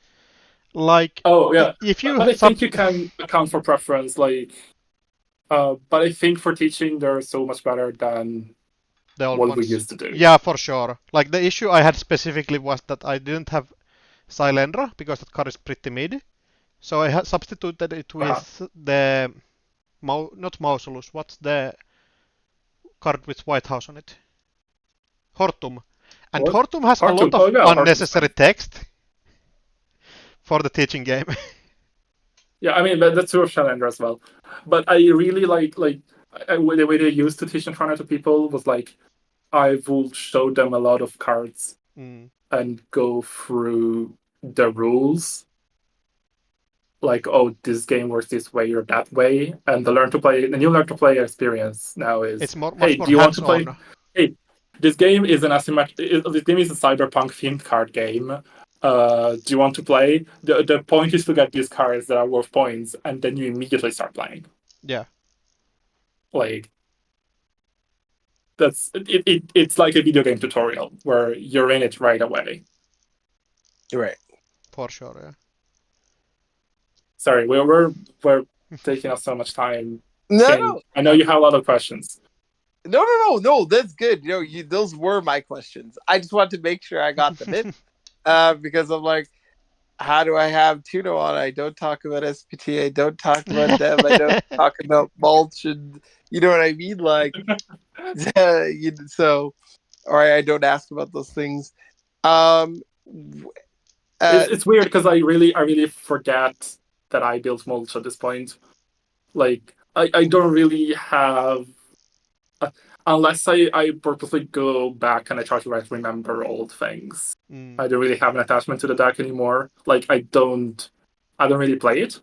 Like, oh yeah, if you but I think you can account for preference. But I think for teaching, they're so much better than the old what ones. we used to do. Yeah, for sure. Like the issue I had specifically was that I didn't have Silendra because that card is pretty mid. So I had substituted it with the not Mausolus. What's the card with White House on it? Hortum. And Hortum has a lot of unnecessary text for the teaching game. Yeah, I mean that's true of Challenger as well. But I really like the way they used to teach Netrunner to people was like I would show them a lot of cards and go through the rules. Like, oh, this game works this way or that way, and the new learn to play experience now is It's much hey, more do you want to play? hands-on. Hey, this game is an asymmetric. This game is a cyberpunk themed card game. Do you want to play? The point is to get these cards that are worth points, and then you immediately start playing. Yeah. Like that's it. It's like a video game tutorial where you're in it right away. Right. For sure, yeah. Sorry, we're taking up so much time. No. I know you have a lot of questions. No. That's good. Those were my questions. I just wanted to make sure I got them in, because I'm like, how do I have tuno on? I don't talk about SPT. I don't talk about Dev. I don't talk about mulch, and you know what I mean. Like, so, or I don't ask about those things. It's weird because I really forget that I built mulch at this point. Like I don't really have unless I purposely go back and I try to remember old things. I don't really have an attachment to the deck anymore. Like I don't really play it.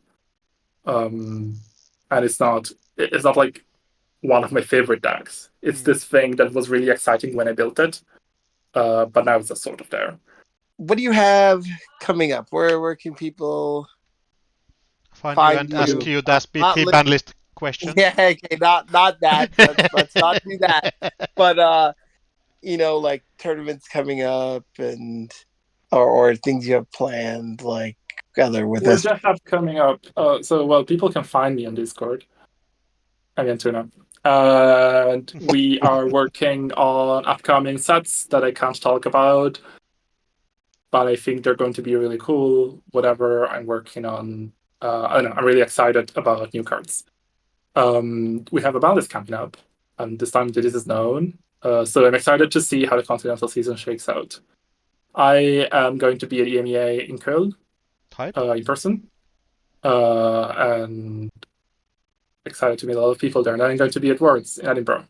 And it's not like one of my favorite decks. It's this thing that was really exciting when I built it. But now it's just sort of there. What do you have coming up? Where can people find you and ask you the SPT ban list question? Yeah, okay, not that. Let's not do that. But like tournaments coming up and or things you have planned, like other with What this. I have coming up? So people can find me on Discord. I mean, Tuna. And we are working on upcoming sets that I can't talk about, but I think they're going to be really cool. Whatever I'm working on, I don't know. I'm really excited about new cards. We have a ban list coming up, and this time this is known. So I'm excited to see how the continental season shakes out. I am going to be at EMEA in Köln, in person, and excited to meet a lot of people there. And then I'm going to be at Worlds in Edinburgh.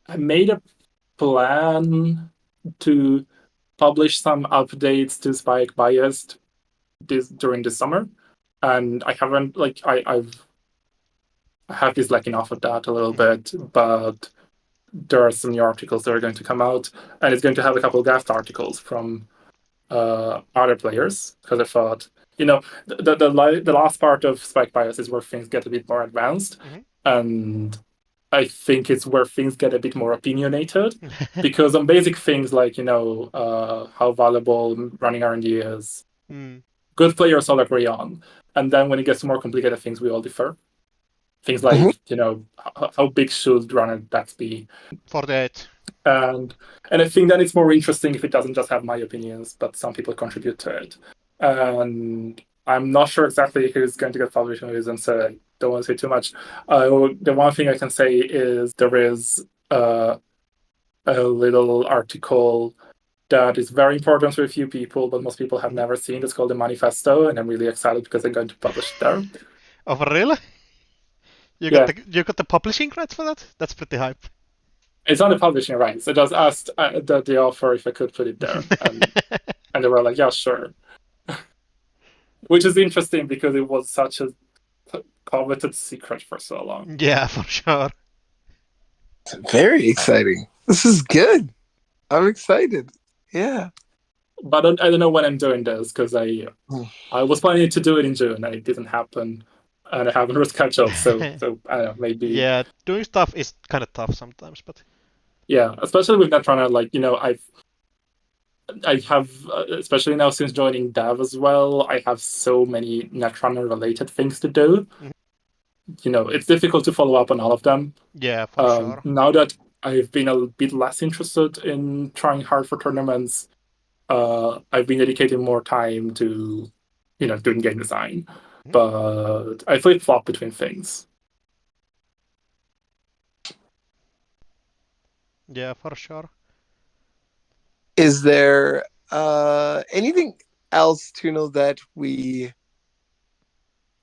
I made a plan to publish some updates to Spike Biased during the summer, and I haven't I have been slacking off of that a little bit, but there are some new articles that are going to come out, and it's going to have a couple of guest articles from other players, because I thought, the last part of Spike Bias is where things get a bit more advanced, and I think it's where things get a bit more opinionated, because on basic things like, how valuable running R&D is, good players all agree on, and then when it gets to more complicated things, we all differ. Things like, how big should runner decks be? 48. And I think that it's more interesting if it doesn't just have my opinions, but some people contribute to it. And I'm not sure exactly who's going to get published on reason, so I don't want to say too much. The one thing I can say is there is a little article that is very important to a few people, but most people have never seen. It's called the Manifesto, and I'm really excited because I'm going to publish it there. Oh, really? You got the publishing rights for that? That's pretty hype. It's not the publishing rights. I just asked the author if I could put it there, and they were like, "Yeah, sure." Which is interesting because it was such a coveted secret for so long. Yeah, for sure. Very exciting. This is good. I'm excited. Yeah. But I don't know when I'm doing this, because I was planning to do it in June and it didn't happen, and I haven't rescheduled. So I don't know, maybe. Yeah, doing stuff is kind of tough sometimes, but. Yeah, especially with Netrunner, I have, especially now since joining Dev as well, I have so many Netrunner related things to do. It's difficult to follow up on all of them. Yeah, for sure. Now that I've been a bit less interested in trying hard for tournaments, I've been dedicating more time to, doing game design. But I flip-flop between things. Yeah, for sure. Is there anything else, Tuno, that we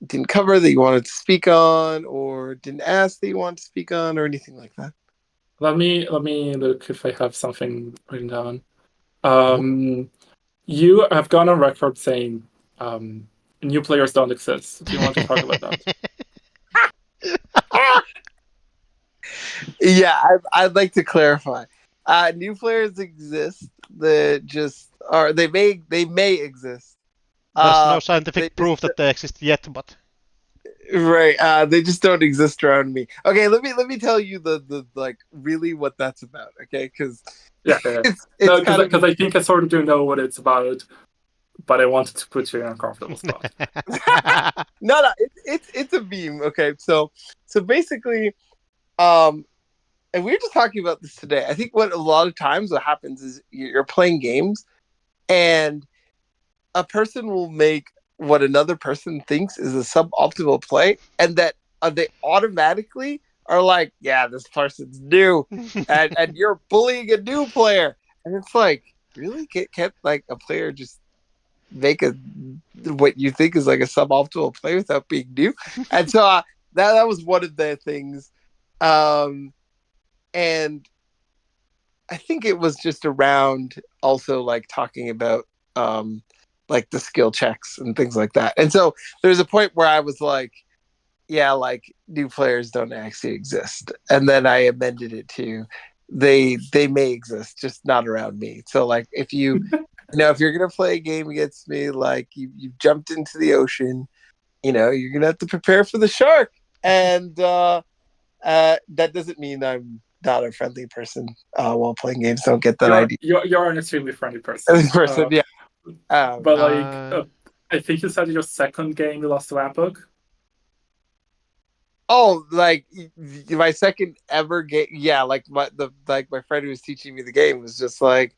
didn't cover that you wanted to speak on, or didn't ask that you wanted to speak on, or anything like that? Let me look if I have something written down. You have gone on record saying new players don't exist. Do you want to talk about that? Yeah, I'd like to clarify. New players exist. That just are they may exist. There's no They scientific proof just that they exist yet, but right. They just don't exist around me. Okay, let me tell you the like really what that's about. Okay, because Yeah. it's No, kind of because I think I sort of do know what it's about, but I wanted to put you in a comfortable spot. no. It's a meme. Okay, so basically, um, and we were just talking about this today. I think what a lot of times what happens is you're playing games and a person will make what another person thinks is a suboptimal play, and that they automatically are like, "Yeah, this person's new," and you're bullying a new player, and it's like, really, can't like a player just make a what you think is like a suboptimal play without being new? And so that was one of the things, and I think it was just around also like talking about um like the skill checks and things like that. And so there's a point where I was like, yeah, like new players don't actually exist. And then I amended it to they may exist, just not around me. So like if if you're gonna play a game against me, like you've jumped into the ocean, you're gonna have to prepare for the shark. And that doesn't mean I'm not a friendly person while playing games. Don't get that idea. You're an extremely friendly person. Friendly person, yeah. But like, uh, I think you said your second game you lost to Epic. Oh, like my second ever game. Yeah, like my friend who was teaching me the game was just like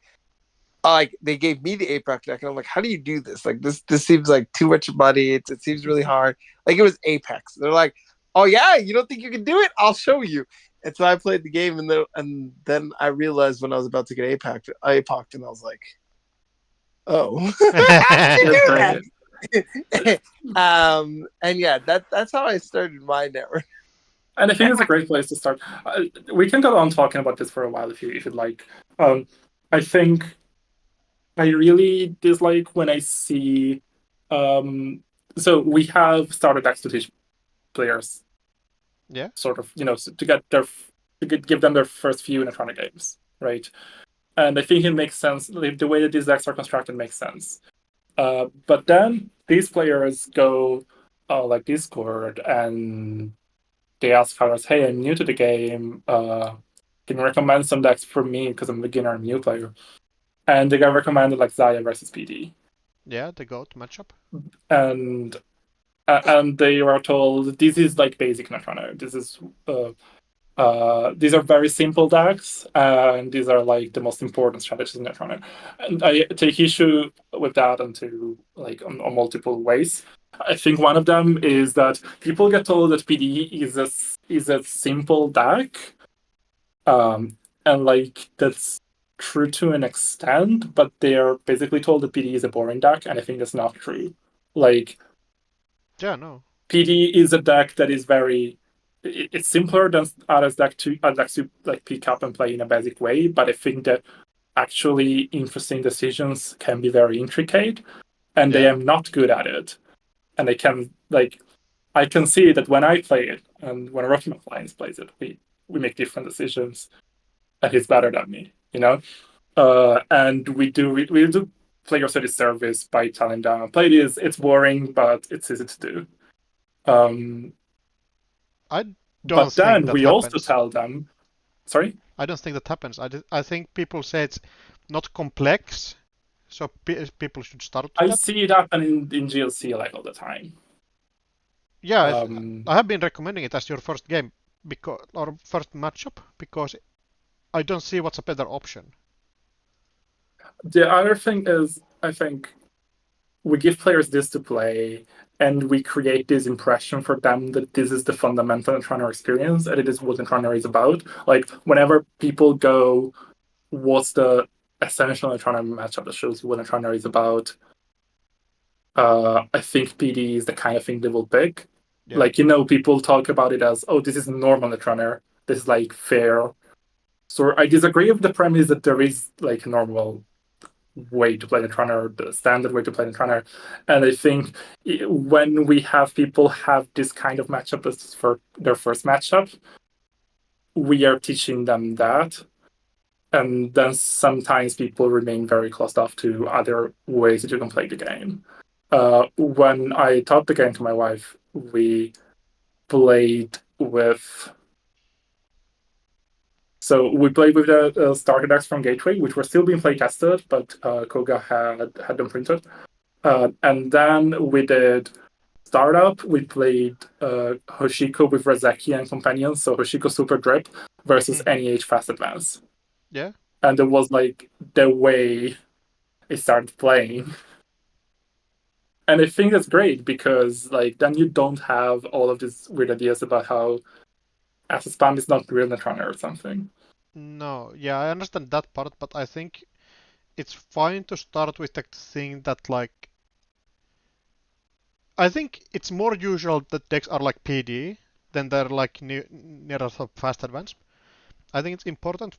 they gave me the Apex deck, and I'm like, how do you do this? Like this seems like too much money. It seems really hard. Like it was Apex. They're like, oh yeah, you don't think you can do it? I'll show you. And so I played the game, and then I realized when I was about to get Apex, and I was like, oh, how did you That's do great. that? And yeah, that's how I started my network. And I think it's a great place to start. We can go on talking about this for a while if you'd like. I think I really dislike when I see. So we have started decks to teach players, yeah. sort of, to get give them their first few Netrunner games, right? And I think it makes sense. The way that these decks are constructed makes sense. But then these players go like Discord and they ask us, "Hey, I'm new to the game. Can you recommend some decks for me because I'm a beginner and new player?" And they got recommended like Zaya versus PD, Yeah, the GOAT matchup. and they were told this is like basic Netrunner. This is these are very simple decks, and these are like the most important strategies in Netrunner. And I take issue with that on multiple ways. I think one of them is that people get told that PD is a simple deck, and like that's true to an extent, but they're basically told that PD is a boring deck, and I think that's not true. Like Yeah, no. PD is a deck that is it's simpler than others decks to like pick up and play in a basic way, but I think that actually interesting decisions can be very intricate, and they Yeah. am not good at it. And I can see that when I play it and when Rocky McLean plays it, we make different decisions, and he's better than me, and we do players a disservice by telling them, play this, it's boring, but it's easy to do. I don't But think then that we also happens. tell them, sorry? I don't think that happens. I think people say it's not complex, so people should start with I that. see it happen in GLC like all the time. Yeah, I have been recommending it as your first game or first matchup because I don't see what's a better option. The other thing is, I think we give players this to play, and we create this impression for them that this is the fundamental Netrunner experience, and it is what Netrunner is about. Like, whenever people go, what's the essential Netrunner matchup that shows what Netrunner is about? I think PD is the kind of thing they will pick. Yeah. Like, people talk about it as, oh, this is normal Netrunner. This is like fair. So I disagree with the premise that there is like a normal way to play Netrunner, the standard way to play Netrunner. And I think when we have people have this kind of matchup as for their first matchup, we are teaching them that. And then sometimes people remain very closed off to other ways that you can play the game. When I taught the game to my wife, we played with. So we played with the starter decks from Gateway, which were still being play tested, but Koga had them printed. And then we did Startup. We played Hoshiko with Razeki and companions, so Hoshiko Super Drip versus NEH Fast Advance. Yeah. And it was like the way it started playing. And I think that's great because like then you don't have all of these weird ideas about how asset spam is not real Netrunner or something. No, yeah, I understand that part, but I think it's fine to start with the thing that like I think it's more usual that decks are like PD than they're like near fast advance. I think it's important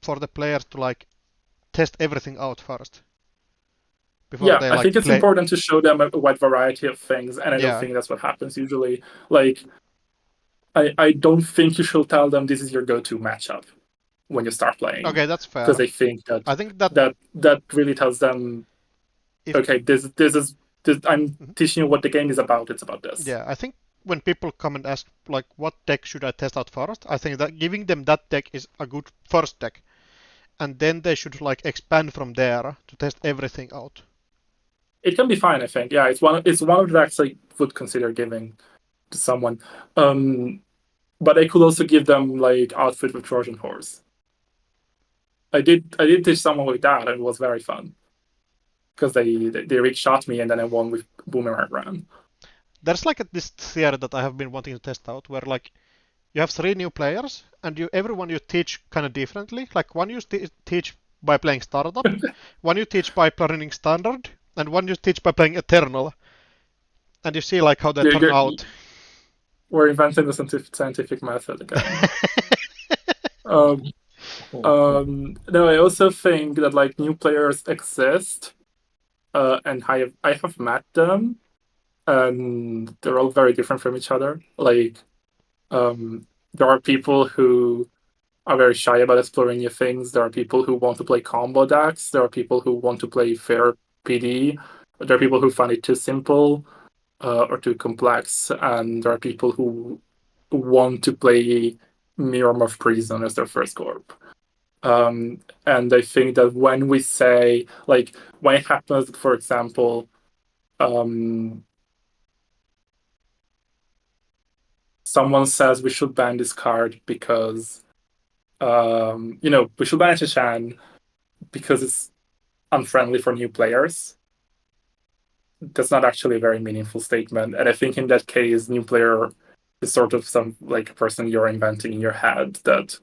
for the players to like test everything out first before Yeah, they I like think it's play. important to show them a wide variety of things, and I don't Yeah. think that's what happens usually. Like, I don't think you should tell them this is your go-to matchup when you start playing. Okay, that's fair. Because I think that I think that that really tells them, okay, this is I'm teaching you what the game is about. It's about this. Yeah, I think when people come and ask like what deck should I test out first, I think that giving them that deck is a good first deck, and then they should like expand from there to test everything out. It can be fine, I think. Yeah, it's one of the decks I would consider giving to someone. But I could also give them like outfit with Trojan horse. I did teach someone with that, and it was very fun because they rig shot me, and then I won with boomerang run. There's like this theory that I have been wanting to test out, where like you have 3 new players, and everyone you teach kind of differently. Like one you teach by playing startup, one you teach by running standard, and one you teach by playing eternal. And you see like how they turn out. We're inventing the scientific method again. No, I also think that like new players exist, and I have met them, and they're all very different from each other. Like, there are people who are very shy about exploring new things. There are people who want to play combo decks. There are people who want to play fair PD. There are people who find it too simple or too complex, and there are people who want to play Mirror of Prison as their first corp. And I think that when we say, like, when it happens, for example, someone says we should ban this card because, we should ban Shan because it's unfriendly for new players. That's not actually a very meaningful statement. And I think in that case, new player is sort of some like a person you're inventing in your head that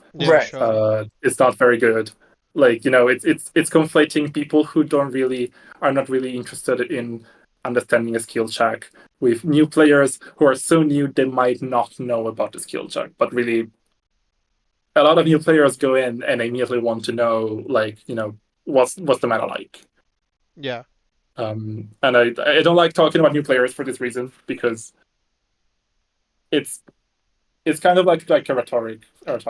is not very good. Like, it's conflating people who are not really interested in understanding a skill check with new players who are so new they might not know about the skill check, but really a lot of new players go in and immediately want to know, like, what's the meta like. Yeah. And I don't like talking about new players for this reason, because it's kind of like a rhetoric.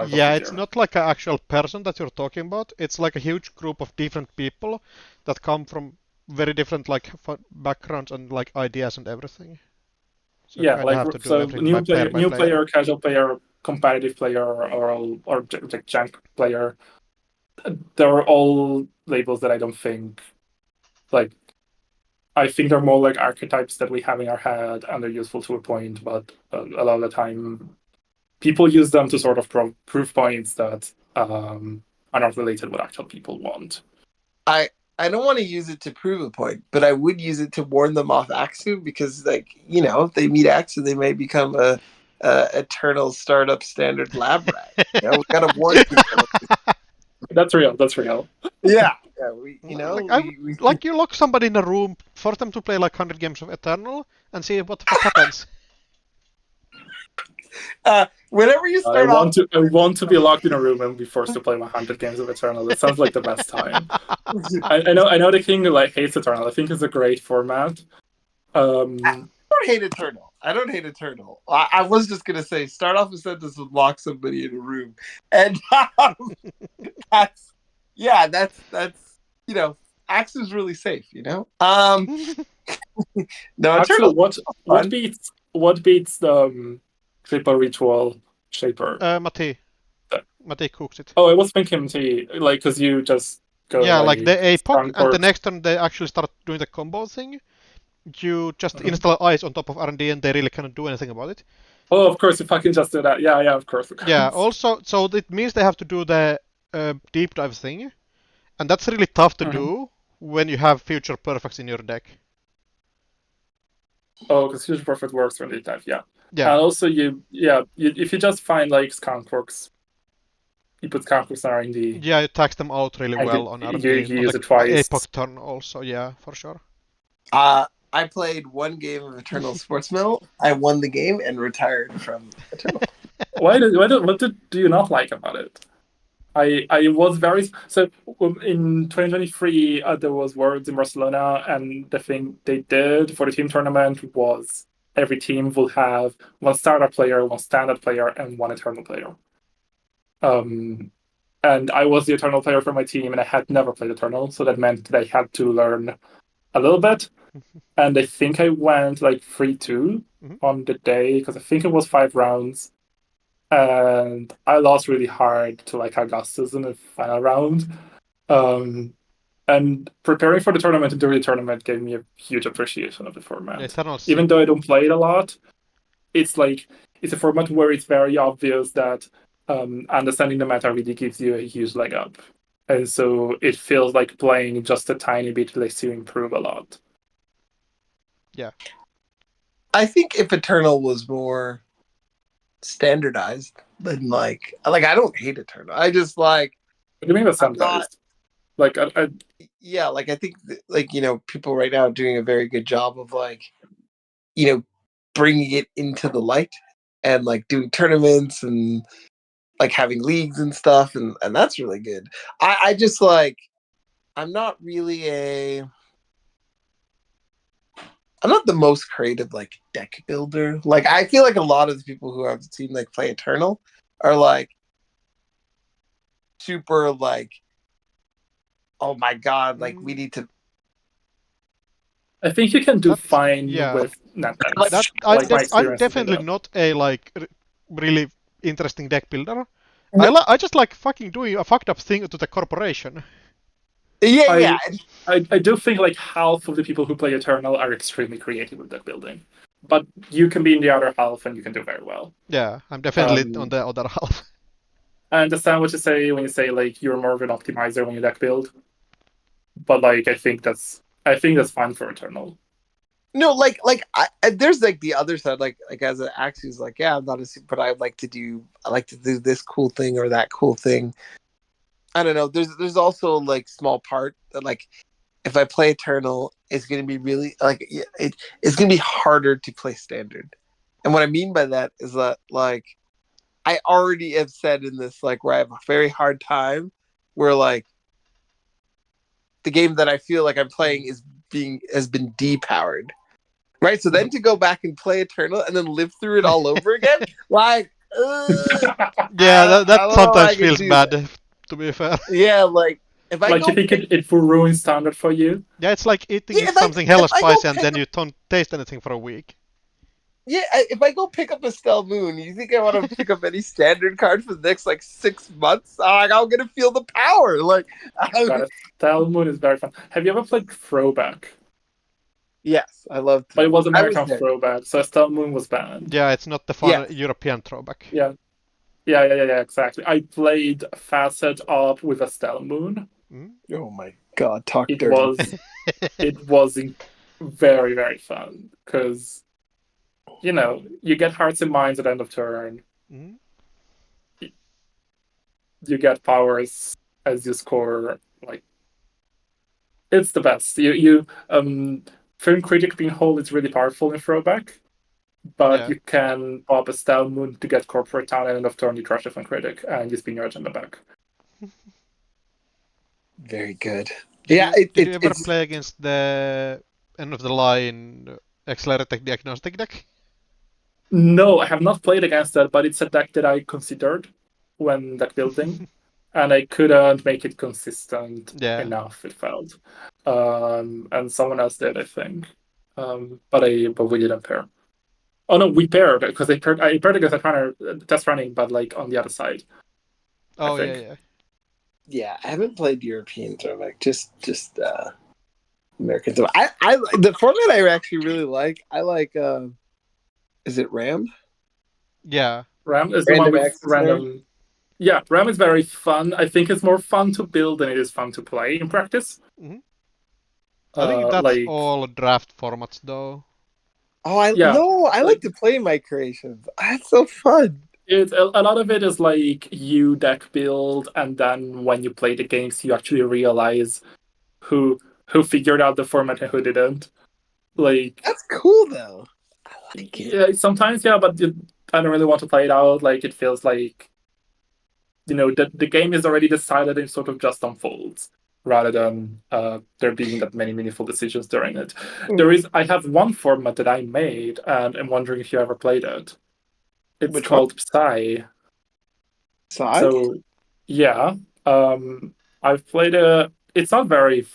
Yeah, it's not like an actual person that you're talking about. It's like a huge group of different people that come from very different like backgrounds and like ideas and everything. So yeah, like so new player, casual player, competitive player, or like jank player. They're all labels that I don't think like. I think they're more like archetypes that we have in our head, and they're useful to a point, but a lot of the time people use them to sort of prove points that are not related to what actual people want. I don't want to use it to prove a point, but I would use it to warn them off Axu, because, like, if they meet Axu, they may become a eternal startup standard lab rat. We gotta warn people. That's real. Yeah. Like you lock somebody in a room force them to play like 100 games of Eternal and see what happens. Whenever you I start off, want to be locked in a room and be forced to play 100 games of Eternal. That sounds like the best time. I know the king like hates Eternal. I think it's a great format. I don't hate Eternal. I was just gonna say, start off a sentence with lock somebody in a room, and that's Axe is really safe. No, Actually, Eternal. what beats the triple ritual shaper? Mate cooks it. Oh, I was thinking like because you just go Yeah, like the APOC, and the Corp. next turn they actually start doing the combo thing. You just install ice on top of R&D and they really cannot do anything about it. Oh, of course, if I can just do that. Yeah, of course. Yeah, also, so it means they have to do the deep dive thing, and that's really tough to do when you have future perfects in your deck. Oh, because future perfect works for deep dive, yeah. Yeah. And also, if you just find like skunkworks, you put skunkworks on R&D. Yeah, you tax them out really well on R&D. You use it twice. APOC turn also, yeah, for sure. I played one game of Eternal Sports Medal. I won the game and retired from Eternal. What do you not like about it? I was very so in 2023 there was Worlds in Barcelona, and the thing they did for the team tournament was every team will have one startup player, one standard player, and one Eternal player. And I was the Eternal player for my team, and I had never played Eternal, so that meant that I had to learn a little bit. And I think I went like 3-2 on the day, because I think it was 5 rounds. And I lost really hard to like Augustus in the final round. And preparing for the tournament and during the tournament gave me a huge appreciation of the format. Even though I don't play it a lot, it's a format where it's very obvious that understanding the meta really gives you a huge leg up. And so it feels like playing just a tiny bit lets you improve a lot. Yeah. I think if Eternal was more standardized, then like I don't hate Eternal. I just like. What do you mean by standardized? Yeah, like I think people right now are doing a very good job of bringing it into the light and like doing tournaments and like having leagues and stuff, and that's really good. I just like I'm not the most creative like deck builder. Like I feel like a lot of the people who I've seen like play Eternal are like super like, oh my god, like we need to. I think you can do fine with NetDecks. I'm definitely not a like really interesting deck builder. I just like fucking doing a fucked up thing to the corporation. Yeah. I do think like half of the people who play Eternal are extremely creative with deck building, but you can be in the other half and you can do very well. Yeah, I'm definitely on the other half. I understand what you say when you say like you're more of an optimizer when you deck build, but like I think that's fine for Eternal. No, there's like the other side, like as an Axios, like I'm not a super, but I like to do this cool thing or that cool thing. I don't know. There's also like small part that like if I play Eternal, it's gonna be really like it's gonna be harder to play Standard. And what I mean by that is that like I already have said in this like where I have a very hard time where like the game that I feel like I'm playing has been depowered. Right, so then to go back and play Eternal and then live through it all over again, like, yeah, that sometimes feels bad. To be fair. Yeah, like if I you think it will ruin Standard for you. Yeah, it's like eating something hella spicy and then you don't taste anything for a week. Yeah, if I go pick up a Stell Moon, you think I want to pick up any Standard card for the next like 6 months? I'm gonna feel the power. Like, Stell Moon is very fun. Have you ever played Throwback? Yes, I love. But it was American Throwback, so Stell Moon was banned. Yeah, it's not the fun European Throwback. Yeah, exactly. I played Facet Up with a Stell Moon. Oh my god, It was very, very fun because you get hearts and minds at the end of turn. You get powers as you score. Like, it's the best. Film Critic being whole is really powerful in Throwback, but Yeah. you can pop a style moon to get corporate town, and end of turn you trash the Film Critic and you spin your agenda back. Very good. Did you ever play against the end of the line Accelerated Diagnostic deck? No, I have not played against that, but it's a deck that I considered when deck building, and I couldn't make it consistent enough, it felt. And someone else did, I think. But we didn't pair. Oh no, we paired because I paired against a test running, but like on the other side. Oh yeah. Yeah, I haven't played European throwback, just American throwback. I the format I actually really like. I like is it Ram? Yeah. Ram is the one with random. Yeah, Ram is very fun. I think it's more fun to build than it is fun to play in practice. Mm-hmm. I think that's like, all draft formats though. Oh, I like to play my creations. That's so fun. It's a lot of it is like you deck build, and then when you play the games, you actually realize who figured out the format and who didn't. Like, that's cool though. I like it. Yeah, sometimes but I don't really want to play it out. Like, it feels like the game is already decided and sort of just unfolds rather than there being that many meaningful decisions during it. I have one format that I made, and I'm wondering if you ever played it. It's called Psy. So, yeah. I've played it. It's not very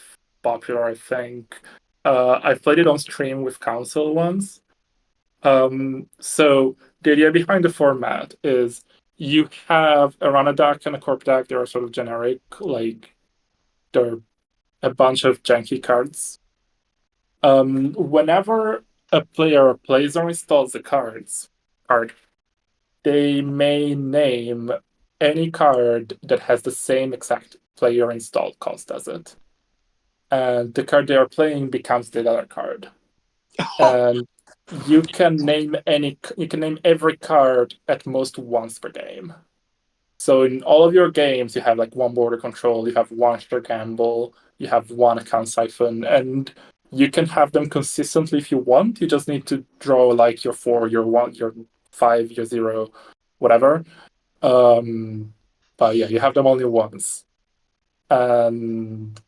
popular, I think. I've played it on stream with Council once. So the idea behind the format is you have a runner deck and a corp deck. They are sort of generic, like they're a bunch of janky cards. Whenever a player plays or installs a card, they may name any card that has the same exact player installed cost as it. And the card they are playing becomes the other card. And you can name every card at most once per game. So in all of your games, you have like one border control, you have one sure gamble, you have one account siphon, and you can have them consistently if you want. You just need to draw like your 4, your 1, your 5, your 0, whatever. But yeah, you have them only once. And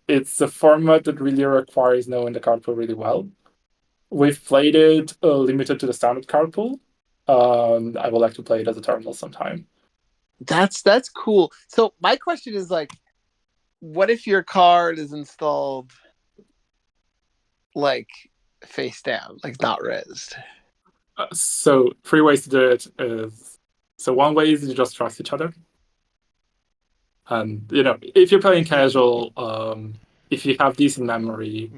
it's a format that really requires knowing the card pool really well. We've played it limited to the standard card pool. I would like to play it as a terminal sometime. That's cool. So my question is like, what if your card is installed like face down, like not rezzed? So 3 ways to do it is, so one way is you just trust each other. And if you're playing casual, if you have decent memory,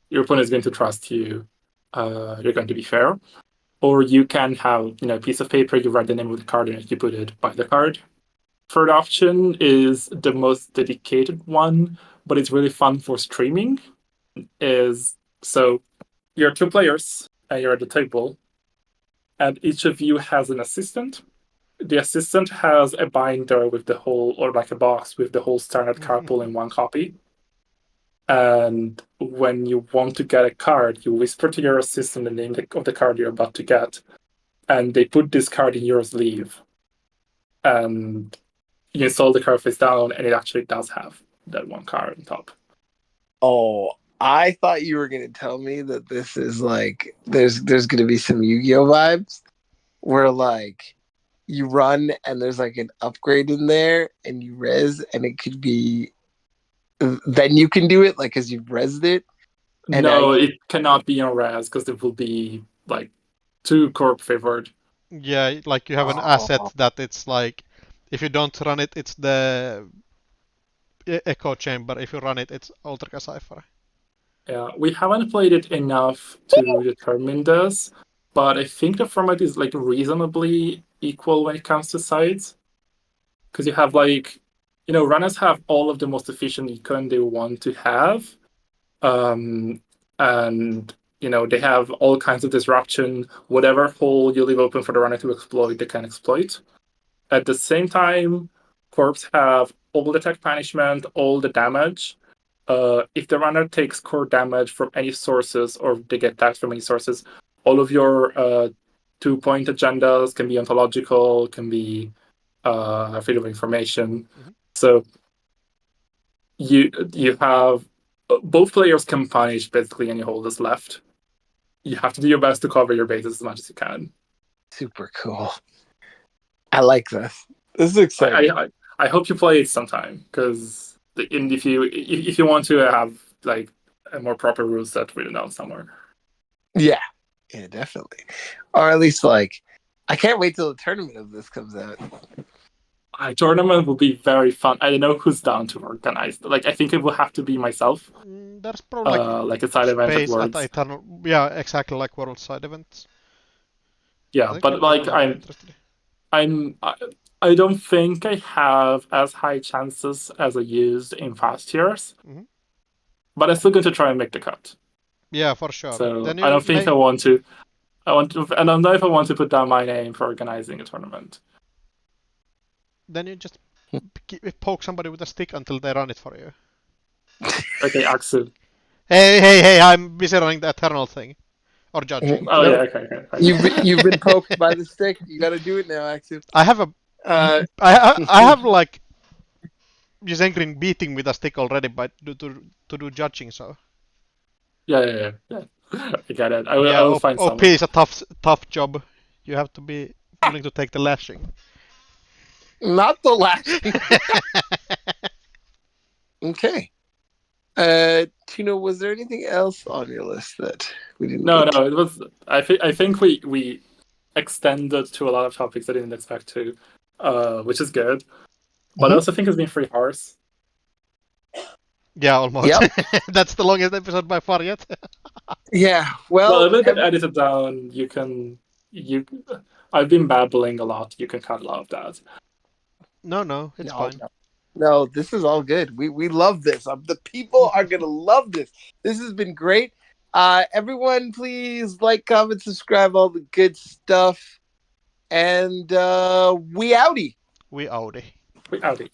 your opponent is going to trust you. You're going to be fair. Or you can have a piece of paper, you write the name of the card, and you put it by the card. Third option is the most dedicated one, but it's really fun for streaming. So you're 2 players, and you're at the table, and each of you has an assistant. The assistant has a binder with the whole, or like a box with the whole standard card pool in one copy. And when you want to get a card, you whisper to your assistant the name of the card you're about to get, and they put this card in your sleeve. And you install the card face down, and it actually does have that one card on top. Oh, I thought you were going to tell me that this is like there's going to be some Yu-Gi-Oh vibes where like you run and there's like an upgrade in there and you res, and it could be then you can do it like because you've resed it. And no, it cannot be on res because it will be like too corp favored. Yeah, like you have an asset that it's like if you don't run it, it's the echo chamber. If you run it, it's Ultra Cipher. Yeah, we haven't played it enough to determine this, but I think the format is like reasonably equal when it comes to sides. Because you have like, runners have all of the most efficient econ they want to have. And, they have all kinds of disruption. Whatever hole you leave open for the runner to exploit, they can exploit. At the same time, Corps have all the tech punishment, all the damage, if the runner takes core damage from any sources or they get attacks from any sources, all of your 2-point agendas can be ontological, can be freedom of information. Mm-hmm. So you have both players can punish basically any holders left. You have to do your best to cover your bases as much as you can. Super cool. I like this. This is exciting. I hope you play it sometime, because if you want to have like a more proper rule set written down somewhere. Yeah, definitely. Or at least like, I can't wait till the tournament of this comes out. A tournament will be very fun. I don't know who's down to organize. Like, I think it will have to be myself. There's probably like a side event at space Worlds. at Eternal. Yeah, exactly like World side events. Yeah, but like I don't think I have as high chances as I used in past years. Mm-hmm. But I'm still going to try and make the cut. Yeah, for sure. So I don't think I want to. And I don't know if I want to put down my name for organizing a tournament. Then you just poke somebody with a stick until they run it for you. Okay, Axel. Hey! I'm busy running the Eternal thing. Or judging. Oh, yeah, okay. You've been poked by the stick. You got to do it now, Axel. I have a. I have like Jensengrin beating with a stick already, but to do judging, so. Yeah. I get it. I will find someone. OP is a tough job. You have to be willing to take the lashing. Not the lashing. Okay. Tuno, was there anything else on your list that we didn't? No. It was. I think we extended to a lot of topics I didn't expect to, which is good. But I also think it's been 3 hours. Yeah, almost. Yep. That's the longest episode by far yet. Yeah. Well, a little bit edited down. I've been babbling a lot. You can cut a lot of that. No, it's fine. No, this is all good. We love this. The people are gonna love this. This has been great. Everyone, please like, comment, subscribe, all the good stuff. And we outie. We outie. We outie.